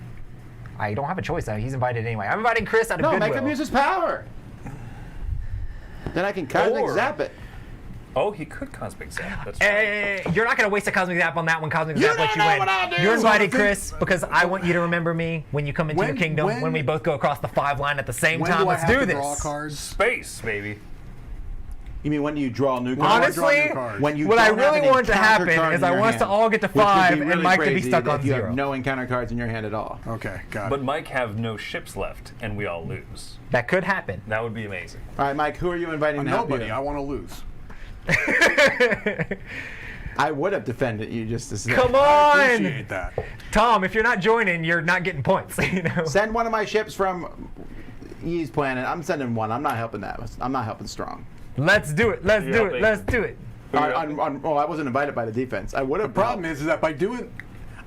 S7: I don't have a choice though. He's invited anyway. I'm inviting Chris out of
S2: No,
S7: goodwill.
S2: make him use his power. Then I can cosmic
S4: Or-
S2: zap it.
S4: Oh, he could cosmic zap. That's right.
S7: You're not gonna waste a cosmic zap on that one. Cosmic
S2: You
S7: zap lets
S2: don't
S7: you
S2: know
S7: win.
S2: what I'll do.
S7: You're
S2: So
S7: invited,
S3: the thing-
S7: Chris, because I want you to remember me when you come into your kingdom. When we both go across the 5 line at the same
S3: When
S7: time.
S3: do I
S7: Let's
S3: have
S7: do
S3: to draw
S7: this.
S3: cards?
S4: Space, baby.
S2: You mean when do you draw a new
S3: When do I
S2: card?
S3: draw new
S7: Honestly,
S3: cards?
S2: When you
S7: what I
S2: don't have
S7: really
S2: an
S7: want to
S2: encounter
S7: happen
S2: card
S7: is
S2: in
S7: I
S2: your
S7: want us to
S2: hand,
S7: all get to
S2: which would be
S7: 5
S2: really
S7: and Mike to be
S2: crazy
S7: stuck on
S2: if you
S7: 0.
S2: have no encounter cards in your hand at all.
S3: Okay, got
S4: But
S3: it.
S4: Mike have no ships left, and we all lose.
S7: That could happen.
S4: That would be amazing.
S2: All right, Mike, who are you inviting
S3: I'm
S2: to help
S3: nobody.
S2: you?
S3: I want to lose.
S2: I would have defended you just to say.
S7: Come
S3: I
S7: on,
S3: appreciate that.
S7: Tom. If you're not joining, you're not getting points. You know.
S2: Send one of my ships from Yee's planet. I'm sending one. I'm not helping that. I'm not helping strong.
S7: Let's do it. Let's
S4: You're
S7: do it.
S4: helping.
S7: Let's do it.
S2: Oh, I wasn't invited by the defense. I would
S3: The
S2: have.
S3: problem is that by doing,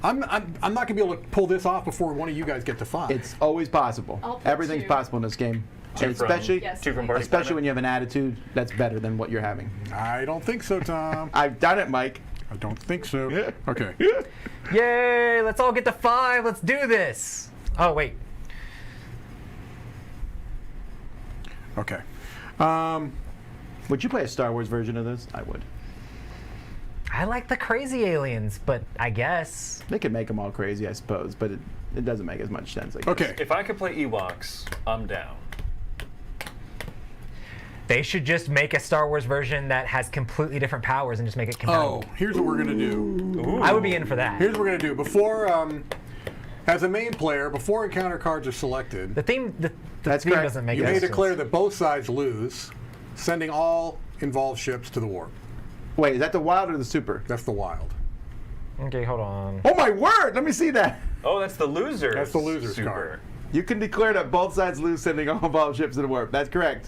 S3: I'm not going to be able to pull this off before one of you guys get to 5.
S2: It's always possible.
S6: I'll put
S2: Everything's
S6: 2.
S2: possible in this game.
S4: Two from-
S2: Especially,
S6: Yes.
S4: Two from party
S2: especially
S4: planet.
S2: when you have an attitude that's better than what you're having.
S3: I don't think so, Tom.
S2: I've done it, Mike.
S3: I don't think so. Okay.
S7: Yay! Let's all get to 5. Let's do this. Oh wait.
S3: Okay.
S2: Would you play a Star Wars version of this? I would.
S7: I like the crazy aliens, but I guess.
S2: They could make them all crazy, I suppose, but it doesn't make as much sense. I guess.
S3: Okay.
S4: If I could play Ewoks, I'm down.
S7: They should just make a Star Wars version that has completely different powers and just make it
S3: Oh,
S7: compatible.
S3: here's what we're going to do.
S7: I would be in for that.
S3: Here's what we're going to do. Before, as a main player, before encounter cards are selected,
S7: The theme, the
S2: That's
S7: theme
S2: correct.
S7: doesn't make
S3: you
S7: any
S3: may
S7: sense.
S3: declare that both sides lose, sending all involved ships to the warp.
S2: Wait, is that the wild or the super?
S3: That's the wild.
S7: Okay, hold on.
S2: Oh my word! Let me see that.
S4: Oh, that's the loser.
S3: That's the loser's
S4: super.
S3: card.
S2: You can declare that both sides lose, sending all involved ships to the warp. That's correct.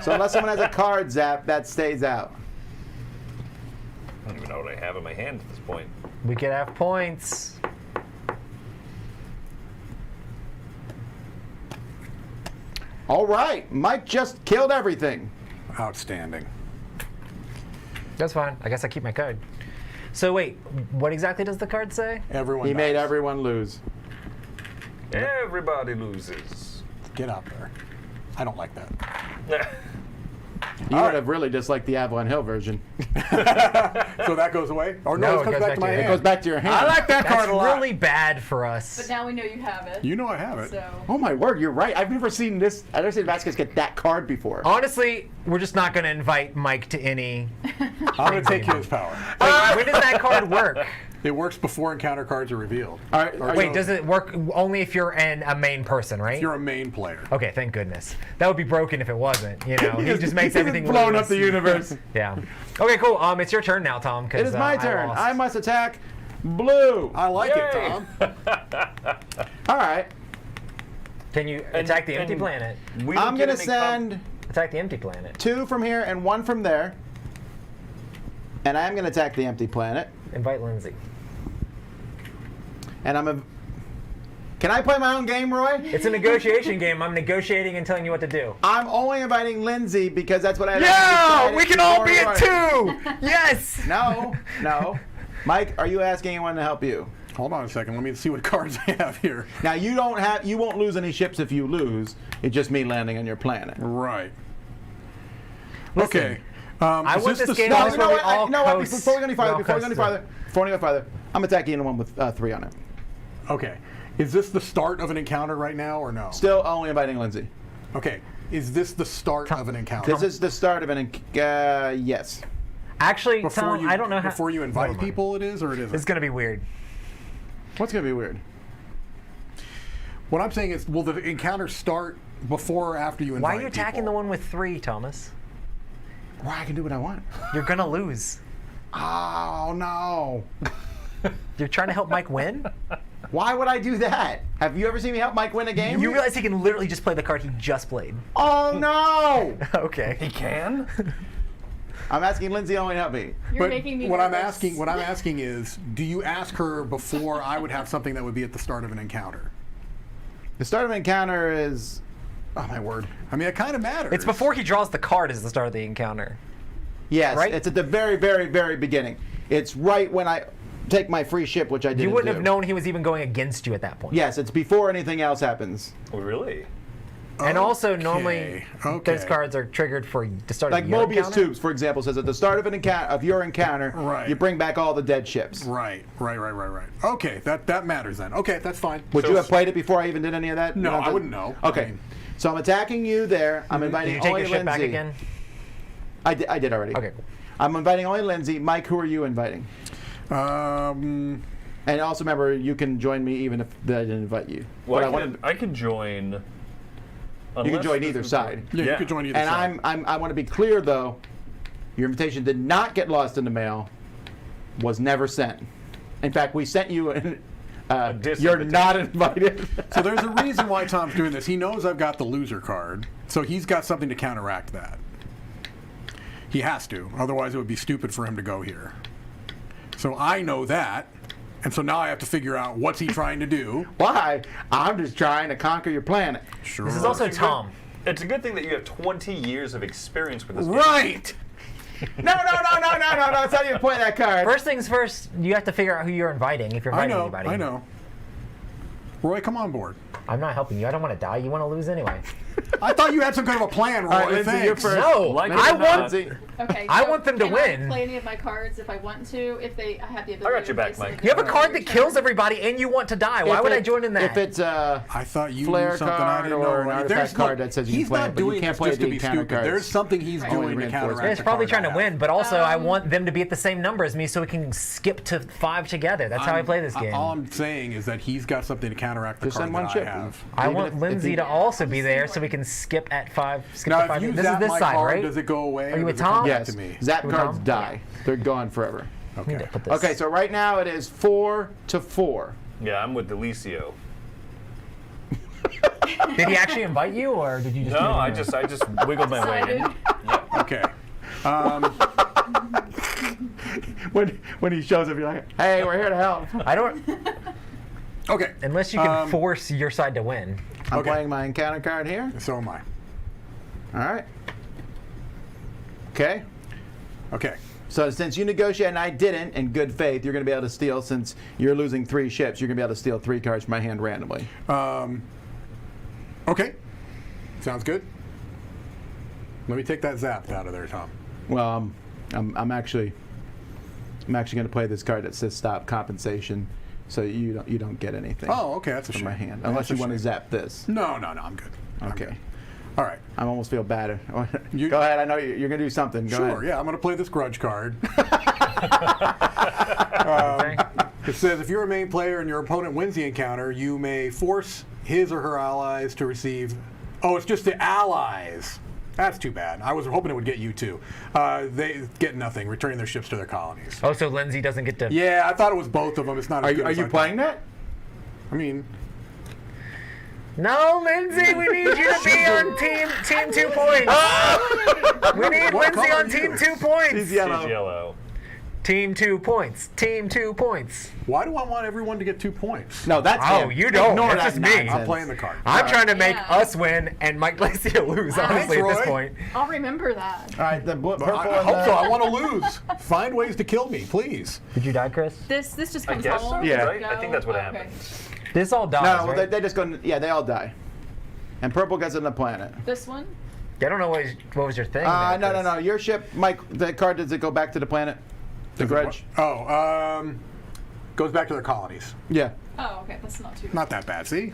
S2: So unless someone has a card zap, that stays out.
S4: I don't even know what I have in my hand at this point.
S7: We could have points.
S2: All right, Mike just killed everything.
S3: Outstanding.
S7: That's fine. I guess I keep my card. So wait, what exactly does the card say?
S3: Everyone
S2: He made
S3: dies.
S2: everyone lose.
S4: Everybody loses.
S3: Get out there. I don't like that.
S2: You would have really disliked the Avalon Hill version.
S3: So that goes away? Or
S7: No,
S3: it comes back to my
S7: your
S3: hand.
S2: It goes back to your hand.
S3: I like that
S7: That's
S3: card a lot.
S7: really bad for us.
S6: But now we know you have it.
S3: You know I have it.
S6: So
S2: Oh my word, you're right. I've never seen this. I've never seen Vasquez get that card before.
S7: Honestly, we're just not going to invite Mike to any.
S3: I'm going to take his power.
S7: Wait, when does that card work?
S3: It works before encounter cards are revealed.
S2: All right, are
S7: Wait,
S2: you-
S7: does it work only if you're a main person, right?
S3: You're a main player.
S7: Okay, thank goodness. That would be broken if it wasn't. You know, he just makes
S2: he's
S7: everything
S2: blown
S7: lose.
S2: up the universe.
S7: Yeah. Okay, cool. It's your turn now, Tom. 'Cause,
S2: It is my turn.
S7: lost.
S2: I must attack blue.
S3: I like it,
S4: Yay.
S3: Tom.
S2: All right.
S7: Can you attack the empty planet?
S4: We don't
S2: I'm
S4: get
S2: gonna
S4: any
S2: send
S7: Attack the empty planet.
S2: 2 from here and 1 from there, and I'm gonna attack the empty planet.
S7: Invite Lindsay.
S2: And Can I play my own game, Roy?
S7: It's a negotiation game. I'm negotiating and telling you what to do.
S2: I'm only inviting Lindsay because that's what I.
S7: Yeah, we can all be
S2: before
S7: at
S2: Roy.
S7: 2. Yes.
S2: No. Mike, are you asking anyone to help you?
S3: Hold on a second. Let me see what cards I have here.
S2: Now you won't lose any ships if you lose. It's just me landing on your planet.
S3: Right.
S7: Listen,
S3: Okay.
S7: I
S3: is
S7: want
S3: this
S7: this
S3: the
S7: game
S3: start-
S7: to where we all coast.
S2: Before we go any farther,
S7: we all
S2: before we go farther, I'm attacking the one with 3 on it.
S3: Okay. Is this the start of an encounter right now or no?
S2: Still only inviting Lindsay.
S3: Okay. Is this the start of an encounter?
S2: This is the start of an yes.
S7: Actually,
S3: before
S7: Tom,
S3: you,
S7: I don't know how.
S3: Before you invite
S7: Never mind.
S3: people, it is or it
S7: It's
S3: isn't?
S7: going to be weird.
S2: What's gonna be weird?
S3: What I'm saying is, will the encounter start before or after you invite
S7: Why are you attacking
S3: people?
S7: the one with 3, Thomas?
S2: Well, I can do what I want.
S7: You're going to lose.
S3: Oh, no.
S7: You're trying to help Mike win?
S2: Why would I do that? Have you ever seen me help Mike win a game?
S7: You realize he can literally just play the card he just played.
S2: Oh no!
S7: Okay.
S4: He can?
S2: I'm asking Lindsay only to help me.
S6: You're making me
S3: what I'm
S6: nervous.
S3: asking is, do you ask her before I would have something that would be at the start of an encounter?
S2: The start of an encounter is, oh my word.
S3: I mean, it kind of matters.
S7: It's before he draws the card is the start of the encounter.
S2: Yes,
S7: Right?
S2: it's at the very, very, very beginning. It's right when I take my free ship, which I didn't
S7: You wouldn't
S2: do.
S7: have known he was even going against you at that point.
S2: Yes, it's before anything else happens.
S4: Oh, really?
S7: And also, normally,
S3: Okay.
S7: those cards are triggered for the start
S2: Like
S7: of your
S2: Mobius
S7: encounter.
S2: Tubes, for example, says at the start of an encounter of your encounter,
S3: Right.
S2: you bring back all the dead ships.
S3: Right. Okay, that matters then. Okay, that's fine.
S2: Would
S3: So-
S2: you have played it before I even did any of that?
S3: No,
S2: You don't
S3: I
S2: have to-
S3: wouldn't know.
S2: Okay,
S3: I mean-
S2: so I'm attacking you there. I'm
S7: Did
S2: inviting
S7: you take
S2: only
S7: your ship back
S2: Lindsay.
S7: again?
S2: I did already.
S7: Okay, cool.
S2: I'm inviting only Lindsay. Mike, who are you inviting? And also remember, you can join me even if I didn't invite you.
S4: Well,
S2: But
S4: I could join.
S2: you can join either side.
S3: Yeah,
S4: Yeah.
S3: you could join either
S2: And
S3: side.
S2: I want to be clear though, your invitation did not get lost in the mail, was never sent. In fact, we sent you an you're not invited.
S3: So there's a reason why Tom's doing this. He knows I've got the loser card, so he's got something to counteract that. He has to, otherwise it would be stupid for him to go here. So I know that, and so now I have to figure out what's he trying to do.
S2: Why? I'm just trying to conquer your planet.
S3: Sure.
S7: This is also Tom.
S4: It's a good thing that you have 20 years of experience with this game.
S3: right.
S2: No, that's how you play that card.
S7: First things first, you have to figure out who you're inviting if you're
S3: I
S7: inviting
S3: know.
S7: anybody.
S3: I know. Roy, come on board.
S7: I'm not helping you. I don't want to die. You want to lose anyway.
S3: I thought you had some kind of a plan, Roy.
S2: All right, Lindsay, you're
S3: Thanks.
S2: first.
S7: No,
S4: Like
S7: I
S4: it or
S7: want.
S4: not.
S2: Lindsay.
S6: Okay.
S7: I
S6: so
S7: want them to
S6: can
S7: win.
S6: I play any of my cards if I want to? If I have the ability.
S4: I got
S6: to
S4: your back,
S6: place them
S4: Mike.
S7: You have a
S6: before
S7: card
S6: your
S7: that
S6: turn.
S7: kills everybody, and you want to die. Why
S2: If
S7: would I
S2: it-
S7: join in that?
S2: If it's
S3: I thought you
S2: Flare
S3: knew something I
S2: card
S3: didn't
S2: or
S3: know.
S2: an
S3: There's
S2: artifact card
S3: no-
S2: that says you can
S3: he's
S2: play
S3: not
S2: it, but you
S3: doing
S2: can't
S3: this
S2: play
S3: just
S2: the
S3: to be
S2: encounter
S3: stupid.
S2: cards.
S3: There's something he's
S6: Right.
S3: doing
S2: Only
S3: to
S2: reinforce
S3: counteract.
S2: it.
S7: Yeah, he's
S3: the
S7: probably
S3: card
S7: trying to
S3: I have.
S7: win, but also I want them to be at the same number as me so we can skip to 5 together. That's how I play this game.
S3: All I'm saying is that he's got something to counteract the
S2: Just
S3: card
S2: send one
S3: that
S2: chip.
S3: I have.
S7: I
S2: Even
S7: want
S2: if
S7: Lindsay
S2: he-
S7: to also be there so we can skip at 5. Skip
S3: Now,
S7: to
S3: if
S7: 5.
S3: you
S7: This is
S3: zap
S7: this
S3: my
S7: side,
S3: card,
S7: right?
S3: does it go away?
S7: Are you
S3: or
S7: with
S3: does it come
S7: Tom?
S3: back
S2: Yes.
S3: to me?
S2: Zap
S7: With
S2: cards
S7: Tom?
S2: die. They're gone forever.
S7: I need to
S3: Okay.
S7: put this.
S2: Okay, so right now it is 4-4.
S4: Yeah, I'm with Delicio.
S7: Did he actually invite you, or did you just? do
S4: No,
S7: it
S4: I
S7: anyway?
S4: just wiggled my way in.
S6: Decided.
S3: Okay.
S2: When he shows up, you're like, hey, we're here to help.
S7: I don't.
S3: Okay.
S7: Unless you can force your side to win.
S2: I'm
S3: Okay.
S2: playing my encounter card here.
S3: So am I.
S2: All right. Okay.
S3: Okay.
S2: So since you negotiated and I didn't, in good faith, you're going to be able to steal, since you're losing 3 ships, you're going to be able to steal 3 cards from my hand randomly.
S3: Okay. Sounds good. Let me take that zapped out of there, Tom.
S2: Well, I'm actually going to play this card that says stop compensation, so you don't get anything
S3: Oh, okay. That's a
S2: from
S3: shame.
S2: my hand,
S3: That's
S2: unless
S3: a
S2: you want to
S3: shame.
S2: zap this.
S3: No, I'm good. I'm
S2: Okay.
S3: good. All right.
S2: I almost feel bad.
S3: You-
S2: Go ahead. I know you're going to do something. Go
S3: Sure,
S2: ahead.
S3: yeah, I'm going to play this grudge card.
S7: Okay.
S3: It says if you're a main player and your opponent wins the encounter, you may force his or her allies to receive. Oh, it's just the allies. That's too bad. I was hoping it would get you too. They get nothing, returning their ships to their colonies.
S7: Oh, so Lindsay doesn't get to.
S3: Yeah, I thought it was both of them. It's not. As good
S2: Are
S3: as
S2: you
S3: I
S2: playing
S3: thought.
S2: that?
S3: I mean,
S7: No, Lindsay, we need you to be on team 2 points. We need
S3: What
S7: Lindsay
S3: color
S7: on
S3: are
S7: team
S3: you?
S7: 2 points.
S2: She's
S4: She's
S2: yellow.
S4: yellow.
S7: Team 2 points. Team 2 points.
S3: why do I want everyone to get 2 points?
S2: No, that's
S7: Oh,
S2: him.
S7: you don't.
S2: Ignore
S7: That's
S2: that
S7: just me.
S2: nonsense.
S3: I'm playing the card.
S7: I'm trying to make
S6: Yeah.
S7: us win and Mike Glacier lose, honestly,
S3: Thanks,
S7: at this
S3: Roy.
S7: point.
S6: I'll remember that.
S2: All right, the purple.
S3: I
S2: and
S3: hope so.
S2: the-
S3: I want to lose. Find ways to kill me, please.
S7: Did you die, Chris?
S6: This just
S4: I
S6: comes
S4: guess
S6: home.
S4: so,
S2: Yeah.
S4: right? I think that's what
S6: Okay.
S4: happened.
S7: This all dies,
S2: No,
S7: right?
S2: they just go. Yeah, they all die. And purple gets on the planet.
S6: This one.
S7: I don't know what was your thing.
S2: No, no, no. Your ship, Mike. The card, does it go back to the planet? The grudge.
S3: Oh, goes back to their colonies.
S2: Yeah.
S6: Oh, okay. That's not too bad.
S3: Not that bad. See?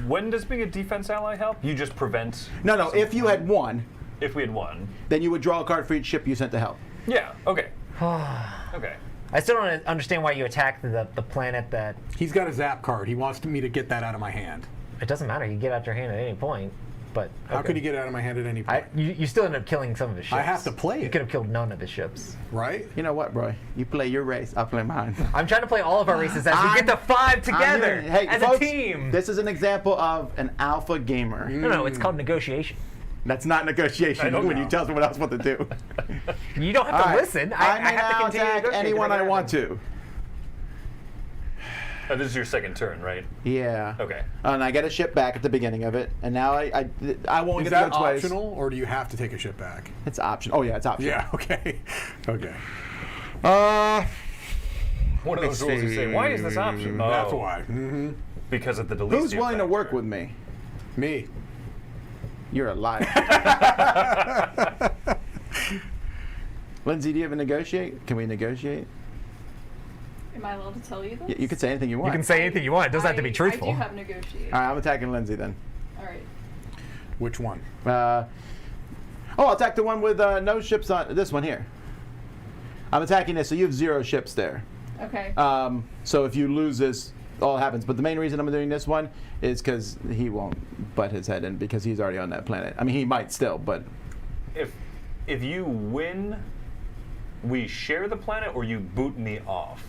S4: When does being a defense ally help? You just prevent.
S2: No. If you had won,
S4: If we had won.
S2: then you would draw a card for each ship you sent to help.
S4: Yeah. Okay. Okay.
S7: I still don't understand why you attacked the planet that.
S3: He's got a zap card. He wants me to get that out of my hand.
S7: It doesn't matter. You can get out your hand at any point. but
S3: How
S7: okay.
S3: could he get it out of my hand at any point?
S7: You still end up killing some of his ships.
S3: I have to play
S7: You
S3: it.
S7: could have killed none of his ships.
S3: Right?
S2: You know what, bro? You play your race, I'll play mine.
S7: I'm trying to play all of our races as we get to 5 together
S2: Hey,
S7: as
S2: folks,
S7: a team.
S2: This is an example of an alpha gamer.
S7: No, it's called negotiation.
S2: That's not negotiation
S4: don't
S2: when
S4: know.
S2: you tell someone else what to do.
S7: You don't have
S2: All
S7: to
S2: right.
S7: listen.
S2: I
S7: I
S2: may
S7: have to
S2: now
S7: continue to
S2: attack
S7: negotiate
S2: anyone I want to.
S4: Oh, this is your second turn, right?
S2: Yeah.
S4: Okay.
S2: And I get a ship back at the beginning of it, and now I won't
S3: Is
S2: get to
S3: that
S2: go twice.
S3: optional, or do you have to take a ship back?
S2: It's optional. Oh yeah, it's optional.
S3: Yeah, okay. Okay.
S4: One of those rules you say, why is this option?
S3: That's
S4: Oh,
S3: why. Mm-hmm.
S4: because of the delete.
S2: Who's willing to work with me?
S3: Me.
S2: You're a liar. Lindsay, do you have a negotiate? Can we negotiate?
S6: Am I allowed to tell you this?
S2: Yeah, you can say anything you
S7: You
S2: want.
S7: can say anything you want. It doesn't have to be truthful.
S6: I do have negotiate.
S2: All right, I'm attacking Lindsay then.
S6: All right.
S3: Which one?
S2: I'll attack the one with no ships on this one here. I'm attacking this, so you have 0 ships there.
S6: Okay.
S2: So if you lose this, all happens. But the main reason I'm doing this one is because he won't butt his head in because he's already on that planet. I mean, he might still, but
S4: If you win, we share the planet, or you boot me off.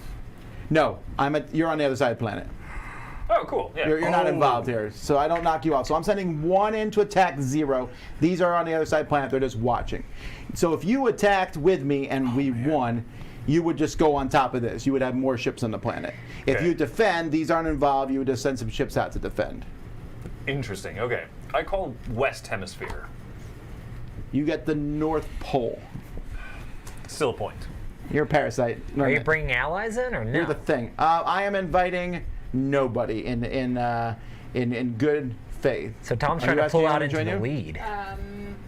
S2: no, you're on the other side of the planet.
S4: Oh, cool. Yeah.
S2: You're not involved here, so I don't knock you off. So I'm sending 1 in to attack 0. These are on the other side of the planet. They're just watching. So if you attacked with me and we won, you would just go on top of this. You would have more ships on the planet. If
S4: Okay.
S2: you defend, these aren't involved. You would just send some ships out to defend.
S4: Interesting. Okay. I call West Hemisphere.
S2: You get the North Pole.
S4: Still a point.
S2: You're a parasite.
S7: Are you bringing allies in or no?
S2: You're the thing. I am inviting nobody in good faith.
S7: So Tom's
S2: Are
S7: trying
S2: you
S7: to
S2: asking
S7: pull
S2: anyone
S7: out
S2: to
S7: into
S2: join
S7: the
S2: you?
S7: lead.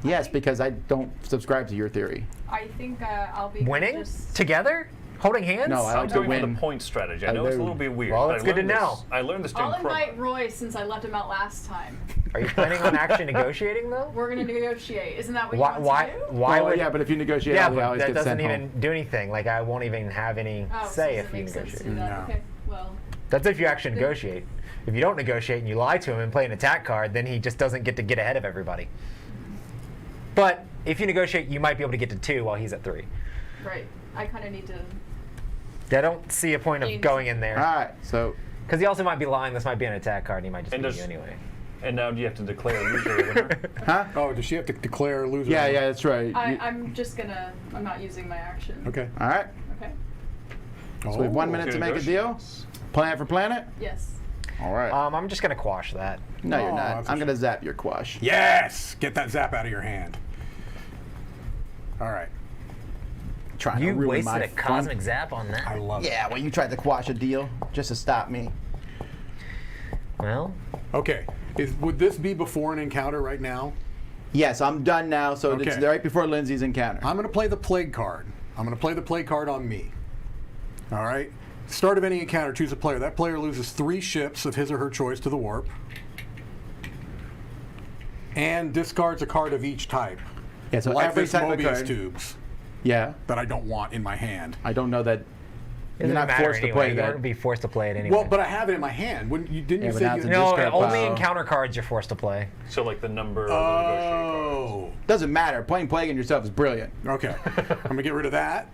S2: Yes, because I don't subscribe to your theory.
S6: I think I'll be
S7: Winning
S6: Just,
S7: together, holding hands.
S2: No, I
S4: I'm
S2: like to
S4: going for
S2: win.
S4: the point strategy. I know it's a little bit weird.
S7: Well,
S4: but
S7: that's
S4: I
S7: good to
S4: learned
S7: know.
S4: this- I learned this during
S6: I'll invite
S4: Kroma.
S6: Roy since I left him out last time.
S7: Are you planning on actually negotiating though?
S6: We're gonna negotiate. Isn't that what
S7: Why?
S6: you
S7: Why?
S6: want to do?
S7: Why
S2: Well,
S7: would?
S2: yeah, but if you negotiate,
S7: yeah,
S2: all the
S7: but
S2: allies
S7: that
S2: get
S7: doesn't
S2: sent
S7: even
S2: home.
S7: do anything. Like I won't even have any
S6: Oh,
S7: say
S6: so
S7: if
S6: does it
S7: you
S6: make sense to
S7: negotiate.
S6: do that?
S3: No.
S6: Okay. Well.
S7: That's if you actually negotiate. If you don't negotiate and you lie to him and play an attack card, then he just doesn't get to get ahead of everybody. But if you negotiate, you might be able to get to 2 while he's at 3.
S6: Right. I kind of need to.
S7: I don't see a point of
S6: Gains.
S7: going in
S2: All
S7: there.
S2: right, so
S7: Because he also might be lying. This might be an attack card and he might just
S4: And
S7: beat
S4: does-
S7: you anyway.
S4: And now do you have to declare a loser or winner?
S2: huh?
S3: Oh, does she have to declare a loser?
S2: Yeah, yeah, that's right.
S6: I'm just gonna. I'm not using my action.
S3: Okay.
S2: All right.
S6: Okay.
S2: So we have 1 minute to make a deal. Planet for planet.
S6: Yes.
S2: All right.
S7: I'm just gonna quash that.
S2: no, you're
S3: Oh,
S2: not.
S3: that's a
S2: I'm gonna zap your quash.
S3: Yes! Get that zap out of your hand. All right.
S2: Trying to
S7: You
S2: ruin
S7: wasted
S2: my
S7: a
S2: fun.
S7: cosmic zap on that.
S3: I love it.
S2: Yeah, well, you tried to quash a deal just to stop me.
S7: Well,
S3: Okay. Would this be before an encounter right now?
S2: Yes, I'm done now. So it's
S3: Okay.
S2: right before Lindsay's encounter.
S3: I'm going to play the plague card. I'm going to play the plague card on me. All right. Start of any encounter, choose a player. That player loses 3 ships of his or her choice to the warp, and discards a card of each type.
S2: Yeah, so
S3: like
S2: every
S3: this
S2: type of
S3: Mobius
S2: card.
S3: tubes
S2: Yeah,
S3: that I don't want in my hand.
S2: I don't know that.
S7: it
S2: You're
S7: doesn't
S2: not
S7: matter
S2: forced to
S7: anyway.
S2: play
S7: You
S2: that.
S7: wouldn't be forced to play it anyway.
S3: Well, but I have it in my hand. Didn't
S2: Yeah,
S3: you
S2: but
S3: say
S2: not
S3: you?
S2: to
S7: no,
S2: discard
S7: only
S2: power.
S7: encounter cards you're forced to play.
S4: So like the number of the negotiate cards.
S3: Oh.
S2: Doesn't matter. Playing plaguing yourself is brilliant.
S3: Okay. I'm gonna get rid of that.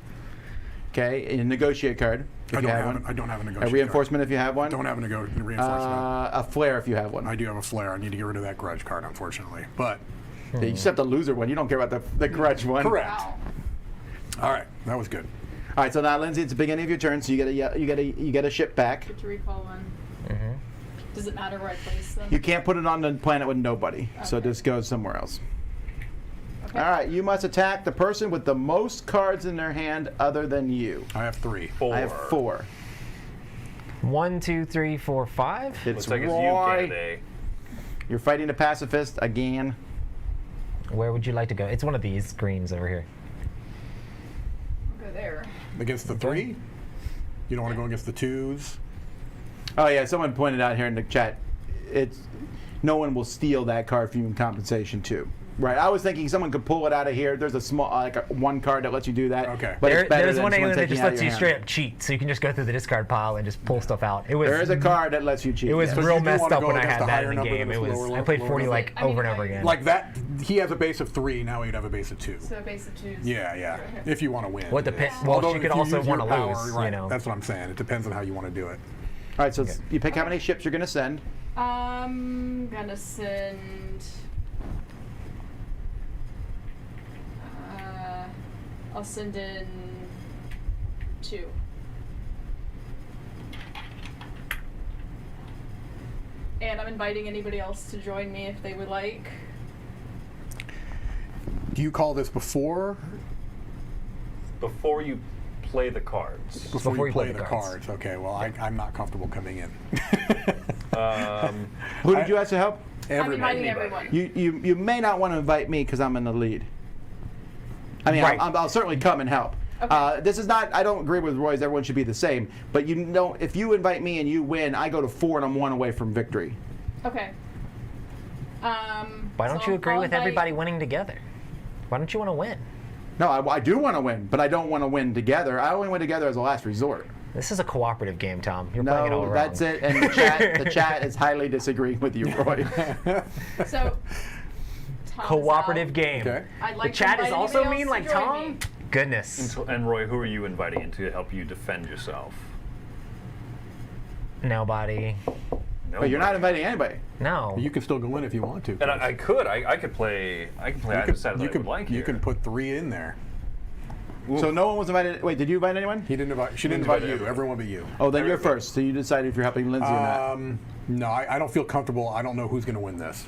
S2: Okay, a negotiate card if
S3: I
S2: you
S3: don't
S2: have
S3: have
S2: one.
S3: I don't have a
S2: A
S3: negotiation.
S2: reinforcement if you have one.
S3: Don't have a reinforcement.
S2: A flare if you have one.
S3: I do have a flare. I need to get rid of that grudge card, unfortunately. But
S2: Yeah, you just have the loser one. You don't care about the grudge one.
S3: correct.
S6: Wow.
S3: All right, that was good.
S2: All right, so now Lindsay, it's the beginning of your turn, so you get a ship back.
S6: Get to recall one. Does it matter where I place them?
S2: You can't put it on the planet with nobody, so
S6: Okay.
S2: this goes somewhere else.
S6: Okay.
S2: All right, you must attack the person with the most cards in their hand other than you.
S3: I have 3.
S4: 4.
S2: I have 4.
S7: 1, 2, 3, 4, 5.
S2: It's
S4: Looks like it's you,
S2: Roy.
S4: Canada.
S2: You're fighting a pacifist again.
S7: Where would you like to go? It's one of these screens over here.
S6: I'll go there.
S3: Against the 3? You don't want to go against the 2s?
S2: Oh yeah, someone pointed out here in the chat, it's no one will steal that card from you in compensation too. Right. I was thinking someone could pull it out of here. There's a small, one card that lets you do that.
S3: Okay.
S2: But it's better
S7: There's
S2: than
S7: one
S2: someone
S7: alien that
S2: taking
S7: just
S2: it out of
S7: lets
S2: your
S7: you
S2: hand.
S7: straight up cheat, so you can just go through the discard pile and just pull stuff out. It was
S2: There is a card that lets you cheat.
S7: it was
S2: yes.
S3: So
S7: real
S3: you do
S7: messed
S3: wanna
S7: up
S3: go
S7: when I
S3: against
S7: had
S3: a
S7: that
S3: higher
S7: in the
S3: number
S7: game.
S3: than
S7: It
S3: this
S7: was
S3: lower-
S7: I played
S3: lower
S7: 40
S3: number?
S7: like
S6: I mean,
S7: over and over
S6: I-
S7: again.
S3: Like that, he has a base of 3. Now he'd have a base of 2.
S6: So base of 2s.
S3: Yeah. If you want to win.
S7: What depends?
S3: Yes.
S7: Well,
S3: Although
S7: she
S3: if
S7: could
S3: you
S7: also
S3: use your
S7: want to
S3: power,
S7: lose.
S3: right,
S7: You know.
S3: That's what I'm saying. It depends on how you want to do it.
S2: All right, so you pick how many ships you're going to send.
S6: I'm gonna send. I'll send in 2. And I'm inviting anybody else to join me if they would like.
S3: Do you call this before
S4: Before you play the cards.
S3: you play the cards? Okay. Well, I'm not comfortable coming in.
S2: Who did you ask to help?
S6: I'm inviting
S4: Anybody.
S6: everyone.
S2: You may not want to invite me because I'm in the lead. I mean,
S7: Right.
S2: I'll certainly come and help.
S6: Okay.
S2: This is not. I don't agree with Roy's. Everyone should be the same. But you know, if you invite me and you win, I go to 4 and I'm 1 away from victory.
S6: Okay.
S7: Why don't
S6: so
S7: you agree
S6: I'll
S7: with
S6: invite-
S7: everybody winning together? Why don't you want to win?
S2: No, I do want to win, but I don't want to win together. I only win together as a last resort.
S7: This is a cooperative game, Tom. You're playing it all
S2: No,
S7: wrong.
S2: that's it. And the chat is highly disagreeing with you, Roy.
S6: So. Tom is
S7: Cooperative
S6: out.
S7: game.
S3: Okay.
S6: I'd like
S7: The chat
S6: to
S7: is
S6: invite
S7: also
S6: anybody
S7: mean
S6: else
S7: like
S6: to join
S7: Tom?
S6: me.
S7: Goodness.
S4: And Roy, who are you inviting in to help you defend yourself?
S7: Nobody.
S4: No.
S2: But you're not inviting anybody.
S7: No.
S3: You can still go in if you want to.
S4: And I could. I could play. I could play either side that I would like
S3: you
S4: here.
S3: can put 3 in there.
S2: So no one was invited. Wait, did you invite anyone?
S3: She didn't invite you. Everyone but you.
S2: Oh, then you're first. So you decide if you're helping Lindsay or not.
S3: No, I don't feel comfortable. I don't know who's going to win this.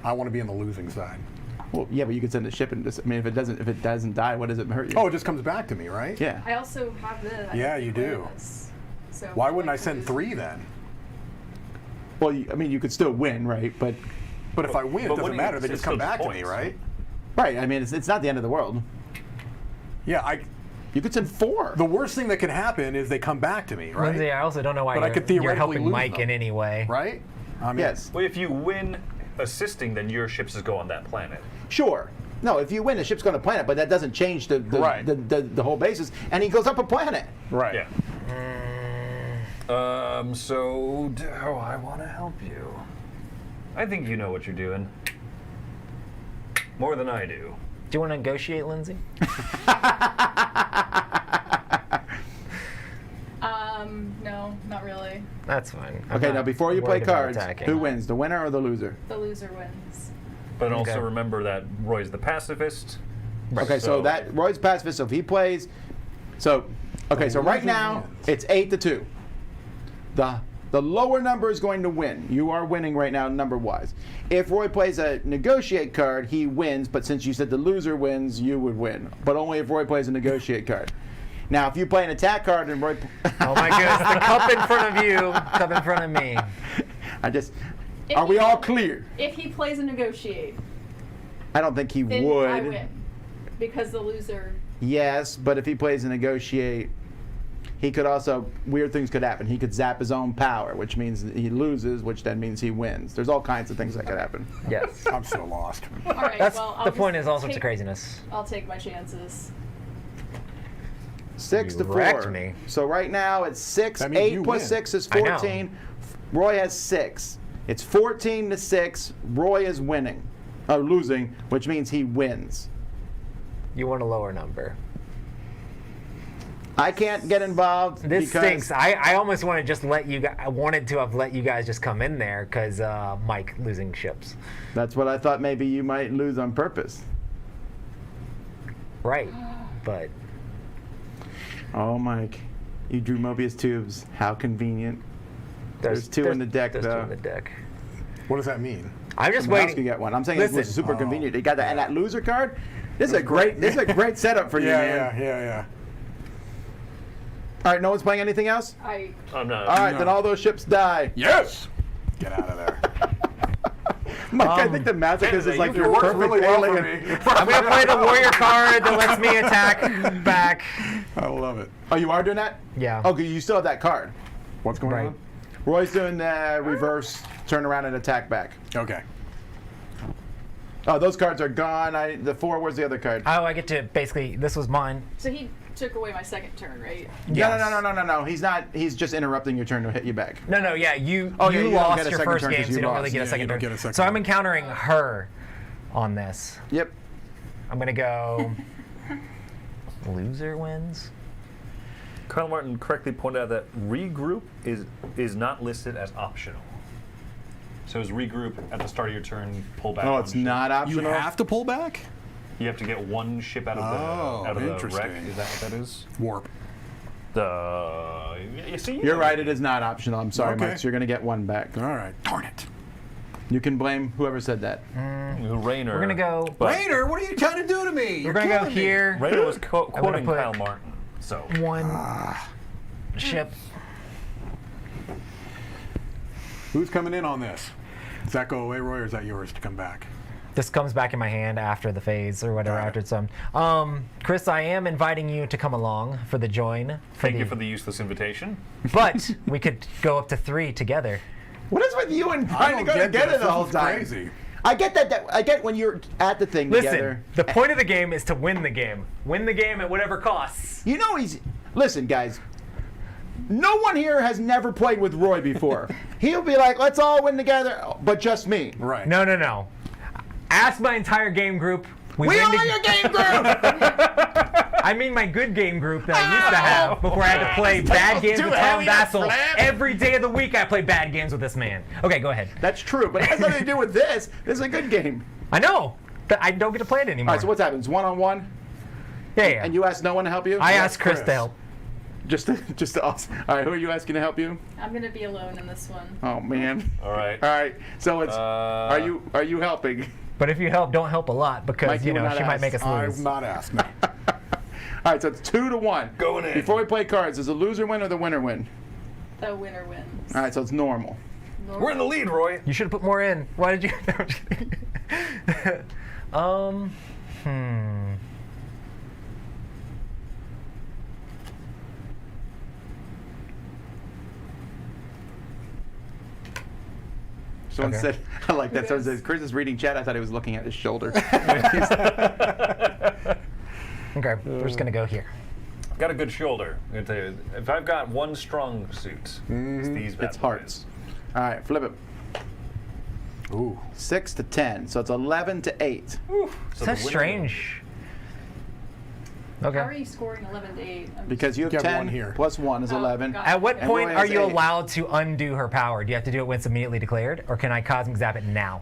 S3: I want to be on the losing side.
S2: Well, yeah, but you could send a ship and just. I mean, if it doesn't die, what does it hurt you?
S3: Oh, it just comes back to me, right?
S2: yeah.
S6: I also have this. I
S3: Yeah,
S6: can
S3: you
S6: declare
S3: do.
S6: this. So
S3: Why wouldn't I
S6: like,
S3: send 3 then?
S2: Well, I mean, you could still win, right? But
S3: But if I win, it
S4: But
S3: doesn't
S4: wouldn't
S3: matter.
S4: you-
S3: They
S4: it's
S3: just come
S4: still
S3: back to
S4: points.
S3: me, right?
S2: right. I mean, it's not the end of the world.
S3: Yeah,
S2: You could send 4.
S3: the worst thing that can happen is they come back to me, right?
S7: Lindsay, I also don't know why
S3: But I
S7: you're,
S3: could
S7: you're
S3: theoretically
S7: helping
S3: lose
S7: Mike
S3: them.
S7: in any way.
S3: Right? I mean,
S2: Yes.
S4: Well, if you win assisting, then your ships just go on that planet.
S2: Sure. No, if you win, the ship's going to planet, but that doesn't change the
S3: Right.
S2: the whole basis. And he goes up a planet.
S3: Right.
S4: Yeah. So do I want to help you? I think you know what you're doing. More than I do.
S7: Do you want to negotiate, Lindsay?
S6: No, not really.
S7: That's fine. I'm
S2: Okay,
S7: not
S2: now before you play
S7: worried about
S2: cards,
S7: attacking.
S2: who wins, the winner or the loser?
S6: The loser wins.
S4: But also
S7: Okay.
S4: remember that Roy's the pacifist.
S2: Okay, so that Roy's pacifist. So if he plays, so right
S3: loser
S2: now
S3: wins.
S2: it's 8-2. The lower number is going to win. You are winning right now, number wise. If Roy plays a negotiate card, he wins. But since you said the loser wins, you would win. But only if Roy plays a negotiate card. Now, if you play an attack card and Roy,
S7: Oh my goodness, the cup in front of you, cup in front of me.
S6: If
S2: are we
S6: he-
S2: all clear?
S6: If he plays a negotiate,
S2: I don't think he
S6: then
S2: would.
S6: I win. Because the loser.
S2: Yes, but if he plays a negotiate, he could also, weird things could happen. He could zap his own power, which means he loses, which then means he wins. There's all kinds of things that could happen.
S7: Yes.
S3: I'm so lost.
S6: All right,
S7: That's
S6: well, I'll
S7: the point
S6: just
S7: is all sorts of
S6: take-
S7: craziness.
S6: I'll take my chances.
S2: 6-4.
S7: wrecked me.
S2: So right now it's 6.
S3: That means
S2: 8
S3: you
S2: plus
S3: win.
S2: 6 is
S7: I know.
S2: 14. Roy has 6. It's 14-6. Roy is winning, losing, which means he wins.
S7: You want a lower number.
S2: I can't get involved
S7: This
S2: because
S7: stinks. I almost want to just let you guys, I wanted to have let you guys just come in there because Mike losing ships.
S2: that's what I thought maybe you might lose on purpose.
S7: Right. But
S2: Oh, Mike, you drew Mobius tubes. How convenient. There's two in the deck,
S7: there's
S2: though.
S7: two in the deck.
S3: What does that mean?
S7: I'm just
S2: Someone else
S7: waiting.
S2: can get one. I'm saying
S7: Listen.
S2: this was super convenient. You got that and that loser card. This is a great setup for you, man.
S3: Yeah.
S2: All right, no one's playing anything else.
S6: I
S4: I'm not.
S2: All right, then all those ships die.
S3: Yes! Get out of there.
S2: Mike, I think the masochist is like
S4: you
S2: your
S3: worked
S2: perfect
S3: really well for
S2: alien.
S3: me.
S7: I'm going to play the warrior card that lets me attack back.
S3: I love it.
S2: Oh, you are doing that?
S7: Yeah.
S2: Okay, you still have that card.
S3: What's going
S7: Right.
S3: on?
S2: Roy's doing the reverse, turn around and attack back.
S3: Okay.
S2: Oh, those cards are gone. The 4. Where's the other card?
S7: Oh, I get to basically. This was mine.
S6: So he took away my second turn, right?
S7: Yes.
S2: No. He's not. He's just interrupting your turn to hit you back.
S7: No. Yeah, you
S2: Oh, yeah, you don't
S7: lost
S2: get a
S7: your
S2: second
S7: first
S2: turn 'cause
S7: game, so
S2: you
S7: you don't really
S2: lost.
S7: get a
S3: Yeah,
S7: second
S3: you don't
S7: turn.
S3: get a second
S7: So I'm
S3: turn.
S7: encountering her on this.
S2: Yep.
S7: I'm gonna go. Loser wins.
S4: Kyle Martin correctly pointed out that regroup is not listed as optional. So is regroup at the start of your turn, pull back.
S2: Oh,
S4: one
S2: it's
S4: ship.
S2: not
S3: You
S2: optional.
S3: have to pull back?
S4: You have to get one ship out of the wreck.
S3: interesting.
S4: Is that what that is?
S3: Warp.
S4: You see,
S2: You're right. It is not optional. I'm sorry,
S3: Okay.
S2: Mike. So you're gonna get 1 back.
S3: All right. Darn it.
S2: You can blame whoever said that.
S4: Rainer.
S7: We're gonna go.
S4: But
S3: Rainer, what are you trying to do to me?
S7: We're gonna go here.
S4: Rainer was quoting
S7: put-
S4: Kyle Martin. So
S7: One ship.
S3: Who's coming in on this? Does that go away, Roy, or is that yours to come back?
S7: This comes back in my hand after the phase or whatever
S3: Got it.
S7: after it's done. Chris, I am inviting you to come along for the join.
S4: thank you for the useless invitation.
S7: But we could go up to 3 together.
S2: What is with you and
S3: I
S2: trying to
S3: don't
S2: go
S3: get
S2: together
S3: this.
S2: the whole
S3: This is
S2: time?
S3: crazy.
S2: I get that. I get when you're at the thing
S7: Listen,
S2: together.
S7: the point of the game is to win the game. Win the game at whatever costs.
S2: You know he's. Listen, guys. No one here has never played with Roy before. He'll be like, "Let's all win together," but just me.
S3: Right.
S7: No. Ask my entire game group.
S2: We
S7: win
S2: are
S7: the-
S2: your game group.
S7: I mean my good game group that I used to have before I had to play bad games
S2: too
S7: with Tom
S2: heavy to
S7: Vassal.
S2: flip.
S7: Every day of the week I play bad games with this man. Okay, go ahead.
S2: That's true, but it has nothing to do with this. This is a good game.
S7: I know. But I don't get to play it anymore.
S2: All right. So what's happened? It's 1-on-1,
S7: yeah.
S2: and you asked no one to help you.
S7: I
S3: Yes,
S7: asked Chris
S3: Chris.
S7: to help.
S2: Just to us. All right. Who are you asking to help you?
S6: I'm gonna be alone in this one.
S2: Oh man.
S4: All right.
S2: All right. So it's. Are you helping?
S7: But if you help, don't help a lot because
S2: Mike, you were not
S7: she might
S2: asked.
S7: make us lose.
S3: I've not asked. No.
S2: All right. So it's 2-1.
S4: Going in.
S2: Before we play cards, does the loser win or the winner win?
S6: The winner wins.
S2: All right. So it's normal.
S4: We're in the lead, Roy.
S7: You should have put more in. Why did you?
S2: Someone
S7: Okay.
S2: said, I like that. Someone says, Chris is reading chat. I thought he was looking at his shoulder.
S7: Okay, we're just gonna go here.
S4: Got a good shoulder. I'm gonna tell you, if I've got one strong suit, it's these bad
S2: It's hearts. All right, flip it.
S3: Ooh.
S2: 6 to 10. So it's 11 to 8.
S4: boys. So
S7: That's
S4: the winner-
S7: strange.
S6: How are
S7: Okay.
S6: you scoring 11 to 8?
S2: Because you have
S3: Get
S2: 10
S3: one here.
S2: plus 1 is
S6: Oh,
S2: 11.
S6: got
S7: At what
S2: And
S7: point
S2: Roy
S7: are
S2: has
S7: you
S2: 8.
S7: allowed to undo her power? Do you have to do it when it's immediately declared, or can I cosmic zap it now?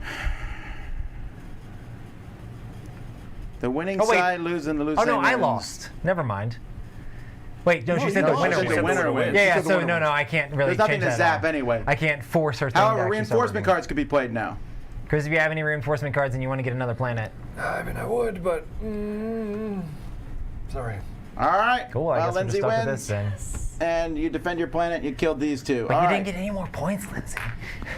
S2: The winning
S7: Oh, wait.
S2: side losing, the losing
S7: Oh no, I
S2: wins.
S7: lost. Never mind. Wait, no, she
S3: No,
S7: said
S3: no,
S7: the
S3: she
S7: winner
S3: said
S7: wins.
S3: the winner
S2: wins.
S7: Yeah,
S3: She
S7: yeah.
S3: said the
S7: So
S3: winner
S7: no,
S3: wins.
S7: I can't really
S2: There's nothing
S7: change
S2: to
S7: that
S2: zap
S7: at all.
S2: anyway.
S7: I can't force her thing.
S2: However,
S7: to actually
S2: reinforcement
S7: start
S2: cards could be played now.
S7: working. Chris, if you have any reinforcement cards and you want to get another planet,
S4: I mean, I would, but sorry.
S2: All right.
S7: cool. I
S2: well,
S7: guess we're just
S2: Lindsay
S7: stuck with
S2: wins,
S7: this then.
S2: and you defend your planet. You killed these two.
S7: But
S2: All
S7: you
S2: right.
S7: didn't get any more points, Lindsay.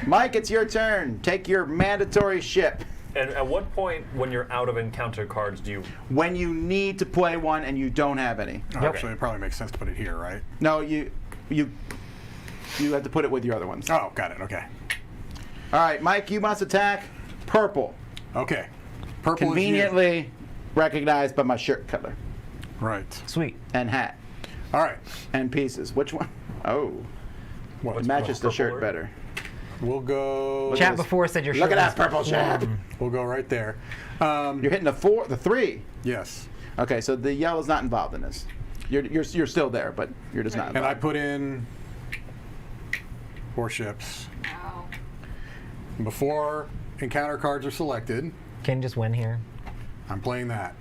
S2: Mike, it's your turn. Take your mandatory ship.
S4: And at what point, when you're out of encounter cards, do you?
S2: When you need to play one and you don't have any.
S3: Oh, actually, it probably makes sense to put it here, right?
S2: No, you have to put it with your other ones.
S3: Oh, got it. Okay.
S2: All right, Mike, you must attack purple.
S3: Okay. Purple is
S2: Conveniently recognized by my shirt color
S3: you. Right.
S7: Sweet.
S2: and hat
S3: All right.
S2: and pieces. Which one? Oh,
S3: What?
S2: it matches the
S4: purple
S2: shirt
S4: or-
S2: better.
S3: We'll go.
S7: Chat
S2: this.
S7: before said your shirt
S2: Look at that
S7: was
S2: purple shirt.
S3: We'll go right there.
S2: You're hitting the 4, the 3.
S3: Yes.
S2: Okay, so the yellow's not involved in this. You're still there, but you're just not
S3: And I
S2: involved.
S3: put in 4 ships.
S6: Wow.
S3: Before encounter cards are selected,
S7: Can you just win here?
S3: I'm playing that.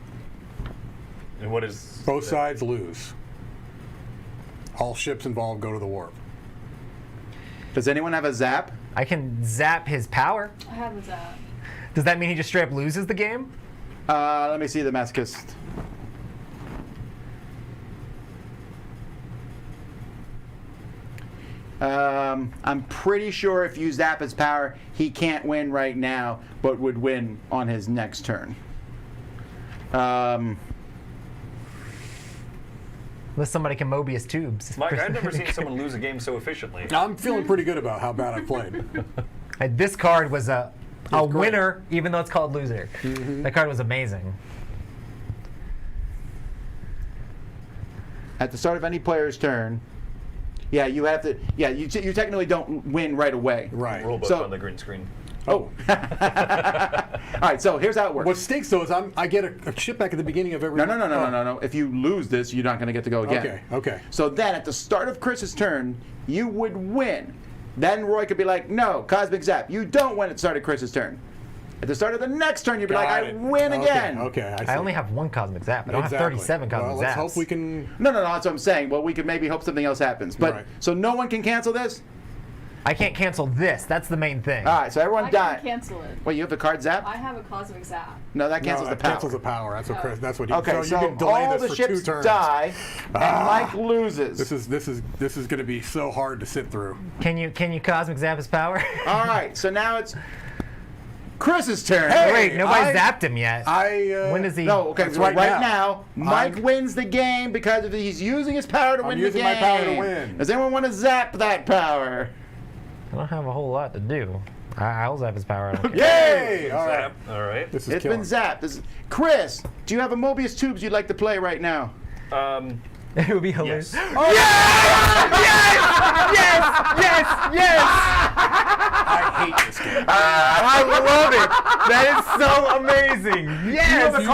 S4: And what is
S3: Both sides lose. All ships involved go to the warp.
S2: Does anyone have a zap?
S7: I can zap his power.
S6: I have a zap.
S7: Does that mean he just straight up loses the game?
S2: Let me see the masochist. I'm pretty sure if you zap his power, he can't win right now, but would win on his next turn.
S7: Unless somebody can Mobius tubes.
S4: Mike, I've never seen someone lose a game so efficiently.
S3: I'm feeling pretty good about how bad I played.
S7: This card was a
S3: great.
S7: winner, even though it's called loser. That card was amazing.
S2: At the start of any player's turn, yeah, you have to. Yeah, you technically don't win right away.
S3: Right.
S4: Rulebook
S2: So-
S4: on the green screen.
S2: Oh. All right, so here's how it works.
S3: What stinks though is I get a chip back at the beginning of every.
S2: No. If you lose this, you're not going to get to go again.
S3: Okay.
S2: So then, at the start of Chris's turn, you would win. Then Roy could be like, "No, Cosmic Zap, you don't win at the start of Chris's turn." At the start of the next turn, you'd be like,
S3: Got
S2: "I
S3: it.
S2: win again."
S3: Okay. I see.
S7: I only have one Cosmic Zap. I don't have 37 Cosmic
S3: well,
S7: Zaps.
S3: let's hope we can.
S2: No, that's what I'm saying. Well, we could maybe hope something else happens. But
S3: Right.
S2: so no one can cancel this.
S7: I can't cancel this. That's the main thing.
S2: All right, so everyone
S6: I
S2: died.
S6: can cancel it.
S2: Wait, you have the card Zap?
S6: I have a Cosmic Zap.
S2: No, that cancels
S3: no,
S2: the power.
S3: Cancels the power. That's what Chris. That's what he.
S2: Okay,
S3: so
S2: so
S3: you can delay
S2: all
S3: this
S2: the
S3: for
S2: ships
S3: 2 turns.
S2: die, and Mike loses.
S3: This is going to be so hard to sit through.
S7: Can you Cosmic Zap his power?
S2: All right, so now it's Chris's turn.
S3: Hey!
S7: Wait, nobody
S3: I-
S7: zapped him yet. when does he?
S2: No, okay,
S3: That's
S2: so right
S3: right
S2: now, Mike
S3: I'm-
S2: wins the game because of he's using his power to win the
S3: using
S2: game.
S3: my power to win.
S2: Does anyone want to zap that power?
S7: I don't have a whole lot to do. I'll zap his power. I don't care.
S3: Yay! All right.
S4: Zap. All right.
S3: This is
S2: It's
S3: killing.
S2: been zapped. Chris, do you have a Mobius tubes you'd like to play right now?
S7: It would be hilarious.
S4: Yes.
S7: Yes!
S3: I hate this game.
S7: I love it. That is so amazing. Yes.
S3: You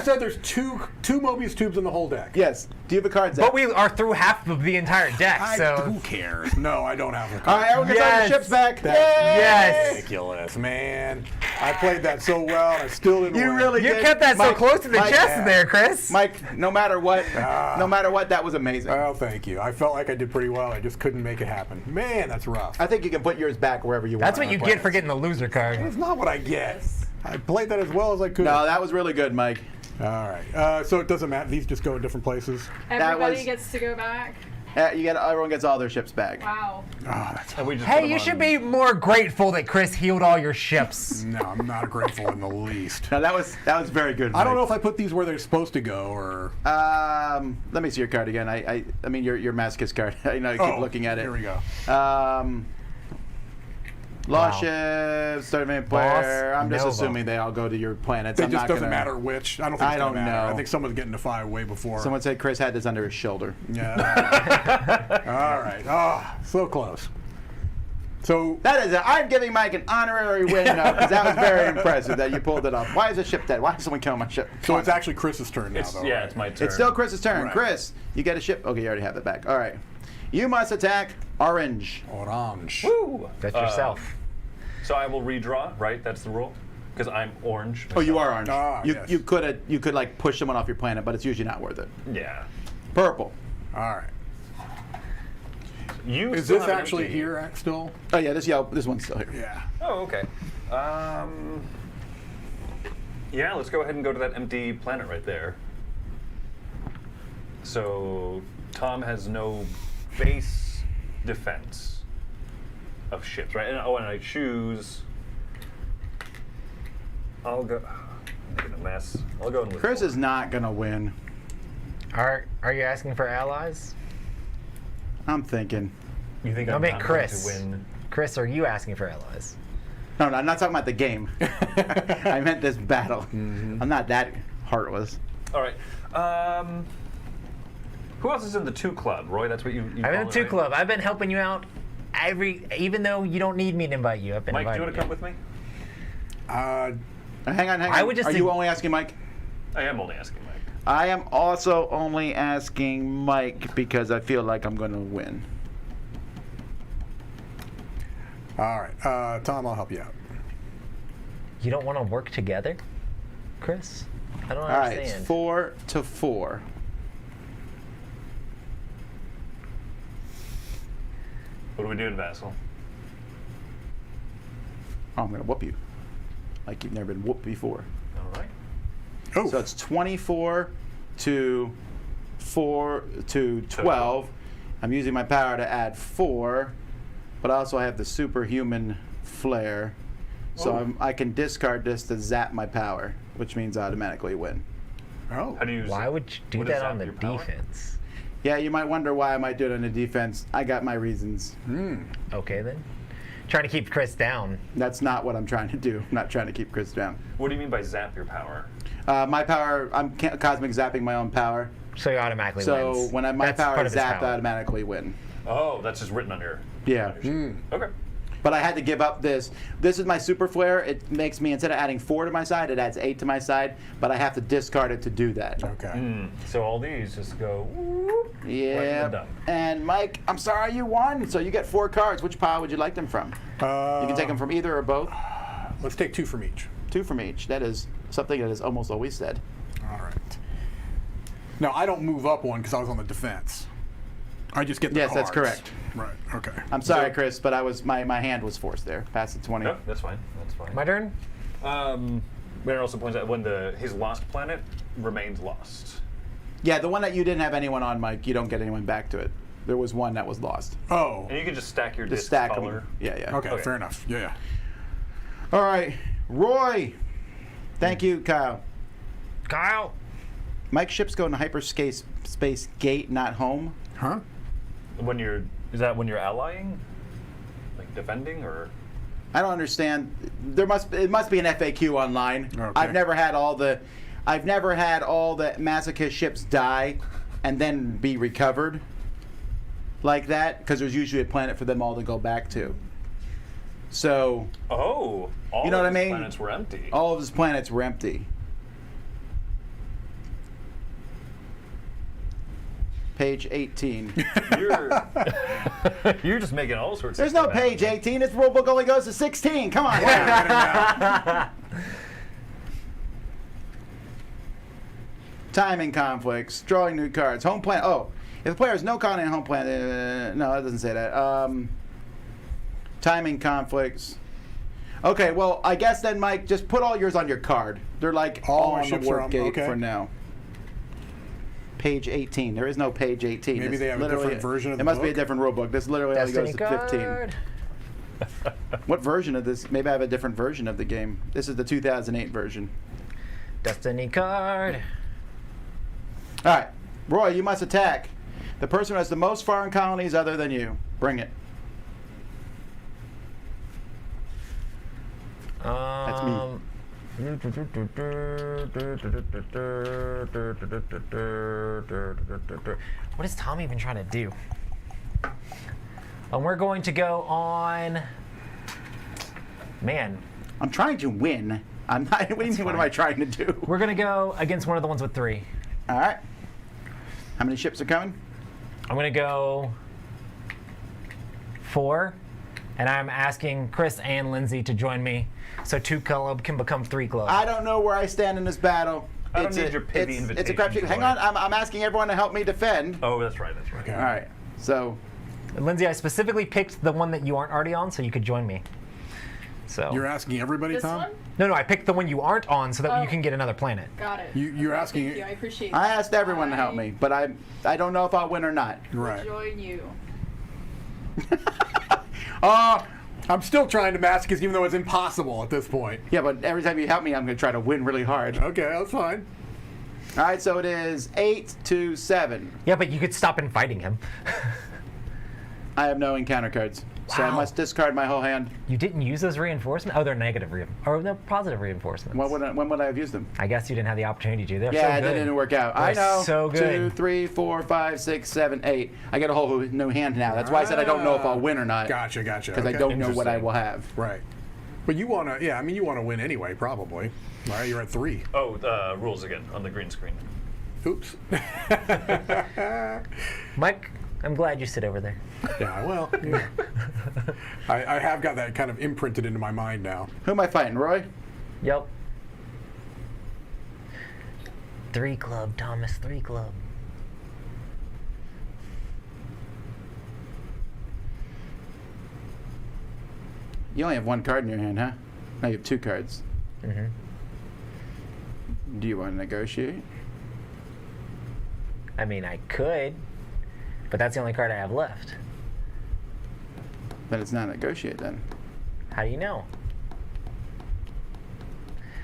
S3: said there's two Mobius tubes in the whole deck.
S2: Yes. Do you have a card zap?
S7: But we are through half of the entire deck, so
S3: Who cares? No, I don't have a
S2: All
S3: card.
S2: right, everyone gets all
S7: Yes.
S2: the ships back.
S3: That's
S2: Yay!
S7: yes.
S3: ridiculous, man. I played that so well, and I still didn't
S2: You
S3: win.
S2: really
S7: You
S2: did.
S7: kept that so
S2: Mike-
S7: close to the
S2: Mike-
S7: chest there, Chris.
S2: Mike, no matter what, that was amazing.
S3: Well, thank you. I felt like I did pretty well. I just couldn't make it happen. Man, that's rough.
S2: I think you can put yours back wherever you want.
S7: That's what you get for getting the loser card.
S3: That's not what I get. I played that as well as I could.
S2: No, that was really good, Mike.
S3: All right. So it doesn't matter. These just go in different places.
S6: Everybody
S2: was-
S6: gets to go back.
S2: Everyone gets all their ships back.
S6: Wow.
S3: Oh, that's
S4: And we just put
S7: Hey,
S4: them
S7: you
S4: on-
S7: should be more grateful that Chris healed all your ships.
S3: no, I'm not grateful in the least.
S2: No, that was very good.
S3: I don't know
S2: Mike.
S3: if I put these where they're supposed to go or.
S2: Let me see your card again. I mean your Masochist card. I know you keep looking at it.
S3: Here we go.
S2: Lost
S7: Wow.
S2: ships, start main player.
S7: Boss
S2: I'm just
S7: Nova.
S2: assuming they all go to your planets.
S3: It
S2: I'm
S3: just
S2: not
S3: doesn't
S2: gonna,
S3: matter which. I don't think
S2: I
S3: it's gonna
S2: don't
S3: matter.
S2: know.
S3: I think someone's getting to 5 way before.
S2: Someone said Chris had this under his shoulder.
S3: Yeah. All right. Oh, so close. So
S2: That is, I'm giving Mike an honorary win now because that was very impressive that you pulled it off. Why is a ship dead? Why is someone killing my ship?
S3: so it's actually Chris's turn now,
S4: It's,
S3: though.
S4: yeah,
S3: right?
S4: it's my turn.
S2: It's still Chris's turn.
S3: Right.
S2: Chris, you get a ship. Okay, you already have it back. All right. You must attack orange.
S3: Orange.
S4: Woo!
S7: That's yourself.
S4: So I will redraw, right? That's the rule? Because I'm orange.
S2: Oh, you are orange.
S3: Ah,
S2: you
S3: yes.
S2: you could like push someone off your planet, but it's usually not worth it.
S4: Yeah.
S2: Purple.
S3: All right.
S4: You
S3: Is
S4: still
S3: this
S4: have an
S3: actually
S4: empty.
S3: here still?
S2: Oh yeah, this one's still here.
S3: Yeah.
S4: Oh, okay. Yeah, let's go ahead and go to that empty planet right there. So Tom has no base defense of ships, right? And, and I choose. I'll go. I'm making a mess. I'll go in with.
S2: Chris
S4: four.
S2: is not gonna win.
S7: Are you asking for allies?
S2: I'm thinking.
S4: You think
S7: I
S4: I'm
S7: meant
S4: not
S7: Chris.
S4: going to win?
S7: Chris, are you asking for allies?
S2: No, I'm not talking about the game. I meant this battle. I'm not that heartless.
S4: All right. Who else is in the 2 club, Roy? That's what you
S7: I'm
S4: call
S7: in
S4: it,
S7: the 2
S4: right?
S7: club. I've been helping you out even though you don't need me to invite you. I've been
S4: Mike, do you
S7: inviting
S4: want to come with me?
S2: Hang on.
S7: I would just
S2: Are
S7: think-
S2: you only asking Mike?
S4: I am only asking Mike.
S2: I am also only asking Mike because I feel like I'm going to win.
S3: All right. Tom, I'll help you out.
S7: You don't want to work together, Chris? I don't
S2: All right,
S7: understand.
S2: it's 4 to 4.
S4: What are we doing, Vassal?
S2: Oh, I'm going to whoop you. Like you've never been whooped before.
S4: All right.
S3: Oh.
S2: So it's 24 to 4 to 12. I'm using my power to add 4, but also I have the superhuman flare. So I can discard this to zap my power, which means I automatically win.
S3: Oh.
S4: How do you?
S7: Why would you do
S4: Would it
S7: that
S4: zap
S7: on the
S4: your power?
S7: defense?
S2: Yeah, you might wonder why I might do it on the defense. I got my reasons.
S7: Okay then. Trying to keep Chris down.
S2: That's not what I'm trying to do. I'm not trying to keep Chris down.
S4: What do you mean by zap your power?
S2: My power, I'm cosmic zapping my own power.
S7: So he automatically
S2: So
S7: wins.
S2: when my
S7: That's
S2: power
S7: part
S2: is
S7: of his
S2: zapped, I
S7: power.
S2: automatically win.
S4: Oh, that's just written on your.
S2: Yeah.
S4: Okay.
S2: But I had to give up this. This is my super flare. It makes me, instead of adding 4 to my side, it adds 8 to my side. But I have to discard it to do that.
S3: Okay.
S4: So all these just go. Whoop, right in the
S2: Yeah.
S4: dump.
S2: And Mike, I'm sorry you won. So you get 4 cards. Which pile would you like them from? You can take them from either or both.
S3: Let's take 2 from each.
S2: 2 from each. That is something that is almost always said.
S3: All right. Now, I don't move up 1 because I was on the defense. I just get the
S2: Yes,
S3: cards.
S2: that's correct.
S3: Right, okay.
S2: I'm sorry, Chris, but I was my hand was forced there. Past the 20.
S4: No, that's fine. That's fine.
S7: My turn?
S4: Banner also points out when his lost planet remains lost.
S2: Yeah, the one that you didn't have anyone on, Mike, you don't get anyone back to it. There was one that was lost.
S3: Oh,
S4: And you can just stack your
S2: Just
S4: disc
S2: stack
S4: color.
S2: them. Yeah.
S3: okay, fair enough. Yeah.
S2: All right, Roy. Thank you, Kyle.
S7: Kyle.
S2: Mike's ships go into hyperspace gate, not home.
S3: Huh?
S4: Is that when you're allying? Like defending or?
S2: I don't understand. It must be an FAQ online.
S3: Okay.
S2: I've never had all the masochist ships die and then be recovered like that, because there's usually a planet for them all to go back to. So
S4: Oh, all
S2: You know
S4: of
S2: what I
S4: his
S2: mean?
S4: planets were empty.
S2: all of his planets were empty. Page 18.
S4: You're just making all sorts.
S2: There's
S4: of
S2: no
S4: stuff
S2: page
S4: happen.
S2: 18. This rule book only goes to 16. Come on. Timing conflicts. Drawing new cards. Home planet. Oh, if the player has no colony in home planet. No, that doesn't say that. Timing conflicts. Okay, well, I guess then, Mike, just put all yours on your card. They're like
S3: All
S2: all
S3: my
S2: on the
S3: ships are
S2: work
S3: on-
S2: gate
S3: okay.
S2: for now. Page 18. There is no page 18.
S3: Maybe
S2: It's
S3: they have a
S2: literally-
S3: different version of
S2: It
S3: the
S2: must be a
S3: book?
S2: different rule book. This literally only goes
S7: Destiny
S2: to 15.
S7: card.
S2: What version of this? Maybe I have a different version of the game. This is the 2008 version.
S7: Destiny card.
S2: All right, Roy, you must attack. The person who has the most foreign colonies other than you. Bring it. That's me.
S7: What is Tom even trying to do? And we're going to go on. Man,
S2: I'm trying to win. I'm not. What do you mean? What am I trying to do?
S7: we're going to go against one of the ones with 3.
S2: All right. How many ships are coming?
S7: I'm going to go 4. And I'm asking Chris and Lindsay to join me so 2 club can become 3 club.
S2: I don't know where I stand in this battle.
S4: I don't need your pity
S2: It's a
S4: invitation,
S2: crapshoot. Hang
S4: Roy.
S2: on. I'm asking everyone to help me defend.
S4: Oh, that's right. That's right.
S3: Okay.
S2: All right. So
S7: And Lindsay, I specifically picked the one that you aren't already on so you could join me. So
S3: You're asking everybody,
S6: This
S3: Tom?
S6: one?
S7: No, I picked the one you aren't on so that
S6: Oh.
S7: you can get another planet.
S6: Got it.
S3: You're
S6: Okay,
S3: asking-
S6: Thank you. I appreciate
S2: I
S6: that.
S2: asked everyone to help me, but I don't know if I'll win or not.
S3: Right.
S6: Join you.
S3: I'm still trying to masochist, even though it's impossible at this point.
S2: Yeah, but every time you help me, I'm going to try to win really hard.
S3: Okay, that's fine.
S2: All right, so it is 8-7.
S7: Yeah, but you could stop inviting him.
S2: I have no encounter cards, so I
S7: Wow.
S2: must discard my whole hand.
S7: You didn't use those reinforcements? Oh, they're negative or no, positive reinforcements.
S2: When would I have used them?
S7: I guess you didn't have the opportunity to. They're
S2: Yeah,
S7: so
S2: that
S7: good.
S2: didn't work out. I
S7: They're
S2: know.
S7: so good.
S2: 2, 3, 4, 5, 6, 7, 8. I get a whole new hand now. That's why I said I don't know if I'll win or not.
S3: Gotcha.
S2: Because
S3: Okay.
S2: I don't know what I
S4: Interesting.
S2: will have.
S3: Right. But you want to, yeah, I mean, you want to win anyway, probably. All right, you're at 3.
S4: Oh, rules again on the green screen.
S3: Oops.
S7: Mike, I'm glad you sit over there.
S3: Yeah, well, yeah. I have got that kind of imprinted into my mind now.
S2: Who am I fighting, Roy?
S7: Yep. 3 club, Thomas, 3 club.
S2: You only have 1 card in your hand, huh? No, you have 2 cards.
S7: Mm-hmm.
S2: Do you want to negotiate?
S7: I mean, I could, but that's the only card I have left.
S2: But it's not negotiate then.
S7: How do you know?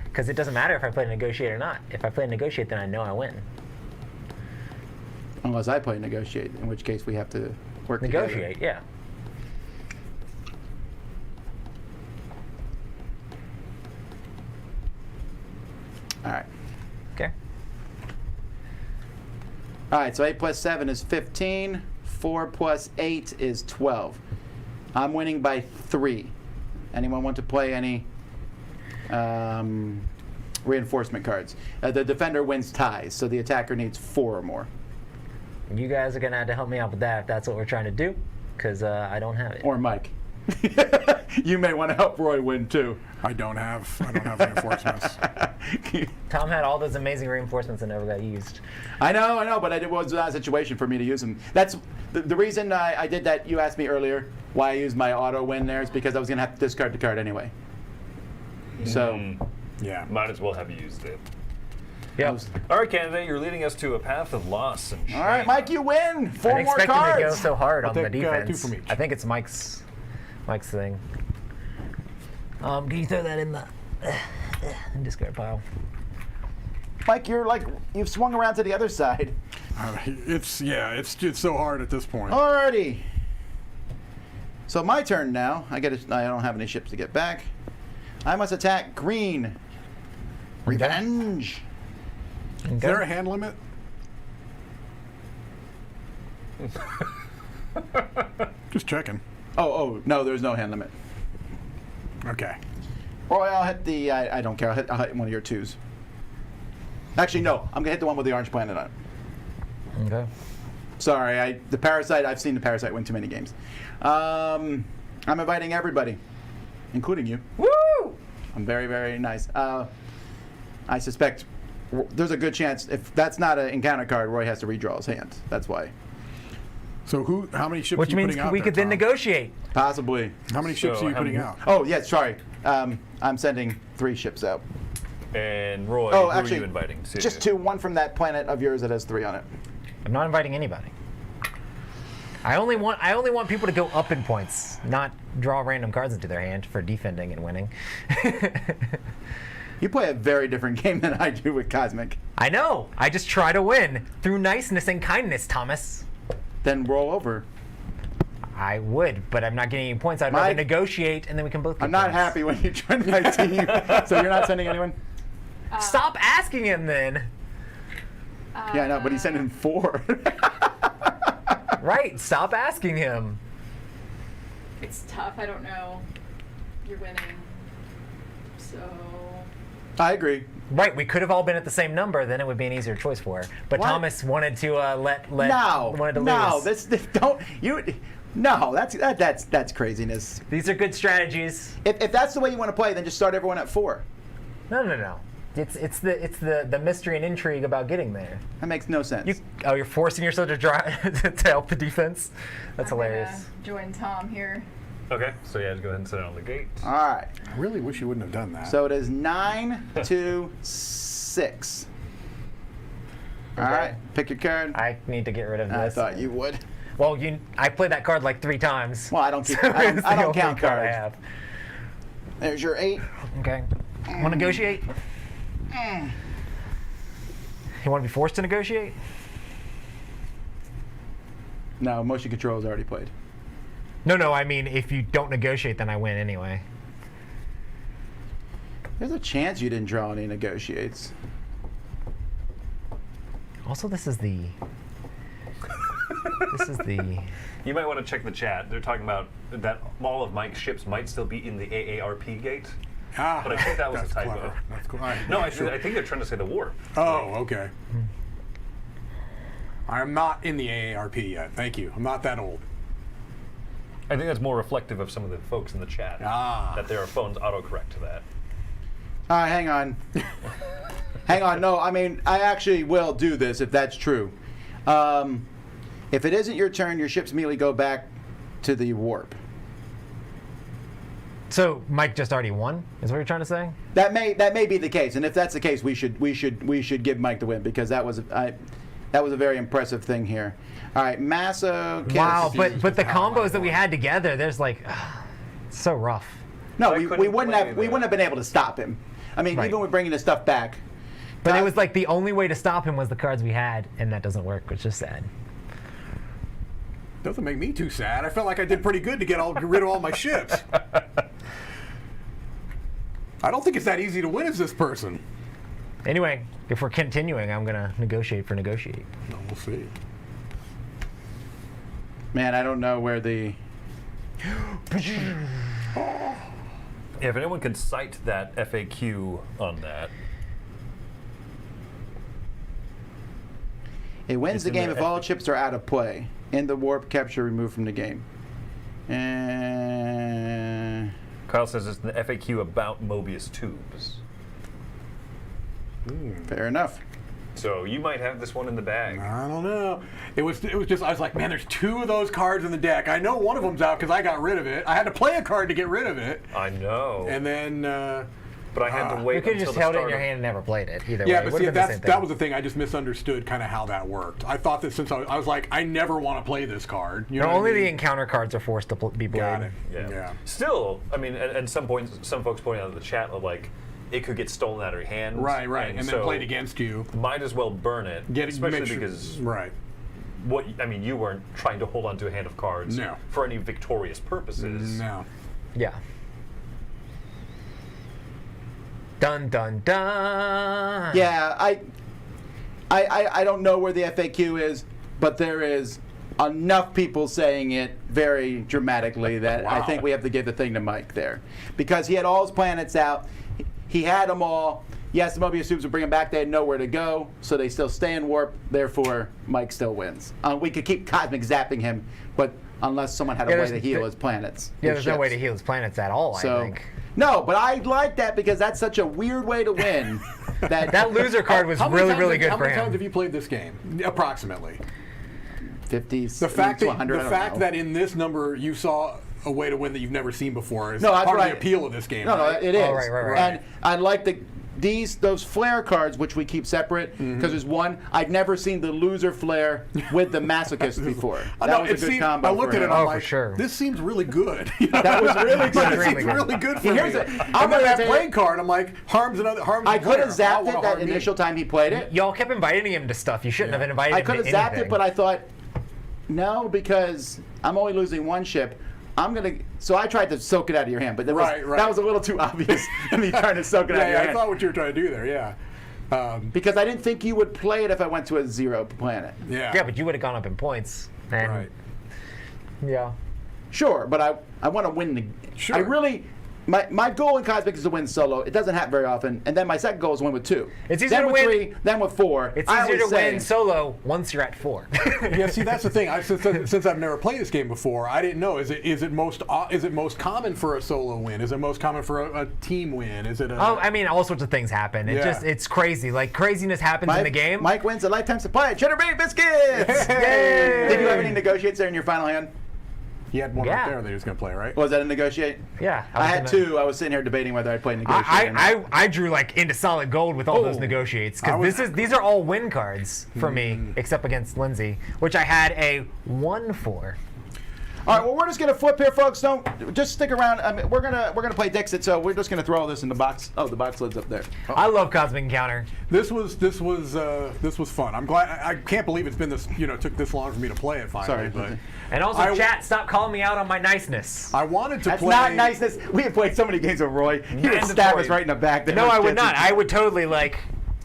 S7: Because it doesn't matter if I play negotiate or not. If I play negotiate, then I know I win.
S2: Unless I play negotiate, in which case we have to work
S7: Negotiate, yeah.
S2: All right.
S7: Okay.
S2: All right, so 8 plus 7 is 15. 4 plus 8 is 12. I'm winning by 3. Anyone want to play any reinforcement cards? The defender wins ties, so the attacker needs 4 or more.
S7: You guys are going to have to help me out with that if that's what we're trying to do, because I don't have it.
S2: Or Mike. You may want to help Roy win, too.
S3: I don't have reinforcements.
S7: Tom had all those amazing reinforcements that never got used.
S2: I know, but it was not a situation for me to use them. That's the reason I did that. You asked me earlier why I used my auto win there is because I was going to have to discard the card anyway. So,
S3: Yeah.
S4: Might as well have used it.
S7: Yep.
S4: All right, candidate, you're leading us to a path of loss and shame.
S2: all right, Mike, you win.
S7: I
S2: 4
S7: didn't
S2: more
S7: expect him
S2: cards.
S7: to go so hard on the
S3: take, 2
S7: defense.
S3: from each.
S7: I think it's Mike's thing. Can you throw that in the discard pile?
S2: Mike, you've swung around to the other side.
S3: It's so hard at this point.
S2: Alrighty. So my turn now. I don't have any ships to get back. I must attack green. Revenge.
S3: Is there a hand limit? Just checking.
S2: Oh, no, there's no hand limit.
S3: Okay.
S2: Roy, I'll hit the. I don't care. I'll hit one of your 2s. Actually, no. I'm gonna hit the one with the orange planet on it.
S7: Okay.
S2: Sorry, the Parasite. I've seen the Parasite win too many games. I'm inviting everybody, including you.
S7: Woo!
S2: I'm very, very nice. I suspect there's a good chance if that's not an encounter card, Roy has to redraw his hand. That's why.
S3: So how many ships
S7: Which
S3: are you
S7: means
S3: putting out
S7: we
S3: there,
S7: could then
S3: Tom?
S7: negotiate.
S2: Possibly.
S3: How many ships
S4: So
S3: are you
S4: how
S3: putting
S4: many-
S3: out?
S2: Oh, yes. Sorry. I'm sending 3 ships out.
S4: And Roy,
S2: Oh,
S4: who
S2: actually,
S4: are you inviting to?
S2: Just 2. One from that planet of yours that has 3 on it.
S7: I'm not inviting anybody. I only want people to go up in points, not draw random cards into their hand for defending and winning.
S2: You play a very different game than I do with Cosmic.
S7: I know. I just try to win through niceness and kindness, Thomas.
S2: Then roll over.
S7: I would, but I'm not getting any points. I'd
S2: Mike,
S7: rather negotiate, and then we can both get
S2: I'm not
S7: points.
S2: happy when you join my team. So you're not sending anyone?
S7: Stop asking him then.
S2: Yeah, I know, but he's sending 4.
S7: Right, stop asking him.
S6: It's tough. I don't know. You're winning. So.
S2: I agree.
S7: Right, we could have all been at the same number, then it would be an easier choice for her. But
S2: What?
S7: Thomas wanted to wanted to
S2: No,
S7: lose.
S2: don't you. No, that's craziness.
S7: These are good strategies.
S2: If that's the way you want to play, then just start everyone at 4.
S7: No. It's the mystery and intrigue about getting there.
S2: That makes no sense.
S7: You're forcing yourself to to help the defense. That's
S6: I'm
S7: hilarious.
S6: gonna join Tom here.
S4: Okay, so yeah, just go ahead and set it on the gate.
S2: All right.
S3: I really wish you wouldn't have done that.
S2: So it is 9 to 6. All right. Pick your card.
S7: I need to get rid of this.
S2: I thought you would.
S7: Well, I played that card like 3 times.
S2: Well, I don't keep.
S7: So
S2: I
S7: it's
S2: don't, I
S7: the
S2: don't
S7: only
S2: count
S7: card I
S2: cards.
S7: have.
S2: There's your 8.
S7: Okay. Want to negotiate? You want to be forced to negotiate?
S2: No, motion control is already played.
S7: No. I mean, if you don't negotiate, then I win anyway.
S2: There's a chance you didn't draw any negotiates.
S7: Also, this is the.
S4: You might want to check the chat. They're talking about that all of Mike's ships might still be in the AARP gate. But I think that was a
S3: that's
S4: typo.
S3: clever. That's cool. All right.
S4: No, I think they're trying to say the warp.
S3: Oh, okay. I'm not in the AARP yet. Thank you. I'm not that old.
S4: I think that's more reflective of some of the folks in the chat. That there are phones autocorrect to that.
S2: All right, hang on. Hang on. No, I mean, I actually will do this if that's true. If it isn't your turn, your ships immediately go back to the warp.
S7: So Mike just already won. Is what you're trying to say?
S2: That may be the case, and if that's the case, we should give Mike the win because that was a very impressive thing here. All right, Masso.
S7: Wow,
S2: Kiss.
S7: but the combos that we had together, there's like, so rough.
S2: No,
S4: I
S2: we
S4: couldn't
S2: wouldn't
S4: play
S2: have we
S4: the-
S2: wouldn't have been able to stop him. I mean,
S7: Right.
S2: even with bringing the stuff back.
S7: But it was like the only way to stop him was the cards we had, and that doesn't work, which is sad.
S3: Doesn't make me too sad. I felt like I did pretty good to get rid of all my ships. I don't think it's that easy to win as this person.
S7: Anyway, if we're continuing, I'm gonna negotiate for negotiate.
S3: No, we'll see.
S2: Man, I don't know where the.
S4: Yeah, if anyone can cite that FAQ on that.
S2: It wins
S4: It's
S2: the
S4: in
S2: game
S4: the
S2: if all chips are out of play. In the warp, capture, removed from the game.
S4: Kyle says it's the FAQ about Mobius tubes.
S2: Fair enough.
S4: So you might have this one in the bag.
S3: I don't know. It was just, I was like, man, there's 2 of those cards in the deck. I know one of them's out because I got rid of it. I had to play a card to get rid of it.
S4: I know.
S3: And then,
S4: but I had to wait
S7: You could
S4: until
S7: just
S4: the
S7: held it in
S4: start
S7: your
S4: of-
S7: hand and never played it. Either
S3: yeah,
S7: way,
S3: but see,
S7: Would've been the same
S3: that
S7: thing.
S3: was the thing. I just misunderstood kind of how that worked. I thought that since I was like, I never want to play this card. You know what
S7: Only
S3: I mean?
S7: the encounter cards are forced to be played.
S3: Got it.
S4: Yeah.
S3: Yeah.
S4: Still, I mean, at some points, some folks pointing out in the chat, like, it could get stolen out of your hand.
S3: Right, and then
S4: so
S3: played against you.
S4: Might as well burn it, especially
S3: make sure-
S4: because
S3: right.
S4: you weren't trying to hold on to a hand of cards
S3: No.
S4: for any victorious purposes.
S3: No.
S7: Yeah. Dun dun dun.
S2: Yeah, I don't know where the FAQ is, but there is enough people saying it very dramatically that I
S3: Wow.
S2: think we have to give the thing to Mike there. Because he had all his planets out. He had them all. Yes, the Mobius tubes would bring them back. They had nowhere to go, so they still stay in warp. Therefore, Mike still wins. We could keep cosmic zapping him, but unless someone had a
S7: Yeah,
S2: way
S7: there's-
S2: to heal his planets.
S7: Yeah,
S2: his
S7: there's no way to
S2: ships.
S7: heal his planets at all,
S2: So,
S7: I think.
S2: no, but I like that because that's such a weird way to win.
S7: That loser card was
S3: How many
S7: really,
S3: times
S7: really
S3: have-
S7: good
S3: How
S7: for
S3: many times
S7: him.
S3: have you played this game? Approximately.
S2: 50
S3: The fact
S2: to
S3: that
S2: 100, I don't know.
S3: that in this number you saw a way to win that you've never seen before is
S2: No, that's
S3: part of
S2: right.
S3: the appeal of this game.
S2: No,
S3: right?
S2: it is.
S7: Oh, right.
S2: And I like those flare cards, which we keep separate, because there's one. I've never seen the loser flare with the masochist before.
S3: I
S2: That
S3: know,
S2: was a
S3: it
S2: good
S3: seemed-
S2: combo.
S3: I looked
S2: for
S3: at it
S2: him.
S3: and I'm
S7: Oh, for
S3: like,
S7: sure.
S3: this seems really good.
S2: That was really good.
S3: That
S7: Extremely
S3: seems
S7: good.
S3: really good for
S2: Here's
S3: me.
S2: it. I'm
S3: And
S2: gonna
S3: then that
S2: tell you-
S3: playing card, I'm like, harm's another harm's.
S2: I could have
S3: winner.
S2: zapped
S3: wanna
S2: it that
S3: harm me.
S2: initial time he played it.
S7: Y'all kept inviting him to stuff. You shouldn't have invited
S2: I
S7: him
S2: could
S7: to
S2: have zapped
S7: anything.
S2: it, but I thought, no, because I'm only losing one ship. So I tried to soak it out of your hand, but that was a little too obvious. Me trying to soak it out of your
S3: I
S2: hand.
S3: thought what you were trying to do there. Yeah.
S2: Because I didn't think you would play it if I went to a 0 planet.
S7: Yeah, but you would have gone up in points. And
S3: Right.
S7: Yeah.
S2: Sure, but I want to win the.
S3: Sure.
S2: I really. My goal in Cosmic is to win solo. It doesn't happen very often. And then my second goal is to win with 2.
S7: It's easier
S2: then
S7: to
S2: with
S7: win-
S2: 3, then with 4.
S7: It's
S2: I
S7: easier to
S2: always say-
S7: win solo once you're at 4.
S3: Yeah, see, that's the thing. Since I've never played this game before, I didn't know. Is it most common for a solo win? Is it most common for a team win? Is it a?
S7: Oh, I mean, all sorts of things happen. It's crazy. Like craziness happens in the game.
S2: Mike wins a lifetime supply of cheddar bay biscuits.
S7: Yay!
S2: Did you have any negotiates there in your final hand?
S3: He had one
S7: Yeah.
S3: right there that he was going to play, right?
S2: Was that a negotiate?
S7: Yeah,
S2: I had 2. I was sitting here debating whether I'd play negotiate. or not.
S7: I drew like into solid gold with all those negotiates
S3: I was-
S7: because these are all win cards for me, except against Lindsay, which I had a 1 for.
S2: All right, well, we're just gonna flip here, folks. Don't just stick around. I mean, we're gonna play Dixit, so we're just gonna throw all this in the box. Oh, the box lid's up there.
S7: I love Cosmic Encounter.
S3: This was fun. I'm glad. I can't believe it's been this. Took this long for me to play it finally.
S2: Sorry.
S3: But
S7: And also,
S3: I-
S7: chat, stop calling me out on my niceness.
S3: I wanted to
S2: That's
S3: play.
S2: not niceness. We have played so many games with Roy. He would stab
S4: Mandatory.
S2: us right in the back.
S7: No, I would not. I would totally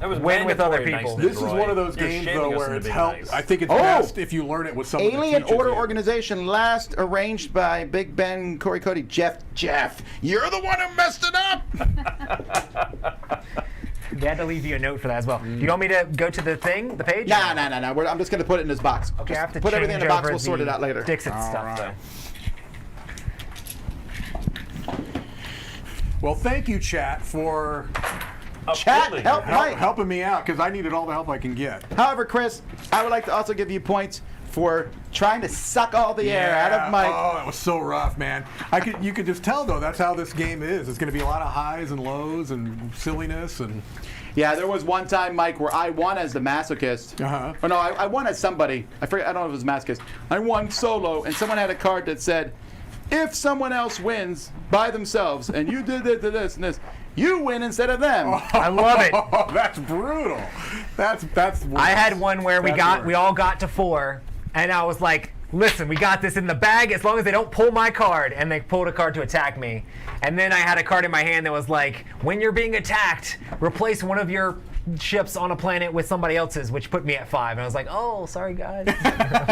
S4: That was
S7: win with other
S4: mandatory
S7: people.
S4: niceness,
S3: This is
S4: Roy.
S3: one of those
S4: You're
S3: games
S4: shaming
S3: though
S4: us
S3: where
S4: into
S3: it's
S4: being
S3: helped.
S4: nice.
S3: I think it's
S2: Oh!
S3: best if you learn it with someone. that
S2: Alien
S3: teaches
S2: Order
S3: you.
S2: Organization, last arranged by Big Ben, Corey Cody, Jeff, you're the one who messed it up.
S7: They had to leave you a note for that as well. Do you want me to go to the page?
S2: No. I'm just gonna put it in this box.
S7: Okay, I have to
S2: put everything in the
S7: change
S2: box.
S7: over
S2: We'll sort it out later.
S7: Dixit
S3: All
S7: stuff,
S3: right.
S7: though.
S3: Well, thank you, chat, for
S2: Chat, help Mike.
S3: helping me out because I needed all the help I can get.
S2: However, Chris, I would like to also give you points for trying to suck all the air out of Mike.
S3: Oh, it was so rough, man. You could just tell though. That's how this game is. It's going to be a lot of highs and lows and silliness and.
S2: Yeah, there was one time, Mike, where I won as the masochist.
S3: Uh-huh.
S2: Oh no, I won as somebody. I forget. I don't know if it was masochist. I won solo, and someone had a card that said, "If someone else wins by themselves, and you did this and this, you win instead of them."
S7: I love it.
S3: Oh, that's brutal. That's.
S7: I had one where we
S3: That's
S7: all got to 4, and I was like, listen, we got this in the bag as long as they don't pull my card, and they pulled a card to attack me. And then I had a card in my hand that was like, when you're being attacked, replace one of your ships on a planet with somebody else's, which put me at 5. And I was like, oh, sorry, guys.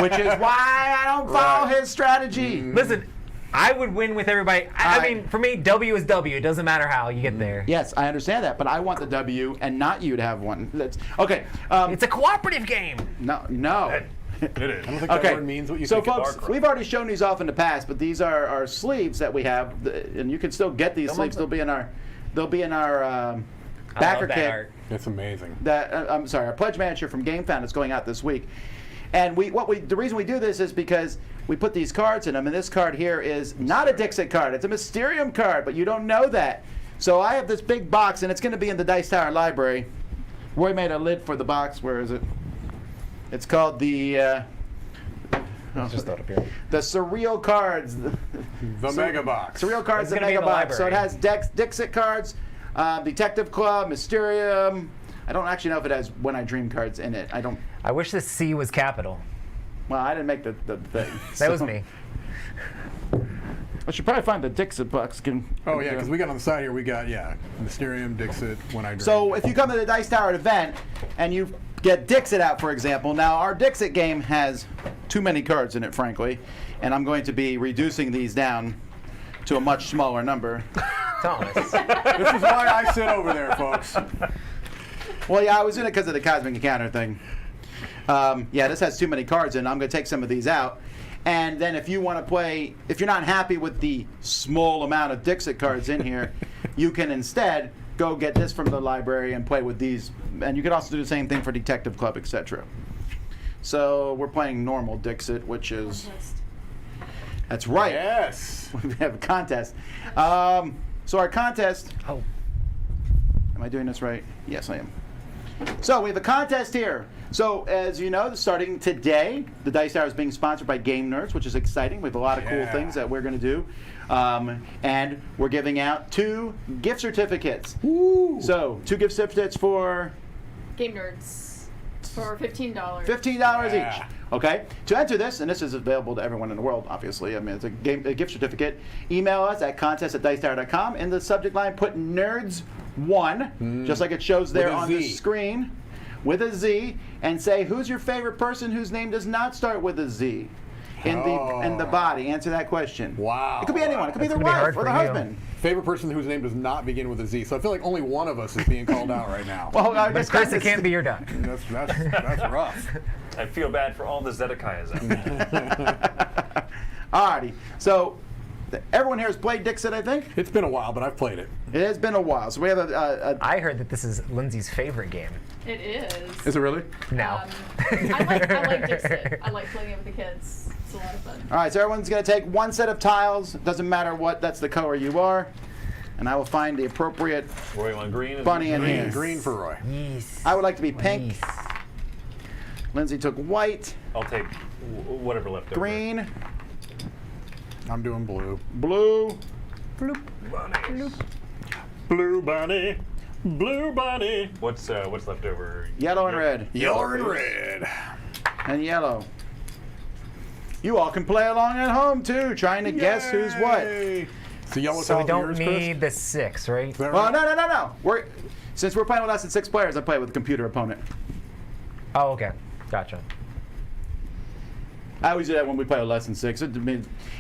S2: Which is why I don't follow his strategy.
S7: Listen, I would win with everybody. I mean, for me, W is W. It doesn't matter how you get there.
S2: Yes, I understand that, but I want the W and not you to have one. Okay.
S7: It's a cooperative game.
S2: No.
S4: It is.
S3: I don't think that word means what you
S2: so
S3: think it
S2: folks,
S3: does.
S2: we've already shown these off in the past, but these are our sleeves that we have, and you can still get these sleeves. They'll be in our backer
S7: that
S2: kit.
S7: art.
S3: It's amazing.
S2: I'm sorry, our pledge manager from GameFound is going out this week, and the reason we do this is because we put these cards in them, and this card here is not a Dixit card; it's a Mysterium card, but you don't know that. So I have this big box, and it's going to be in the Dice Tower library. Roy made a lid for the box. Where is it? It's called the.
S7: Just thought up here.
S2: The surreal cards.
S3: The Mega Box.
S2: Surreal cards,
S7: It's
S2: the
S7: gonna be
S2: Mega
S7: in the
S2: Box. So it
S7: library.
S2: has Dixit cards, Detective Club, Mysterium. I don't actually know if it has When I Dream cards in it. I don't.
S7: I wish the C was capital.
S2: Well, I didn't make the thing.
S7: That was me.
S2: I should probably find the Dixit box.
S3: Oh, yeah, because we got on the side here, we got, Mysterium, Dixit, When I Dream.
S2: So if you come to the Dice Tower event and you get Dixit out, for example, now our Dixit game has too many cards in it, frankly, and I'm going to be reducing these down to a much smaller number.
S7: Thomas.
S3: This is why I sit over there, folks.
S2: Well, yeah, I was in it because of the Cosmic Encounter thing. Yeah, this has too many cards in it. I'm going to take some of these out. And then if you want to play, if you're not happy with the small amount of Dixit cards in here, you can instead go get this from the library and play with these. And you can also do the same thing for Detective Club, etc. So we're playing normal Dixit, which is... That's right.
S3: Yes.
S2: We have a contest. So our contest...
S7: Oh.
S2: Am I doing this right? Yes, I am. So we have a contest here. So as you know, starting today, the Dice Tower is being sponsored by Game Nerds, which is exciting. We have a lot of cool things that we're going to do. And we're giving out 2 gift certificates. Woo. So 2 gift certificates for...
S6: Game Nerds for $15.
S2: $15 each. Okay. To enter this, and this is available to everyone in the world, obviously. I mean, it's a gift certificate. Email us at contest@dicetower.com. In the subject line, put Nerds1, just like it shows there on the screen, with a Z, and say who's your favorite person whose name does not start with a Z in the body. Answer that question.
S3: Wow.
S2: It could be anyone. It could be
S7: That's
S2: the
S7: gonna be
S2: wife
S7: hard
S2: or the
S7: for you.
S2: husband.
S3: Favorite person whose name does not begin with a Z. So I feel like only one of us is being called out right now.
S2: Well, I
S7: But
S2: guess
S7: Chris, it can't be your duck.
S3: That's rough.
S4: I feel bad for all the Zedekiahs out there.
S2: Alrighty. So everyone here has played Dixit, I think.
S3: It's been a while, but I've played it.
S2: It has been a while. So we have a
S7: I heard that this is Lindsay's favorite game.
S6: It is.
S2: is it really?
S7: Now.
S6: I like Dixit. I like playing it with the kids. It's a lot of fun.
S2: All right, so everyone's going to take one set of tiles. Doesn't matter what, that's the color you are. And I will find the appropriate
S4: Roy, you want green?
S2: bunny in here.
S3: Green for Roy.
S7: Yes.
S2: I would like to be pink.
S7: Yes.
S2: Lindsay took white,
S4: I'll take whatever left over.
S2: green,
S3: I'm doing blue.
S2: blue,
S4: Bunnies.
S3: Blue bunny. Blue bunny.
S4: What's left over?
S2: yellow and red.
S3: Yellow and red.
S2: And yellow. You all can play along at home too, trying to guess who's what.
S3: Yay. So yellow
S7: So we
S3: tiles are
S7: don't
S3: yours,
S7: need
S3: Chris?
S7: the 6, right?
S3: Is that
S2: Well,
S3: right?
S2: no. Since we're playing with less than 6 players, I play with a computer opponent.
S7: Oh, okay. Gotcha.
S2: I always do that when we play with less than 6.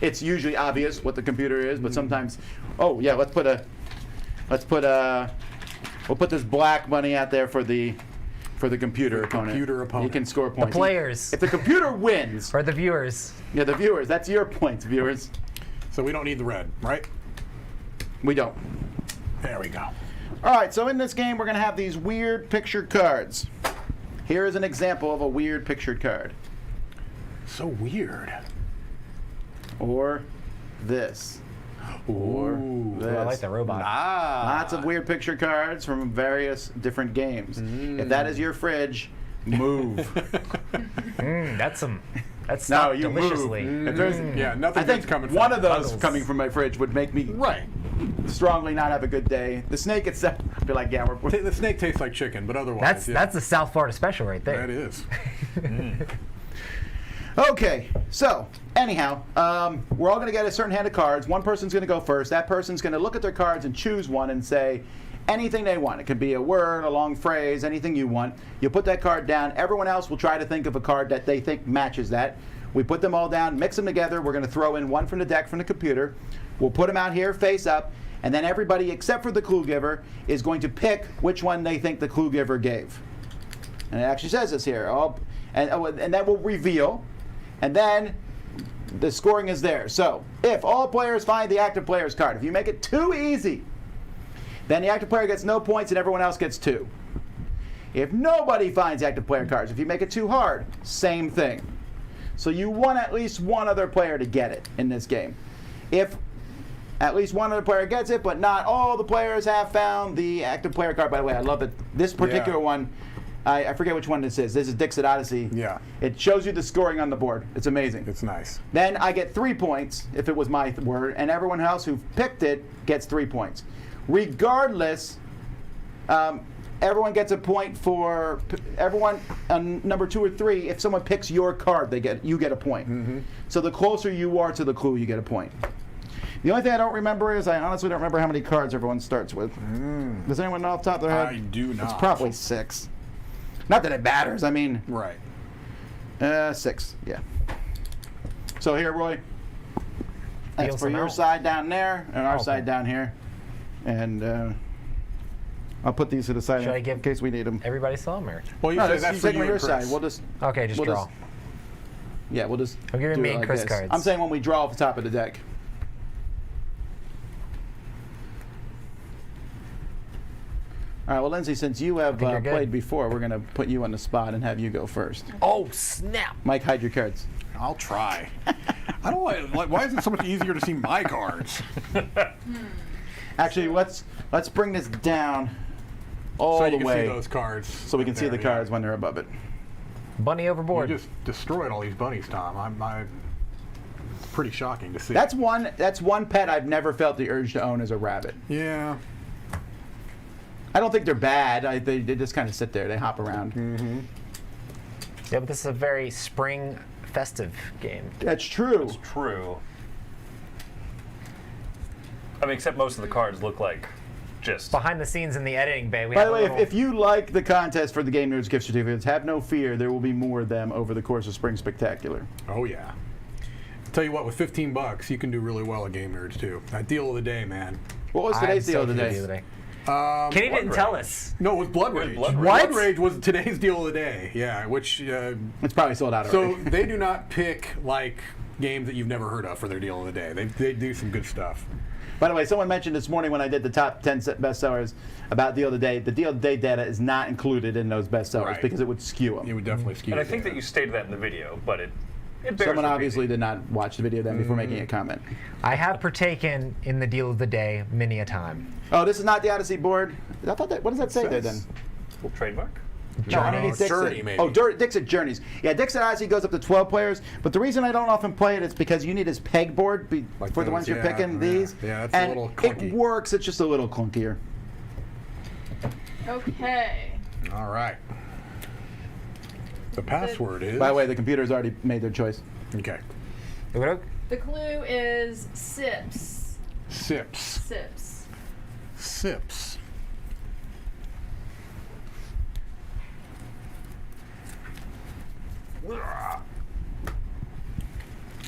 S2: It's usually obvious what the computer is, but sometimes, oh yeah, we'll put this black money out there for the computer opponent.
S3: computer opponent.
S2: You can score
S7: The
S2: points.
S7: players.
S2: If the computer wins,
S7: Or the viewers.
S2: yeah, the viewers. That's your points, viewers.
S3: So we don't need the red, right?
S2: We don't.
S3: There we go.
S2: All right, so in this game, we're going to have these weird pictured cards. Here is an example of a weird pictured card.
S3: So weird.
S2: Or this. Or
S3: Ooh.
S2: this.
S7: I like the robot.
S2: Lots of weird picture cards from various different games. If that is your fridge, move.
S7: That's
S2: No,
S7: stuffed
S2: you
S7: deliciously.
S2: move. If there's,
S3: Yeah, nothing
S2: I think
S3: good's coming from
S2: one
S3: it.
S2: of those
S7: Puzzles.
S2: coming from my fridge would make me
S3: Right.
S2: strongly not have a good day. The snake itself, I'd be like, yeah, we're
S3: The snake tastes like chicken, but otherwise,
S7: That's the South Florida special right there.
S3: That is.
S2: Okay, so anyhow, we're all going to get a certain hand of cards. One person's going to go first. That person's going to look at their cards and choose one and say, anything they want. It could be a word, a long phrase, anything you want. You put that card down. Everyone else will try to think of a card that they think matches that. We put them all down, mix them together. We're going to throw in one from the deck from the computer. We'll put them out here face up, and then everybody except for the clue giver is going to pick which one they think the clue giver gave. And it actually says this here. And that will reveal. And then the scoring is there. So if all players find the active player's card, if you make it too easy, then the active player gets no points and everyone else gets 2. If nobody finds active player cards, if you make it too hard, same thing. So you want at least one other player to get it in this game. If at least one other player gets it, but not all the players have found the active player card. By the way, I love that this particular one, I forget which one this is. This is Dixit Odyssey.
S3: Yeah.
S2: It shows you the scoring on the board. It's amazing.
S3: It's nice.
S2: Then I get 3 points if it was my word, and everyone else who picked it gets 3 points. Regardless, everyone gets a point for everyone on number 2 or 3. If someone picks your card, you get a point.
S3: Mm-hmm.
S2: So the closer you are to the clue, you get a point. The only thing I don't remember is I honestly don't remember how many cards everyone starts with. Does anyone know off the top of their head?
S3: I do not.
S2: It's probably 6. Not that it matters. I mean,
S3: Right.
S2: 6. Yeah. So here, Roy. That's
S7: Deals
S2: for
S7: them
S2: your
S7: out.
S2: side down there and our
S7: Okay.
S2: side down here. And I'll put these to the side
S7: Should I
S2: in
S7: give
S2: case we need them.
S7: Everybody some or?
S3: Well, you
S2: No,
S3: say
S2: that's
S3: that's
S2: you
S3: for
S2: take them
S3: you
S2: on your
S3: and Chris.
S2: side. We'll just
S7: Okay, just
S2: we'll
S7: draw.
S2: yeah, we'll just.
S7: I'm giving
S2: do
S7: me
S2: it
S7: and
S2: like
S7: Chris
S2: this.
S7: cards.
S2: I'm saying when we draw off the top of the deck. All right. Well, Lindsay, since you have
S7: think you're good.
S2: played before, we're going to put you on the spot and have you go first.
S7: Oh snap!
S2: Mike, hide your cards.
S3: I'll try. I don't like. Why is it so much easier to see my cards?
S2: Actually, let's bring this down all
S3: So
S2: the
S3: you can
S2: way
S3: see those cards.
S2: so we can see the cards when they're above it.
S7: Bunny
S3: You
S7: overboard.
S3: just destroyed all these bunnies, Tom. I'm pretty shocking to see.
S2: That's one pet I've never felt the urge to own as a rabbit.
S3: Yeah.
S2: I don't think they're bad. They just kind of sit there. They hop around.
S3: Mm-hmm.
S7: Yeah, but this is a very spring festive game.
S2: That's true.
S4: It's true. I mean, except most of the cards look like just.
S7: Behind the scenes in the editing bay, we
S2: By
S7: have
S2: the
S7: a
S2: way,
S7: little,
S2: if you like the contest for the Game Nerds gift certificates, have no fear. There will be more of them over the course of Spring Spectacular.
S3: Oh yeah. Tell you what, with $15, you can do really well at Game Nerds too. That deal of the day, man.
S2: What was
S7: I'm
S2: today's deal
S7: so
S2: of the
S7: confused
S2: day?
S7: Kenny didn't tell
S4: Rage.
S7: us.
S3: No, it was Blood
S4: was
S3: Rage.
S4: Blood Rage.
S7: What?
S3: Blood Rage was today's deal of the day. Yeah, which
S2: It's probably sold out
S3: so
S2: already.
S3: they do not pick like games that you've never heard of for their deal of the day. They do some good stuff.
S2: By the way, someone mentioned this morning when I did the top 10 bestsellers about deal of the day. The deal of the day data is not included in those bestsellers
S3: Right.
S2: because it would skew them.
S3: It would definitely skew.
S4: And I
S3: the
S4: think that
S3: data.
S4: you stated that in the video, but it bears
S2: Someone
S4: repeating.
S2: obviously did not watch the video then before making a comment.
S7: I have partaken in the deal of the day many a time.
S2: Oh, this is not the Odyssey board? I thought that. What does that say there then?
S4: Trademark?
S2: No, underneath Dixit.
S3: Journey, maybe.
S2: Oh, Dixit Journeys. Yeah, Dixit Odyssey goes up to 12 players, but the reason I don't often play it is because you need his pegboard
S3: Like
S2: for the
S3: those,
S2: ones you're
S3: yeah,
S2: picking,
S3: yeah.
S2: these.
S3: Yeah, that's a
S2: and
S3: little clunky.
S2: it works, it's just a little clunkier.
S6: Okay.
S3: All right. The password is.
S2: By the way, the computer's already made their choice.
S3: Okay.
S6: The clue is sips.
S3: Sips.
S6: Sips.
S3: Sips.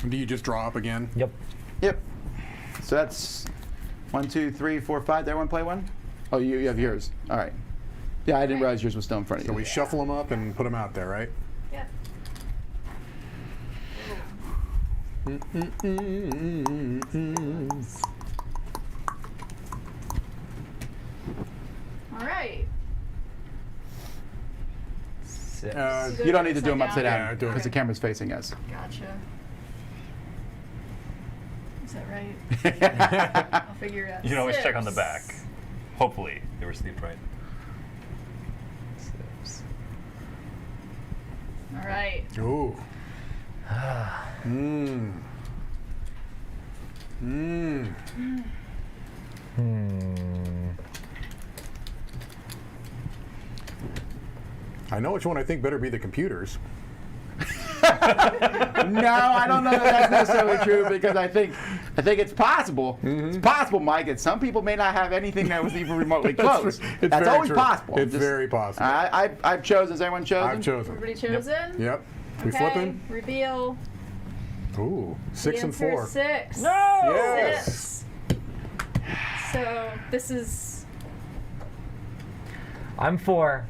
S3: Do you just draw up again?
S7: Yep.
S2: Yep. So that's 1, 2, 3, 4, 5. Did everyone play one? Oh, you have yours. All right. Yeah, I didn't realize yours was still in front of
S3: So
S2: you.
S3: we shuffle them up and put them out there, right?
S6: Yeah. All right.
S7: Six.
S2: You don't need to do them upside
S3: Yeah,
S2: down
S3: do it.
S2: because the camera's facing us.
S6: Gotcha. Is that right? I'll figure it out.
S4: You can always check on the
S6: Sips.
S4: back. Hopefully they were steeped right.
S7: Sips.
S6: All right.
S3: Ooh. Mmm. Mmm. I know which one I think better be the computers.
S2: No, I don't know that that's necessarily true because I think it's possible. It's possible, Mike. That some people may not have anything that was even remotely close.
S3: It's
S2: That's
S3: very
S2: always
S3: true.
S2: possible.
S3: It's very possible.
S2: I've chosen. Has everyone chosen?
S3: I've chosen.
S6: Everybody chosen?
S3: Yep. We
S6: Okay,
S3: flipping?
S6: reveal.
S3: Ooh,
S6: The
S3: 6 and
S6: answer
S3: 4.
S6: is 6.
S7: No!
S3: Yes.
S6: So this is
S7: I'm 4.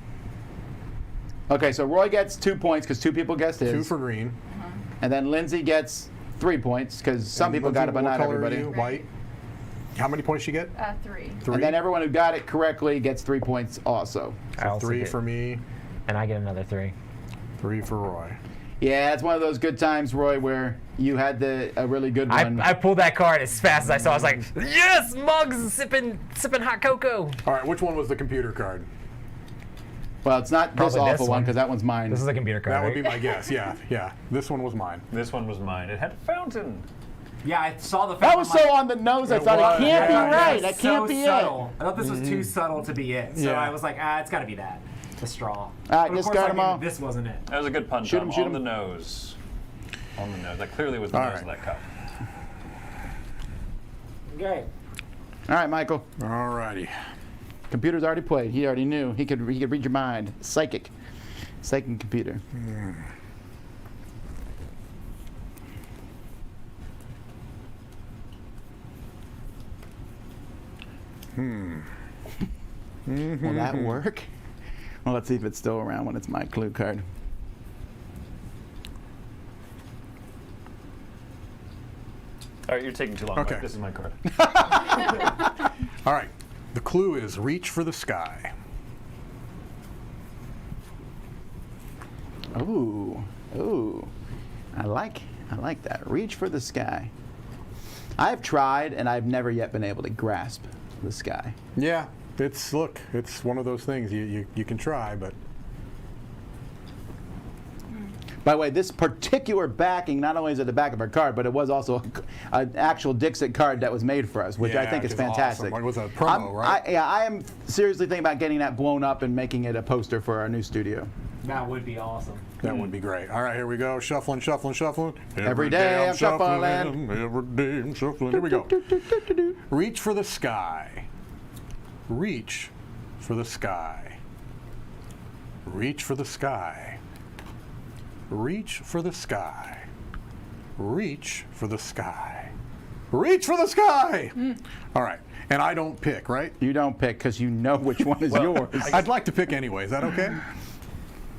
S2: Okay, so Roy gets 2 points because 2 people guessed his.
S3: 2 for green.
S2: And then Lindsay gets 3 points because some
S3: And
S2: people got it, but
S3: what
S2: not
S3: color are
S2: everybody.
S3: you? White. How many points you get?
S6: 3.
S3: 3.
S2: And then everyone who got it correctly gets 3 points also.
S7: I also
S3: 3
S7: get-
S3: for me.
S7: And I get another 3.
S3: 3 for Roy.
S2: Yeah, it's one of those good times, Roy, where you had a really good one.
S7: I pulled that card as fast as I saw. I was like, yes, mugs sipping hot cocoa.
S3: All right, which one was the computer card?
S2: Well, it's not this
S7: Probably
S2: awful
S7: this
S2: one
S7: one.
S2: because that one's mine.
S7: This is a computer card.
S3: That would be
S7: right?
S3: my guess. Yeah, yeah. This one was mine.
S4: This one was mine. It had a fountain.
S5: Yeah, I saw the.
S2: That was so on the nose. I
S3: It
S2: thought
S3: was,
S2: it can't
S3: yeah.
S2: be right.
S5: That's
S2: That can't
S5: so
S2: be
S5: subtle. I thought this was too subtle to be it. So
S3: Yeah.
S5: I was like, it's got to be that. The straw.
S2: All right,
S5: But of
S2: discard
S5: course I
S2: them
S5: knew
S2: all.
S5: This wasn't it.
S4: That was a good pun,
S2: Shoot
S4: Tom.
S2: 'em, shoot
S4: On
S2: 'em.
S4: the nose. On the nose. That clearly was the
S3: All
S4: nose
S3: right.
S4: of that cup.
S5: Okay.
S2: All right, Michael.
S3: All righty.
S2: Computer's already played. He already knew. He could read your mind. Psychic computer. Will that work? Well, let's see if it's still around when it's my clue card.
S4: All right, you're taking too long.
S3: Okay.
S4: Mike. This is my card.
S3: All right. The clue is reach for the sky.
S2: Ooh, ooh. I like that. Reach for the sky. I've tried and I've never yet been able to grasp the sky.
S3: Yeah. It's one of those things you can try, but
S2: By the way, this particular backing, not only is it the back of our card, but it was also an actual Dixit card that was made for us, which I
S3: Yeah,
S2: think is
S3: which is
S2: fantastic.
S3: awesome. It was a promo, right?
S2: I am seriously thinking about getting that blown up and making it a poster for our new studio.
S5: That would be awesome.
S3: that would be great. All right, here we go. Shuffling, shuffling, shuffling.
S2: Every day I'm shuffling.
S3: Every day I'm shuffling. Here we go. Reach for the sky. Reach for the sky. Reach for the sky. Reach for the sky. Reach for the sky. Reach for the sky. All right. And I don't pick, right?
S2: You don't pick because you know which one is yours.
S3: I'd like to pick anyway. Is that okay?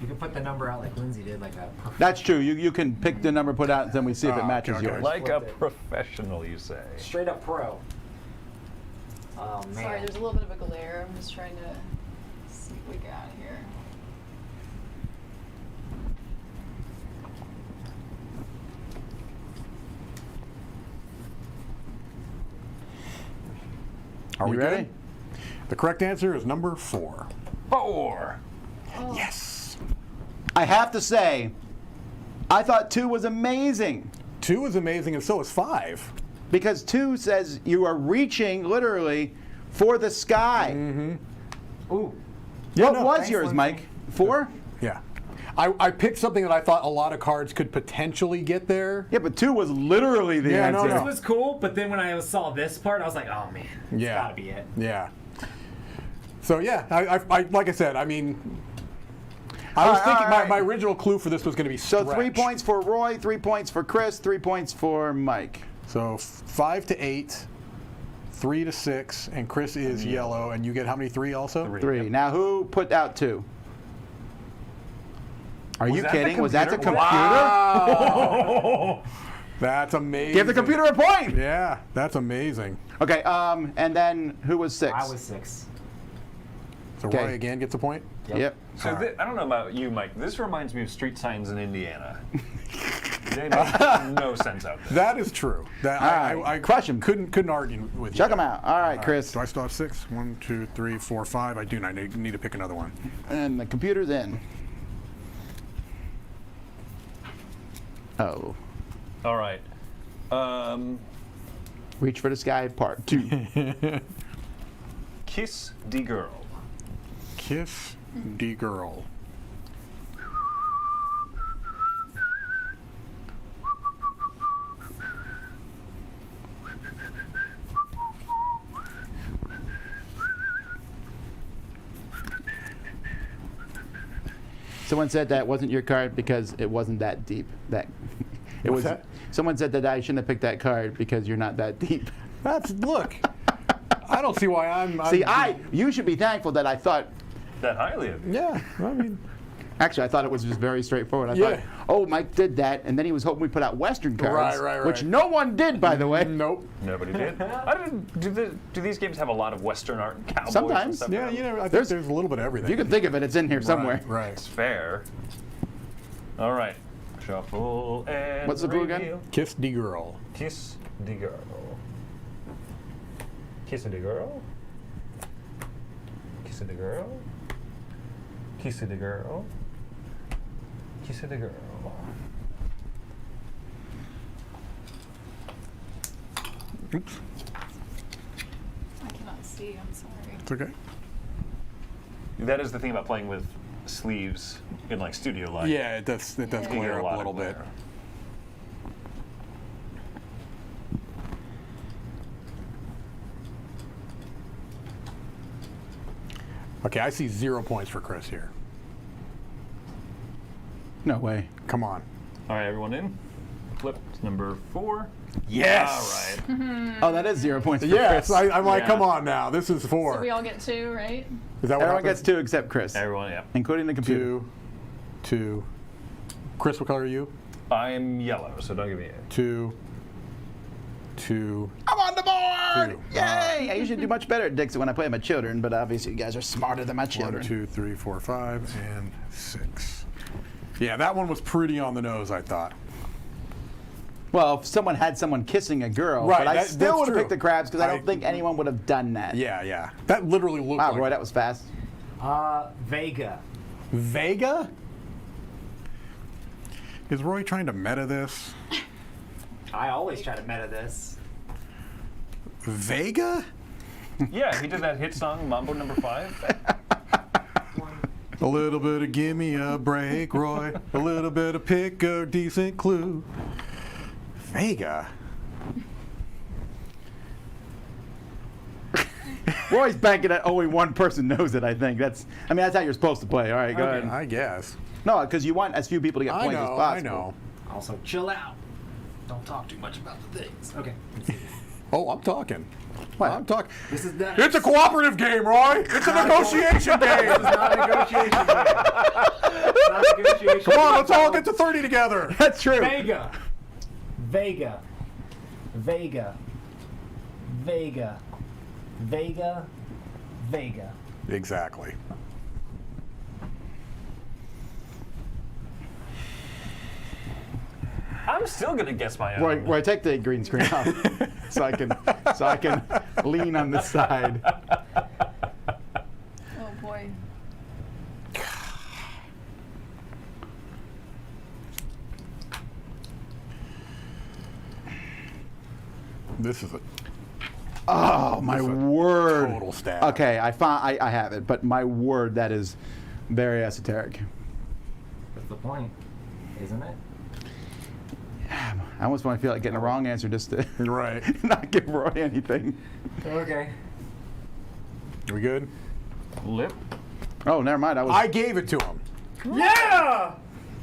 S5: You can put the number out like Lindsay did, like a perfect.
S2: That's true. You can pick the number, put out, and then we see if it
S3: Oh,
S2: matches
S3: okay.
S2: yours.
S4: Like a
S5: Flipped it.
S4: professional, you say.
S5: Straight up pro. Oh man.
S6: Sorry, there's a little bit of a glare. I'm just trying to see what we got here.
S3: Are
S2: You
S3: we
S2: ready?
S3: good? The correct answer is number 4.
S4: 4.
S3: Yes.
S2: I have to say, I thought 2 was amazing
S3: 2 is amazing, and so is 5.
S2: because 2 says you are reaching literally for the sky.
S5: Ooh.
S2: What
S3: no,
S2: was
S5: thanks,
S2: yours,
S5: Lindsay.
S2: Mike? 4?
S3: Yeah. I picked something that I thought a lot of cards could potentially get there.
S2: Yeah, but 2 was literally the
S3: Yeah, no,
S2: answer.
S3: no.
S5: This was cool, but then when I saw this part, I was like, oh man, it's
S3: Yeah.
S5: gotta be it.
S3: Yeah. So yeah, I like I said, I mean, I was
S2: All right,
S3: thinking
S2: all right.
S3: my original clue for this was going to be
S2: So
S3: stretch.
S2: 3 points for Roy, 3 points for Chris, 3 points for Mike.
S3: So 5 to 8, 3 to 6, and Chris is yellow, and you get how many? 3 also.
S2: 3. Now who put out 2? Are you
S4: that the
S2: kidding? Was that the
S4: computer?
S2: computer?
S3: That's amazing.
S2: Give the computer a point.
S3: Yeah, that's amazing.
S2: Okay, and then who was 6?
S5: I was 6.
S3: So
S2: Okay.
S3: Roy again gets a point.
S2: Yep.
S4: So I don't know about you, Mike. This reminds me of street signs in Indiana. They make no sense out there.
S3: That is true. That
S2: All right,
S3: I
S2: crush 'em.
S3: Couldn't argue with you.
S2: Chuck
S3: there.
S2: them out. All right, Chris.
S3: Do I still have 6? 1, 2, 3, 4, 5. I do. I need to pick another one.
S2: And the computer's in. Oh.
S4: All right.
S2: Reach for the Sky Part 2.
S4: Kiss the girl.
S3: Kiss the girl.
S2: Someone said that wasn't your card because it wasn't that deep. It was.
S3: that?
S2: Someone said that I shouldn't have picked that card because you're not that deep.
S3: Look. I don't see why I'm.
S2: See, you should be thankful that I thought.
S4: That highly of you.
S3: Yeah, I mean.
S2: Actually, I thought it was just very straightforward. I
S3: Yeah.
S2: thought, oh, Mike did that, and then he was hoping we put out Western cards,
S3: Right.
S2: which no one did, by the way.
S3: Nope.
S4: Nobody did. I don't. Do these games have a lot of Western art and cowboys?
S2: Sometimes.
S4: And stuff
S3: Yeah,
S4: in them?
S3: I think there's a little bit of everything.
S2: If you can think of it, it's in here somewhere.
S3: Right.
S4: It's fair. All right. Shuffle and
S2: What's the blue again?
S4: reveal.
S3: Kiss the girl.
S4: Kiss the girl. Kiss the girl. Kiss the girl. Kiss the girl. Kiss the girl.
S3: Oops.
S6: I cannot see. I'm sorry.
S3: It's okay.
S4: That is the thing about playing with sleeves in like studio light.
S3: Yeah, it does
S4: You get
S3: glare up
S4: lot
S3: a
S4: of
S3: little bit.
S4: glare.
S3: Okay, I see 0 points for Chris here.
S2: No way.
S3: Come on.
S4: All right, everyone in. Flip number 4.
S3: Yes.
S4: All right.
S2: Oh, that is 0 points for
S3: Yes,
S2: Chris.
S3: I'm like,
S4: Yeah.
S3: come on now. This is 4.
S6: So we all get 2, right?
S3: Is that what
S2: Everyone
S3: happens?
S2: gets 2 except Chris,
S4: Everyone, yeah.
S2: including the computer.
S3: 2. Chris, what color are you?
S4: I'm yellow, so don't give me a.
S3: 2.
S2: I'm on the board!
S3: 2.
S2: Yay! I usually do much better at Dixit when I play with my children, but obviously you guys are smarter than my
S3: 1,
S2: children.
S3: 2, 3, 4, 5, and 6. Yeah, that one was pretty on the nose, I thought.
S2: Well, if someone had someone kissing a girl,
S3: Right,
S2: but I
S3: that's
S2: still would have
S3: true.
S2: picked the crabs because I
S3: I-
S2: don't think anyone would have done that.
S3: Yeah. That literally looked
S2: Wow,
S3: like
S2: Roy, that was fast.
S7: Vega.
S3: Vega? Is Roy trying to meta this?
S7: I always try to meta this.
S3: Vega?
S4: Yeah, he did that hit song, Mambo number 5.
S3: A little bit of give me a break, Roy. A little bit of pick a decent clue. Vega?
S2: Roy's banking that only one person knows it, I think. That's how you're supposed to play. All right, go ahead.
S3: I guess.
S2: No, because you want as few people to get points as possible.
S3: I know.
S7: Also, chill out. Don't talk too much about the things. Okay.
S3: Oh, I'm talking.
S2: What?
S3: I'm talking.
S7: This is not.
S3: It's a cooperative game, Roy. It's a negotiation game.
S7: This is not a negotiation game. It's not a negotiation.
S3: Come on, let's all get to 30 together.
S2: That's true.
S7: Vega. Vega. Vega. Vega. Vega. Vega.
S3: Exactly.
S4: I'm still gonna guess my own.
S2: Roy, take the green screen off so I can lean on the side.
S6: Oh boy.
S3: This is a
S2: Oh my
S3: This is a
S2: word!
S3: total stab.
S2: Okay, I have it, but my word, that is very esoteric.
S7: That's the point, isn't it?
S2: I almost want to feel like getting a wrong answer just to
S3: right.
S2: not give Roy anything.
S7: Okay.
S3: Are we good?
S4: Lip.
S2: Oh, never mind.
S3: I gave it to him,
S7: Yeah!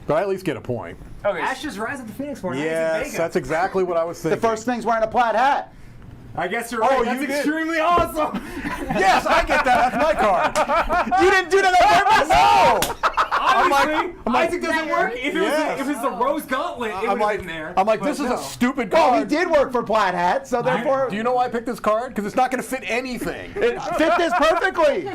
S3: but I at least get a point.
S4: Okay.
S7: Ashes Rise of the Phoenix for
S3: Yes, that's exactly what I was
S2: the
S3: thinking.
S2: first thing's wearing a plaid hat.
S7: I guess you're
S3: Oh,
S7: right.
S3: you
S7: That's
S3: did.
S7: extremely awesome.
S3: Yes, I get that. That's my card.
S2: You didn't do that on purpose.
S3: No. I'm like,
S7: Isaac doesn't work. If it was
S3: Yes.
S7: if it's a rose gauntlet, it would have been there.
S3: I'm like,
S7: but
S3: this is
S7: no.
S3: a stupid
S2: Oh,
S3: card.
S2: he did work for plaid hat, so therefore
S3: Do you know why I picked this card? Because it's not going to fit anything.
S2: it fit this perfectly.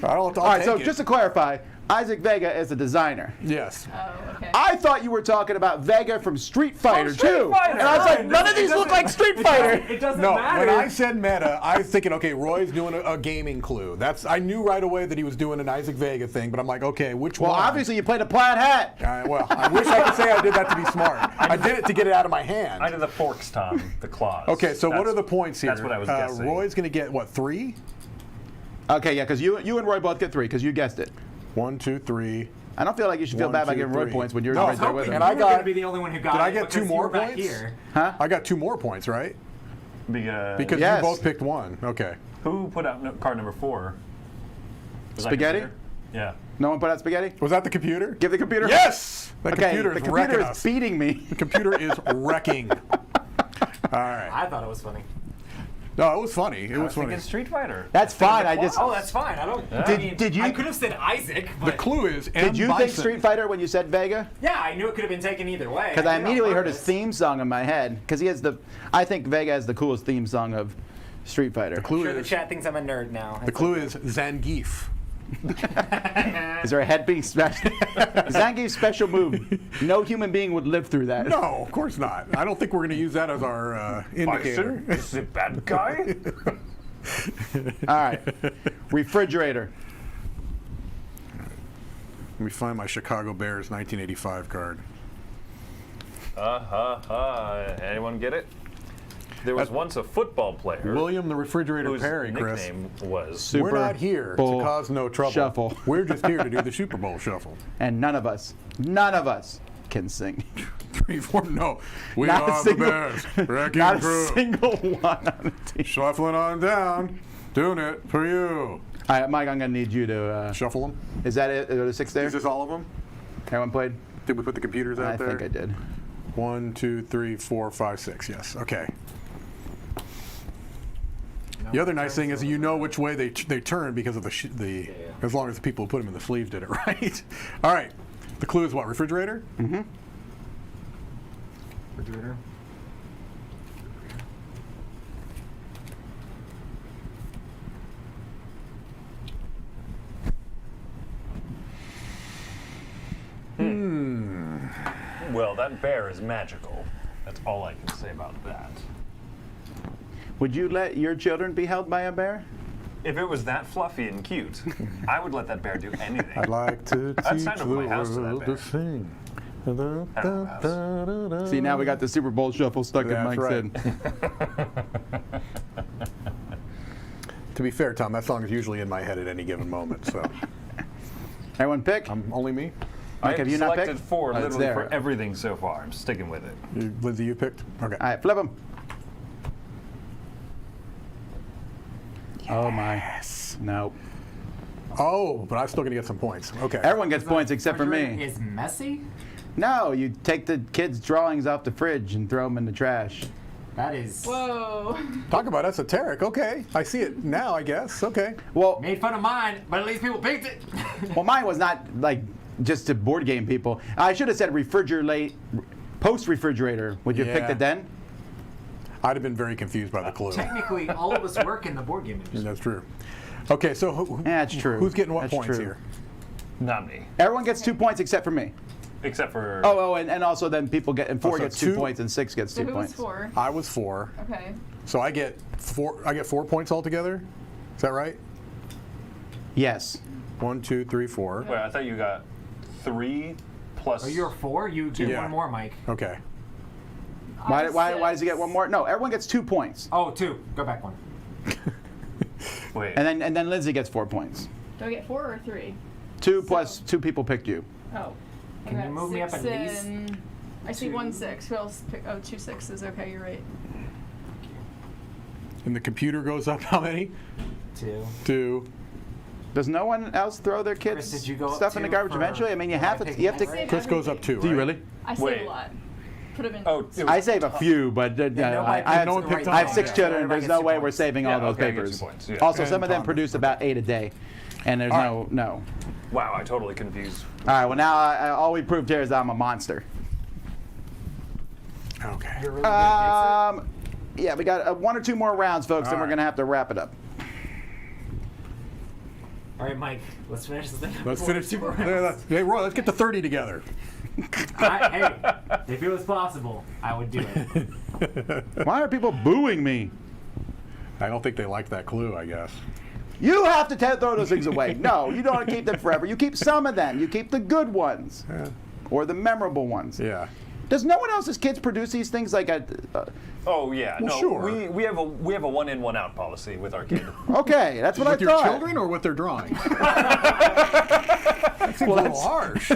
S3: I'll
S2: All right, so
S3: take it.
S2: just to clarify, Isaac Vega is a designer.
S3: Yes.
S6: Oh, okay.
S2: I thought you were talking about Vega from Street Fighter
S4: Street
S2: too,
S4: Fighter,
S2: and I was like,
S4: right.
S2: none of these look like Street Fighter.
S7: It doesn't
S3: No,
S7: matter.
S3: when I said meta, I was thinking, okay, Roy's doing a gaming clue. I knew right away that he was doing an Isaac Vega thing, but I'm like, okay, which
S2: Well,
S3: one?
S2: obviously you played a plaid hat.
S3: Well, I wish I could say I did that to be smart. I did it to get it out of my hand.
S4: I did the forks, Tom. The claws.
S3: Okay, so what
S4: That's-
S3: are the points here?
S4: That's what I was guessing.
S3: Roy's going to get, what, 3?
S2: Okay, yeah, because you and Roy both get 3 because you guessed it.
S3: 1, 2, 3.
S2: I don't feel like you should feel
S3: 1,
S2: bad by
S3: 2,
S2: giving Roy
S3: 3.
S2: points when you're
S3: No,
S2: right there with
S3: and
S2: him.
S3: I
S7: you were
S3: got-
S7: going to be the only one who got
S3: Did
S7: it.
S3: I get 2
S7: because
S3: more
S7: you were back
S3: points?
S7: Here.
S2: Huh?
S3: I got 2 more points, right? Because
S2: Yes.
S3: you both picked 1. Okay.
S4: Who put out card number 4? Was I
S2: Spaghetti?
S4: considered? Yeah.
S2: No one put out spaghetti?
S3: Was that the computer?
S2: Give the computer.
S3: Yes! The
S2: Okay,
S3: computer
S2: the
S3: is
S2: computer
S3: wrecking
S2: is
S3: us.
S2: beating me.
S3: The computer is wrecking. All right.
S7: I thought it was funny.
S3: No, it was funny. It
S4: I
S3: was
S4: was thinking
S3: funny.
S4: Street Fighter.
S2: That's fine. I just.
S7: Oh, that's fine. I don't.
S2: Did you?
S7: I could have said Isaac,
S3: The
S7: but
S3: clue is
S2: Did you think Street Fighter when you said Vega?
S7: yeah, I knew it could have been taken either way.
S2: Because I
S7: did it on
S2: immediately heard his
S7: purpose.
S2: theme song in my head. Because he has the. I think Vega has the coolest theme song of Street Fighter.
S3: The clue
S7: Sure, the
S3: is
S7: chat thinks I'm a nerd now.
S3: the clue is Zangief.
S2: Is there a head being special? Zangief's special move. No human being would live through that.
S3: No, of course not. I don't think we're going to use that as our indicator.
S4: Bison is the bad guy.
S2: All right. Refrigerator.
S3: Let me find my Chicago Bears 1985 card.
S4: Anyone get it? There was once a football player
S3: William the Refrigerator
S4: whose
S3: Perry, Chris.
S4: nickname was
S2: Super
S3: We're not here
S2: Bowl
S3: to cause no trouble.
S2: Shuffle.
S3: We're just here to do the Super Bowl shuffle.
S2: And none of us can sing.
S3: 3, 4, no. We
S2: Not a
S3: are
S2: single-
S3: the Bears. Wrecking
S2: Not a
S3: crew.
S2: single one on the team.
S3: Shuffling on down. Doing it for you.
S2: All right, Mike, I'm going to need you to.
S3: Shuffle them.
S2: Is that it? Are the 6 there?
S3: Is this all of them?
S2: Everyone played?
S3: Did we put the computers out
S2: I
S3: there?
S2: think I did.
S3: 1, 2, 3, 4, 5, 6. Yes. Okay. The other nice thing is you know which way they turn because of the as long as the people who put them in the sleeve did it right. All right. The clue is what? Refrigerator?
S2: Mm-hmm.
S7: Refrigerator.
S4: well, that bear is magical. That's all I can say about that.
S2: Would you let your children be held by a bear?
S4: If it was that fluffy and cute, I would let that bear do anything.
S3: I'd like to
S4: I'd
S3: teach
S4: sign
S3: the
S4: over my house to that
S3: world
S4: bear.
S3: to sing.
S2: See, now we got the Super Bowl shuffle stuck in
S3: That's
S2: Mike's
S3: right.
S2: head.
S3: To be fair, Tom, that song is usually in my head at any given moment. So,
S2: Everyone pick?
S3: only me.
S2: Mike, have you not
S4: selected
S2: picked?
S4: 4
S2: Oh, it's
S4: literally
S2: there.
S4: for everything so far. I'm sticking with it.
S3: Lindsay, you picked. Okay.
S2: All right, flip them. Oh my. Nope.
S3: Oh, but I'm still gonna get some points. Okay.
S2: Everyone gets points except for
S7: Refrigerator
S2: me.
S7: Is messy?
S2: No, you take the kids' drawings off the fridge and throw them in the trash.
S7: That is.
S6: Whoa.
S3: Talk about esoteric. Okay, I see it now. I guess. Okay.
S2: Well,
S7: Made fun of mine, but at least people picked it.
S2: well, mine was not like just to board game people. I should have said post refrigerator. Would you have picked
S3: Yeah.
S2: it then?
S3: I'd have been very confused by the clue.
S7: Technically, all of us work in the board game industry.
S3: That's true. Okay, so
S2: Yeah, that's true.
S3: who's getting what
S2: That's
S3: points
S2: true.
S3: here?
S4: Not me.
S2: Everyone gets 2 points except for me.
S4: Except for.
S2: And also then people get, and 4
S3: so
S2: gets 2
S3: 2
S2: points and 6 gets
S6: So
S2: 2
S6: who was
S2: points.
S6: 4?
S3: I was 4,
S6: Okay.
S3: so I get 4. I get 4 points altogether. Is that right?
S2: Yes.
S3: 1, 2, 3, 4.
S4: Wait, I thought you got 3 plus.
S7: Oh, you're 4? You get
S3: Yeah.
S7: one more, Mike.
S3: Okay.
S2: Why does he get 1 more? No, everyone gets 2 points.
S7: Oh, 2. Go back 1.
S4: Wait.
S2: And then Lindsay gets 4 points.
S6: Do I get 4 or 3?
S2: 2 plus 2 people picked you.
S6: Oh.
S7: Can
S6: I
S7: you
S6: got
S7: move me up
S6: 6
S7: at least?
S6: and- I see 1 6. Who else picked? Oh, 2 6s. Okay, you're right.
S3: And the computer goes up how many?
S7: 2.
S3: 2.
S2: Does no one else throw their
S7: Chris,
S2: kids'
S7: did you go up
S2: stuff in the
S7: 2
S2: garbage
S7: for
S2: eventually? I mean, you
S7: what
S2: have
S7: I
S2: to.
S7: picked
S2: You have to.
S7: next?
S3: Chris goes up 2.
S2: Do you
S3: right?
S2: really?
S6: I save
S4: Wait.
S6: a lot. Put them in.
S4: Oh, it was
S2: I save a few, but
S7: nobody
S2: I
S3: no one
S2: have,
S3: picked
S2: I have
S3: on
S2: 6
S3: it.
S2: children.
S7: Everybody
S2: There's
S7: gets
S2: no
S7: 2
S2: way we're
S7: points.
S2: saving
S4: Yeah,
S2: all those
S4: okay, I get
S2: papers.
S4: 2 points, yeah.
S2: Also,
S3: And
S2: some of them
S3: Tom.
S2: produce about 8 a day, and there's
S3: All
S2: no.
S4: Wow, I totally confused.
S2: All right. Well, now all we proved here is I'm a monster.
S3: Okay.
S7: You're really good at
S2: Yeah, we got 1 or 2 more rounds, folks, and
S3: All
S2: we're
S3: right.
S2: gonna have to wrap it up.
S7: All right, Mike. Let's finish this thing.
S3: Let's
S7: before
S3: finish.
S7: Super rounds.
S3: Hey, Roy, let's get to 30 together.
S7: Hey, if it was possible, I would do it.
S2: Why are people booing me?
S3: I don't think they like that clue, I guess.
S2: You have to throw those things away. No, you don't keep them forever. You keep some of them. You keep the good ones, or the memorable ones.
S3: Yeah.
S2: Does no one else's kids produce these things like a?
S4: Oh yeah,
S3: Well,
S4: no.
S3: sure.
S4: We have a 1 in 1 out policy with our kid.
S2: Okay, that's what
S3: With
S2: I
S3: your
S2: thought.
S3: children or with their drawings? That seems a little harsh.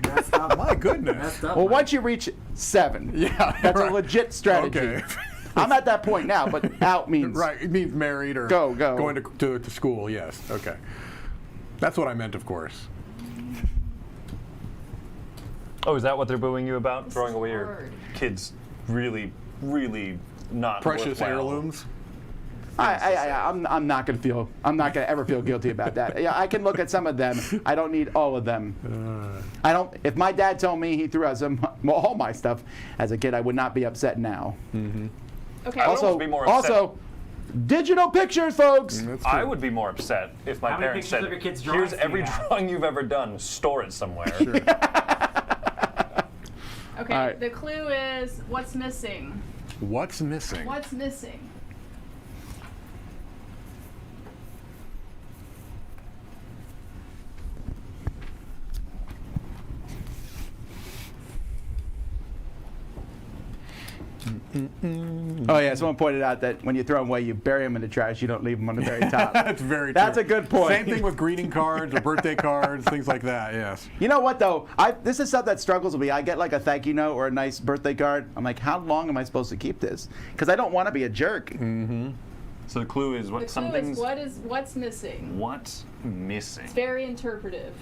S7: That's up.
S3: My goodness.
S7: That's up.
S2: Well,
S7: Mike.
S2: once you reach 7,
S3: Yeah,
S2: that's
S3: right.
S2: a legit strategy.
S3: Okay.
S2: I'm at that point now, but out means
S3: Right, it means married or
S2: Go.
S3: going to school, yes. Okay. That's what I meant, of course.
S4: Oh, is that what they're booing you about?
S6: This
S4: Throwing
S6: is
S4: away your
S6: hard.
S4: kids' really, really not
S3: Precious
S4: worthwhile.
S3: heirlooms.
S2: I'm not going to ever feel guilty about that. Yeah, I can look at some of them. I don't need all of them. I don't. If my dad told me he threw out all my stuff as a kid, I would not be upset now.
S6: Okay.
S4: I would
S2: Also,
S4: almost be more upset.
S2: also, digital pictures, folks.
S3: That's
S4: I
S3: true.
S4: would be more upset if my
S5: How many
S4: parents
S5: pictures
S4: said,
S5: of your kids'
S4: "Here's
S5: drawings do you
S4: every
S5: have?"
S4: drawing you've ever done. Store it somewhere."
S6: Okay.
S2: All right.
S6: The clue is what's missing.
S3: What's missing?
S6: What's missing?
S2: Oh yeah, someone pointed out that when you throw them away, you bury them in the trash. You don't leave them on the very top.
S3: That's very true.
S2: That's a good point.
S3: Same thing with greeting cards or birthday cards, things like that, yes.
S2: You know what though? This is stuff that struggles with me. I get like a thank you note or a nice birthday card. I'm like, how long am I supposed to keep this? Because I don't want to be a jerk.
S4: So the clue is
S6: The
S4: what
S6: clue
S4: something's
S6: is what's missing.
S4: what's missing.
S6: It's very interpretive.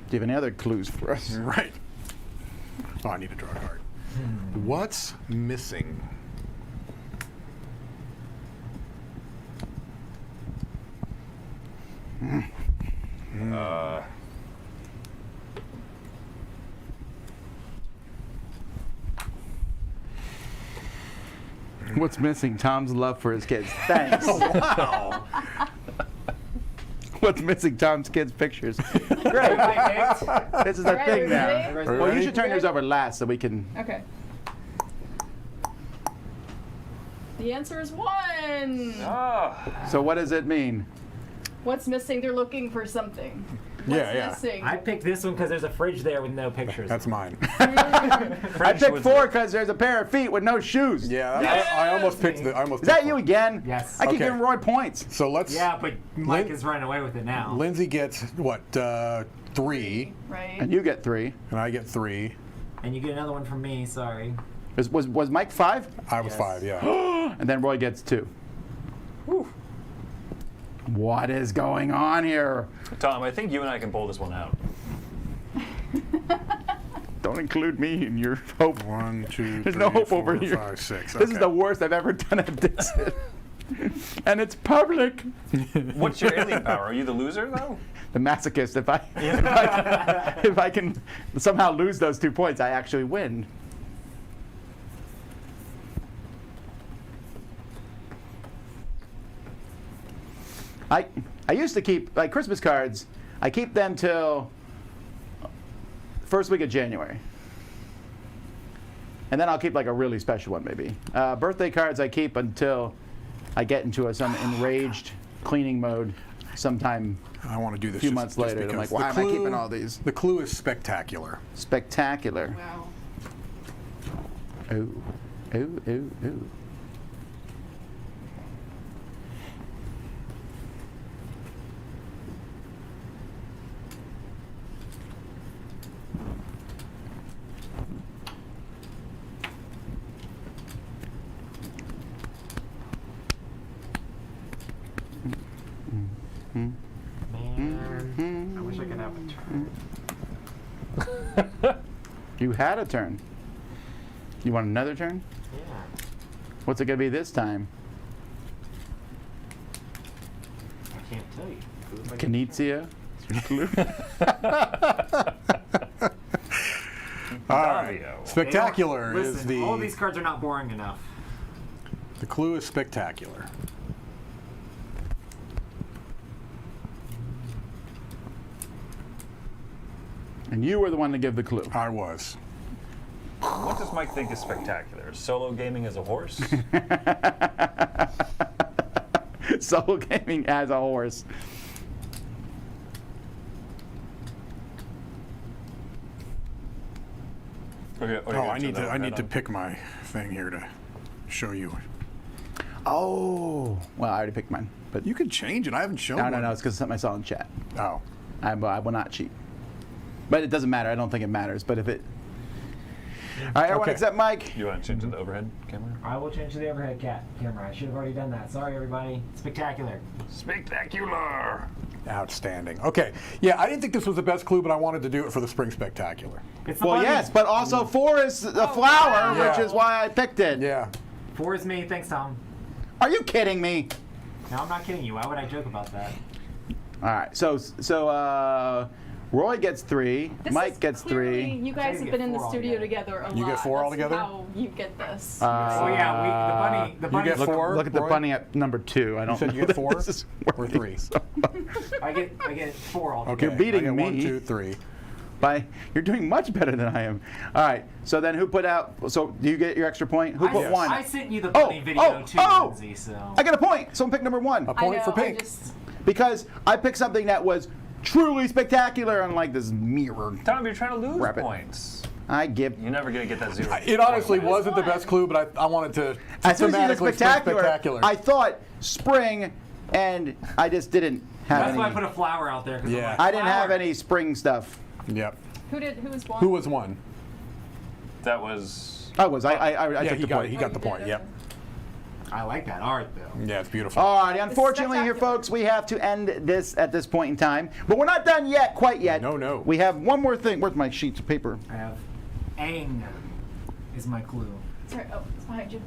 S2: Do you have any other clues for us?
S3: Right. Oh, I need to draw a card. What's missing?
S2: What's missing? Tom's love for his kids. Thanks.
S3: Wow.
S2: What's missing? Tom's kids' pictures. Great. This is our
S6: Alright,
S2: thing
S6: we
S2: now.
S6: ready?
S3: Are you
S2: Well, you
S3: ready?
S2: should turn yours over last so we can.
S6: Okay. The answer is 1.
S4: Ah,
S2: So what does it mean?
S6: What's missing? They're looking for something. What's
S3: Yeah.
S6: missing?
S5: I picked this one because there's a fridge there with no pictures.
S3: That's mine.
S2: I picked 4 because there's a pair of feet with no shoes.
S3: Yeah, I almost picked the. I almost
S2: Is that
S3: picked
S2: you
S3: one.
S2: again?
S5: Yes.
S2: I keep
S3: Okay.
S2: giving Roy points.
S3: So let's.
S5: Yeah, but Mike
S3: Lin-
S5: is running away with it now.
S3: Lindsay gets what? 3,
S6: Right.
S2: And you get 3.
S3: and I get 3.
S5: And you get another one from me, sorry.
S2: Was Mike 5?
S3: I was
S5: Yes.
S3: 5. Yeah.
S2: And then Roy gets 2. What is going on here?
S4: Tom, I think you and I can pull this one out.
S2: Don't include me in your hope.
S3: 1, 2,
S2: There's
S3: 3,
S2: no hope
S3: 4,
S2: over here.
S3: 5, 6.
S2: This is the worst I've ever done at Dixit. And it's public.
S4: What's your alien power? Are you the loser though?
S2: The masochist. If I can somehow lose those 2 points, I actually win. I used to keep like Christmas cards. I keep them till first week of January. And then I'll keep like a really special one maybe. Birthday cards I keep until I get into some enraged cleaning mode sometime
S3: I want to do this
S2: a few
S3: just-
S2: months
S3: just
S2: later. I'm
S3: because.
S2: like, why
S3: The
S2: am I keeping
S3: clue-
S2: all these?
S3: The clue is spectacular.
S2: Spectacular.
S6: Wow.
S2: Ooh, ooh, ooh, ooh.
S5: Man, I wish I could have a turn.
S2: You had a turn. You want another turn?
S5: Yeah.
S2: What's it gonna be this time?
S5: I can't tell you. Who if I get
S2: Knizia?
S3: All right.
S4: Davio.
S3: Spectacular is
S5: Listen, all
S3: the.
S5: these cards are not boring enough.
S3: The clue is spectacular.
S2: And you were the one to give the clue.
S3: I was.
S4: What does Mike think is spectacular? Solo gaming as a horse?
S2: Solo gaming as a horse.
S4: Okay,
S3: Oh, I need to pick my thing here to show you.
S2: Oh, well, I already picked mine. But
S3: You can change it. I haven't shown
S2: no,
S3: one.
S2: it's because something I saw in chat.
S3: Oh.
S2: I will not cheat. But it doesn't matter. I don't think it matters. But if it. All right, everyone
S3: Okay.
S2: except Mike.
S4: You want to change to the overhead camera?
S5: I will change to the overhead camera. I should have already done that. Sorry, everybody. Spectacular.
S4: Spectacular!
S3: Outstanding. Okay. Yeah, I didn't think this was the best clue, but I wanted to do it for the Spring Spectacular.
S7: It's the
S2: Well,
S7: bunny.
S2: yes, but also 4 is the flower,
S3: wow.
S2: which is why I picked it.
S3: Yeah.
S7: 4 is me. Thanks, Tom.
S2: Are you kidding me?
S7: No, I'm not kidding you. Why would I joke about that?
S2: All right, so Roy gets 3,
S6: This
S2: Mike
S6: is
S2: gets
S6: clearly,
S2: 3.
S6: You guys
S7: You
S6: have
S7: get
S6: been in the
S7: 4
S6: studio
S7: altogether.
S6: together a lot.
S3: You get 4
S6: That's
S3: altogether?
S6: How you get this.
S7: Oh yeah, the bunny.
S3: get
S7: The bunny.
S3: 4?
S2: Look at the
S3: Roy?
S2: bunny at number 2. I don't
S3: said
S2: know
S3: you get
S2: that
S3: 4
S2: this is
S3: or
S2: working
S3: 3?
S2: so much.
S7: I get 4 altogether.
S3: Okay.
S2: You're beating
S3: I get 1,
S2: me.
S3: 2, 3.
S2: You're doing much better than I am. All right, so then who put out? So do you get your extra point? Who put 1?
S7: I sent you the bunny video too, Lindsay. So
S2: I got a point. Someone picked number 1
S3: A point
S6: I know,
S3: for Pink.
S2: because I picked something that was truly spectacular, unlike this mirror.
S4: Tom, you're trying to lose
S2: Rabbit.
S4: points.
S2: I give.
S4: You're never going to get that 0.
S3: It honestly
S6: What was
S3: wasn't the best clue, but I wanted to
S2: As soon as you said
S3: thematically
S2: spectacular, I thought spring, and I just didn't have
S7: that's
S2: any.
S7: why I put a flower out there. 'Cause I'm
S3: Yeah.
S7: like,
S2: I didn't have
S7: flower.
S2: any spring stuff.
S3: Yep.
S6: Who was one?
S3: Who was 1?
S4: That was.
S2: I was. I
S3: Yeah,
S2: took
S3: he
S2: the
S3: got
S2: point.
S3: it. He got the point. Yep.
S7: I like that art though.
S3: Yeah, it's beautiful.
S2: All righty. Unfortunately, here,
S6: spectacular.
S2: folks, we have to end this at this point in time. But we're not done yet, quite yet.
S3: No.
S2: We have one more thing. Where's my sheets of paper?
S7: I have Aang is my clue.
S6: Sorry, it's behind you.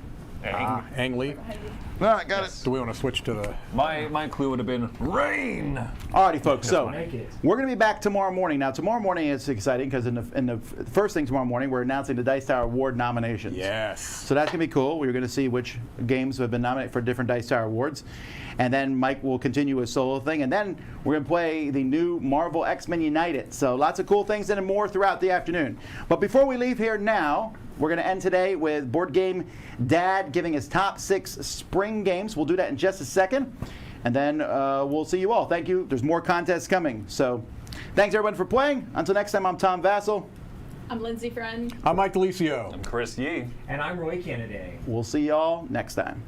S3: Ang Lee.
S6: Behind you.
S2: No, I got
S3: Do we want to switch to the...
S4: My clue would have been rain.
S2: Alrighty, folks. So
S7: Make it.
S2: we're going to be back tomorrow morning. Now, tomorrow morning is exciting because in the first thing tomorrow morning, we're announcing the Dice Tower Award nominations.
S3: Yes.
S2: So that's going to be cool. We're going to see which games have been nominated for different Dice Tower Awards. And then Mike will continue his solo thing. And then we're going to play the new Marvel X-Men United. So lots of cool things and more throughout the afternoon. But before we leave here now, we're going to end today with Board Game Dad giving his top 6 spring games. We'll do that in just a second. And then we'll see you all. Thank you. There's more contests coming. So thanks, everyone, for playing. Until next time, I'm Tom Vassell.
S6: I'm Lindsay Friend.
S3: I'm Mike DeLisio.
S4: I'm Chris Yee.
S7: And I'm Roy Kennedy.
S2: We'll see y'all next time.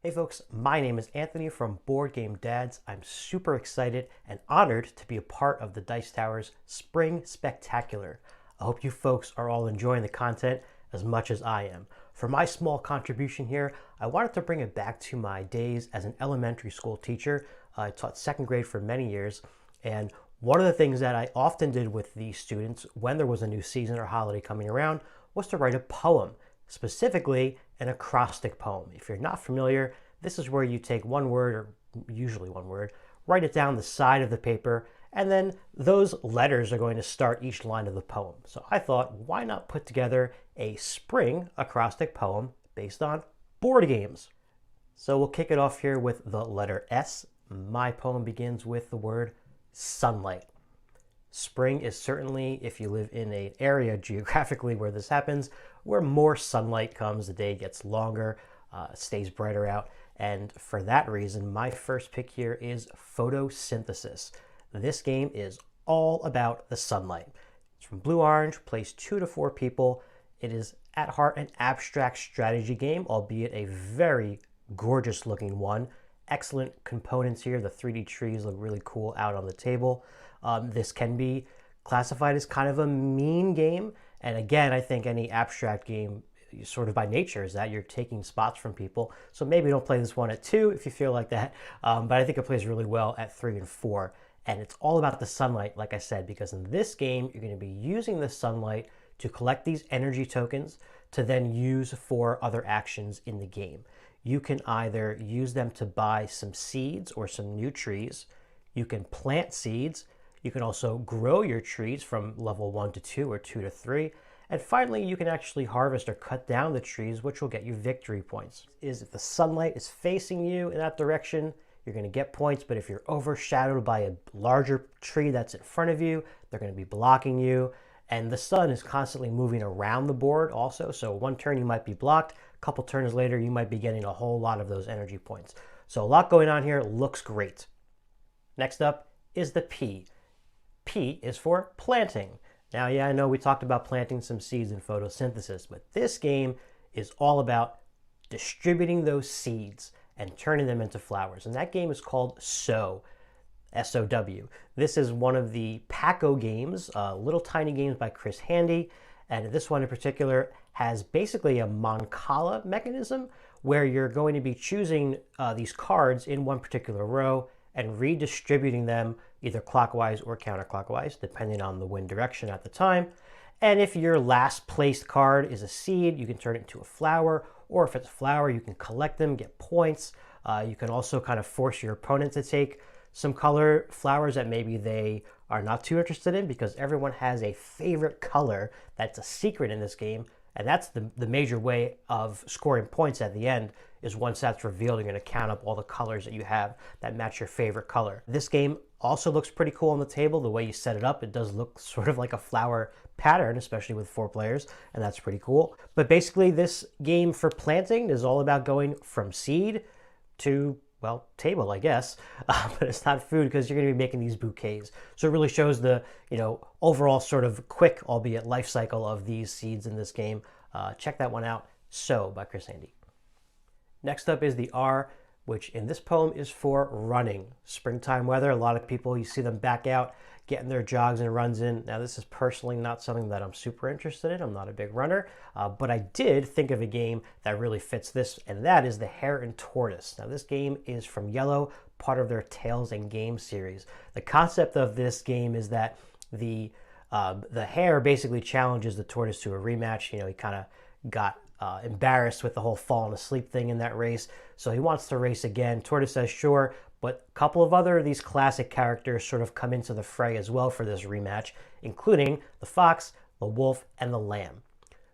S8: Hey folks, my name is Anthony from Board Game Dads. I'm super excited and honored to be a part of the Dice Tower's Spring Spectacular. I hope you folks are all enjoying the content as much as I am. For my small contribution here, I wanted to bring it back to my days as an elementary school teacher. I taught 2nd grade for many years, and one of the things that I often did with the students when there was a new season or holiday coming around was to write a poem, specifically an acrostic poem. If you're not familiar, this is where you take one word, or usually one word, write it down the side of the paper, and then those letters are going to start each line of the poem. So I thought, why not put together a spring acrostic poem based on board games? So we'll kick it off here with the letter S. My poem begins with the word sunlight. Spring is certainly, if you live in an area geographically where this happens, where more sunlight comes, the day gets longer, stays brighter out. And for that reason, my first pick here is photosynthesis. This game is all about the sunlight. It's from Blue Orange, plays 2 to 4 people. It is at heart an abstract strategy game, albeit a very gorgeous looking one. Excellent components here. The 3D trees look really cool out on the table. This can be classified as kind of a mean game. And again, I think any abstract game, sort of by nature, is that you're taking spots from people. So maybe don't play this one at 2 if you feel like that. But I think it plays really well at 3 and 4. And it's all about the sunlight, like I said, because in this game, you're going to be using the sunlight to collect these energy tokens to then use for other actions in the game. You can either use them to buy some seeds or some new trees. You can plant seeds. You can also grow your trees from level 1 to 2 or 2 to 3. And finally, you can actually harvest or cut down the trees, which will get you victory points. If the sunlight is facing you in that direction, you're going to get points, but if you're overshadowed by a larger tree that's in front of you, they're going to be blocking you. And the sun is constantly moving around the board also, so one turn you might be blocked, a couple turns later you might be getting a whole lot of those energy points. So a lot going on here, looks great. Next up is the P. P is for planting. Now, yeah, I know we talked about planting some seeds in photosynthesis, but this game is all about distributing those seeds and turning them into flowers. And that game is called Sow. SOW. This is one of the Paco games, little tiny games by Chris Handy, and this one in particular has basically a Mancala mechanism where you're going to be choosing these cards in one particular row and redistributing them either clockwise or counterclockwise, depending on the wind direction at the time. And if your last placed card is a seed, you can turn it into a flower, or if it's a flower, you can collect them, get points. You can also kind of force your opponent to take some color flowers that maybe they are not too interested in, because everyone has a favorite color that's a secret in this game. And that's the major way of scoring points at the end, is once that's revealed, you're going to count up all the colors that you have that match your favorite color. This game also looks pretty cool on the table. The way you set it up, it does look sort of like a flower pattern, especially with 4 players, and that's pretty cool. But basically, this game for planting is all about going from seed to, well, table, I guess, but it's not food because you're going to be making these bouquets. So it really shows the, overall sort of quick, albeit life cycle of these seeds in this game. Check that one out. So by Chris Handy. Next up is the R, which in this poem is for running. Springtime weather, a lot of people, you see them back out, getting their jogs and runs in. Now, this is personally not something that I'm super interested in. I'm not a big runner, but I did think of a game that really fits this, and that is the Hare and Tortoise. Now, this game is from Yellow, part of their Tales and Games series. The concept of this game is that the hare basically challenges the tortoise to a rematch. He kind of got embarrassed with the whole falling asleep thing in that race, so he wants to race again. Tortoise says sure, but a couple of other of these classic characters sort of come into the fray as well for this rematch, including the fox, the wolf, and the lamb.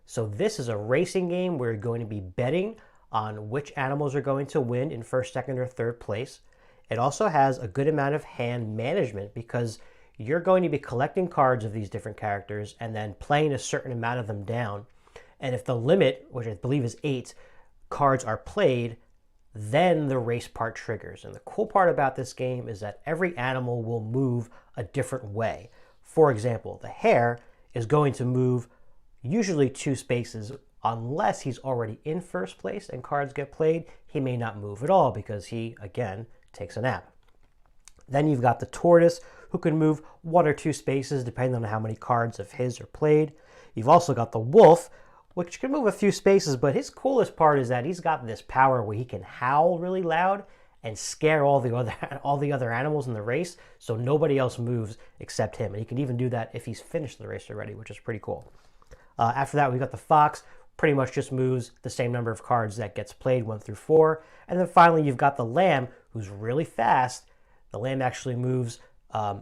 S8: So this is a racing game where you're going to be betting on which animals are going to win in first, second, or third place. It also has a good amount of hand management because you're going to be collecting cards of these different characters and then playing a certain amount of them down. And if the limit, which I believe is 8 cards, are played, then the race part triggers. And the cool part about this game is that every animal will move a different way. For example, the hare is going to move usually 2 spaces. Unless he's already in first place and cards get played, he may not move at all because he, again, takes a nap. Then you've got the tortoise, who can move 1 or 2 spaces depending on how many cards of his are played. You've also got the wolf, which can move a few spaces, but his coolest part is that he's got this power where he can howl really loud and scare all the other animals in the race, so nobody else moves except him. And he can even do that if he's finished the race already, which is pretty cool. After that, we've got the fox, pretty much just moves the same number of cards that gets played, 1 through 4. And then finally, you've got the lamb, who's really fast. The lamb actually moves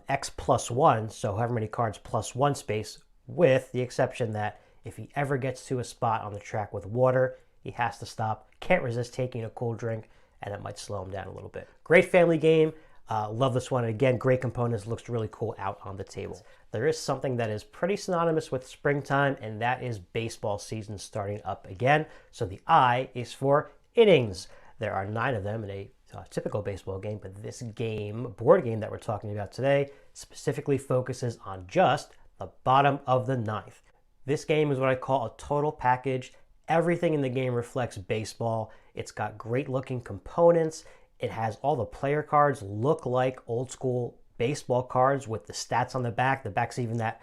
S8: X plus 1, so however many cards plus 1 space, with the exception that if he ever gets to a spot on the track with water, he has to stop, can't resist taking a cool drink, and it might slow him down a little bit. Great family game. Love this one. And again, great components. Looks really cool out on the table. There is something that is pretty synonymous with springtime, and that is baseball season starting up again. So the I is for innings. There are 9 of them in a typical baseball game, but this game, board game that we're talking about today, specifically focuses on just the bottom of the 9th. This game is what I call a total package. Everything in the game reflects baseball. It's got great looking components. It has all the player cards look like old school baseball cards with the stats on the back. The back's even that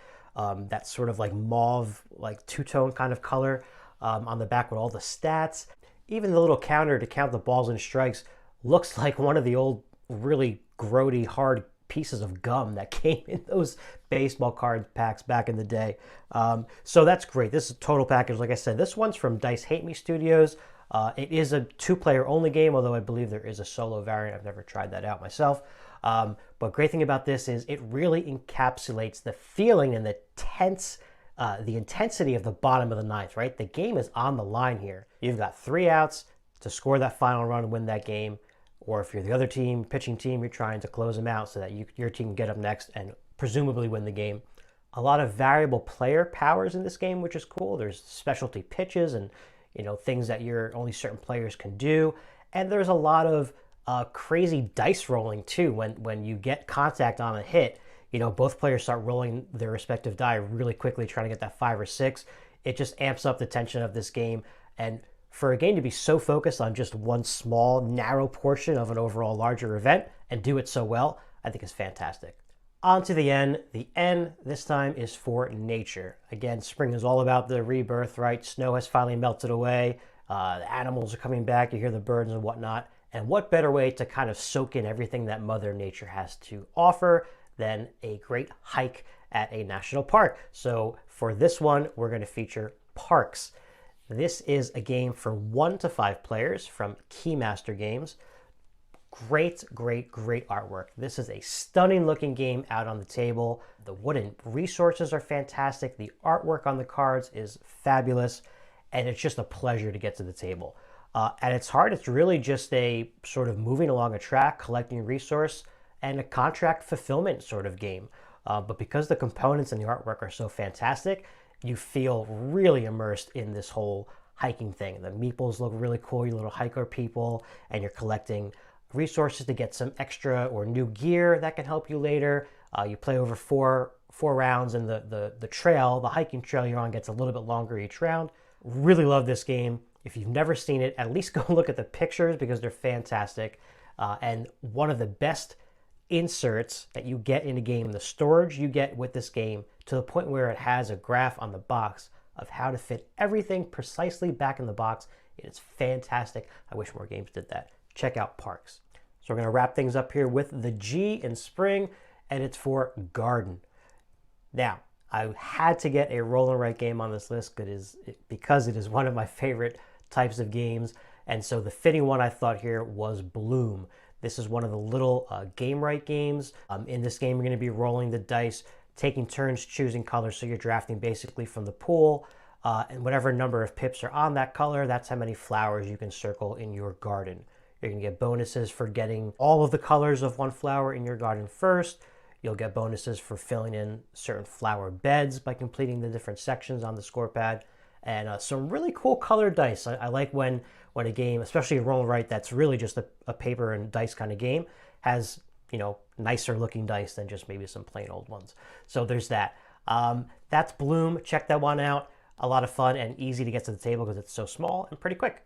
S8: sort of like mauve, like two-tone kind of color on the back with all the stats. Even the little counter to count the balls and strikes looks like one of the old really grody hard pieces of gum that came in those baseball card packs back in the day. So that's great. This is a total package. Like I said, this one's from Dice Hate Me Studios. It is a 2-player only game, although I believe there is a solo variant. I've never tried that out myself. But great thing about this is it really encapsulates the feeling and the intensity of the bottom of the 9th, right? The game is on the line here. You've got 3 outs to score that final run and win that game. Or if you're the other team, pitching team, you're trying to close them out so that your team can get up next and presumably win the game. A lot of variable player powers in this game, which is cool. There's specialty pitches and things that only certain players can do. And there's a lot of crazy dice rolling too. When you get contact on a hit, both players start rolling their respective die really quickly, trying to get that 5 or 6. It just amps up the tension of this game. And for a game to be so focused on just one small, narrow portion of an overall larger event and do it so well, I think is fantastic. On to the N. The N this time is for nature. Again, spring is all about the rebirth, right? Snow has finally melted away. The animals are coming back. You hear the birds and whatnot. And what better way to kind of soak in everything that Mother Nature has to offer than a great hike at a national park? So for this one, we're going to feature Parks. This is a game for 1 to 5 players from Keymaster Games. Great, great, great artwork. This is a stunning looking game out on the table. The wooden resources are fantastic. The artwork on the cards is fabulous. And it's just a pleasure to get to the table. At its heart, it's really just a sort of moving along a track, collecting resource, and a contract fulfillment sort of game. But because the components and the artwork are so fantastic, you feel really immersed in this whole hiking thing. The meeples look really cool, your little hiker people, and you're collecting resources to get some extra or new gear that can help you later. You play over four rounds, and the trail, the hiking trail you're on, gets a little bit longer each round. Really love this game. If you've never seen it, at least go look at the pictures because they're fantastic. And one of the best inserts that you get in a game, the storage you get with this game, to the point where it has a graph on the box of how to fit everything precisely back in the box. It's fantastic. I wish more games did that. Check out Parks. So we're going to wrap things up here with the G in spring, and it's for garden. Now, I had to get a roll and write game on this list because it is one of my favorite types of games. And so the fitting one I thought here was Bloom. This is one of the little game write games. In this game, you're going to be rolling the dice, taking turns choosing colors. So you're drafting basically from the pool, and whatever number of pips are on that color, that's how many flowers you can circle in your garden. You're going to get bonuses for getting all of the colors of one flower in your garden first. You'll get bonuses for filling in certain flower beds by completing the different sections on the score pad. And some really cool colored dice. I like when a game, especially a roll and write that's really just a paper and dice kind of game, has, nicer looking dice than just maybe some plain old ones. So there's that. That's Bloom. Check that one out. A lot of fun and easy to get to the table because it's so small and pretty quick.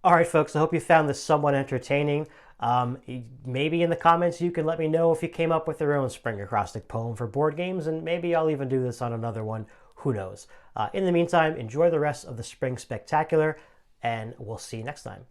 S8: All right, folks, I hope you found this somewhat entertaining. Maybe in the comments you can let me know if you came up with your own spring acrostic poem for board games, and maybe I'll even do this on another one. Who knows? In the meantime, enjoy the rest of the Spring Spectacular, and we'll see you next time.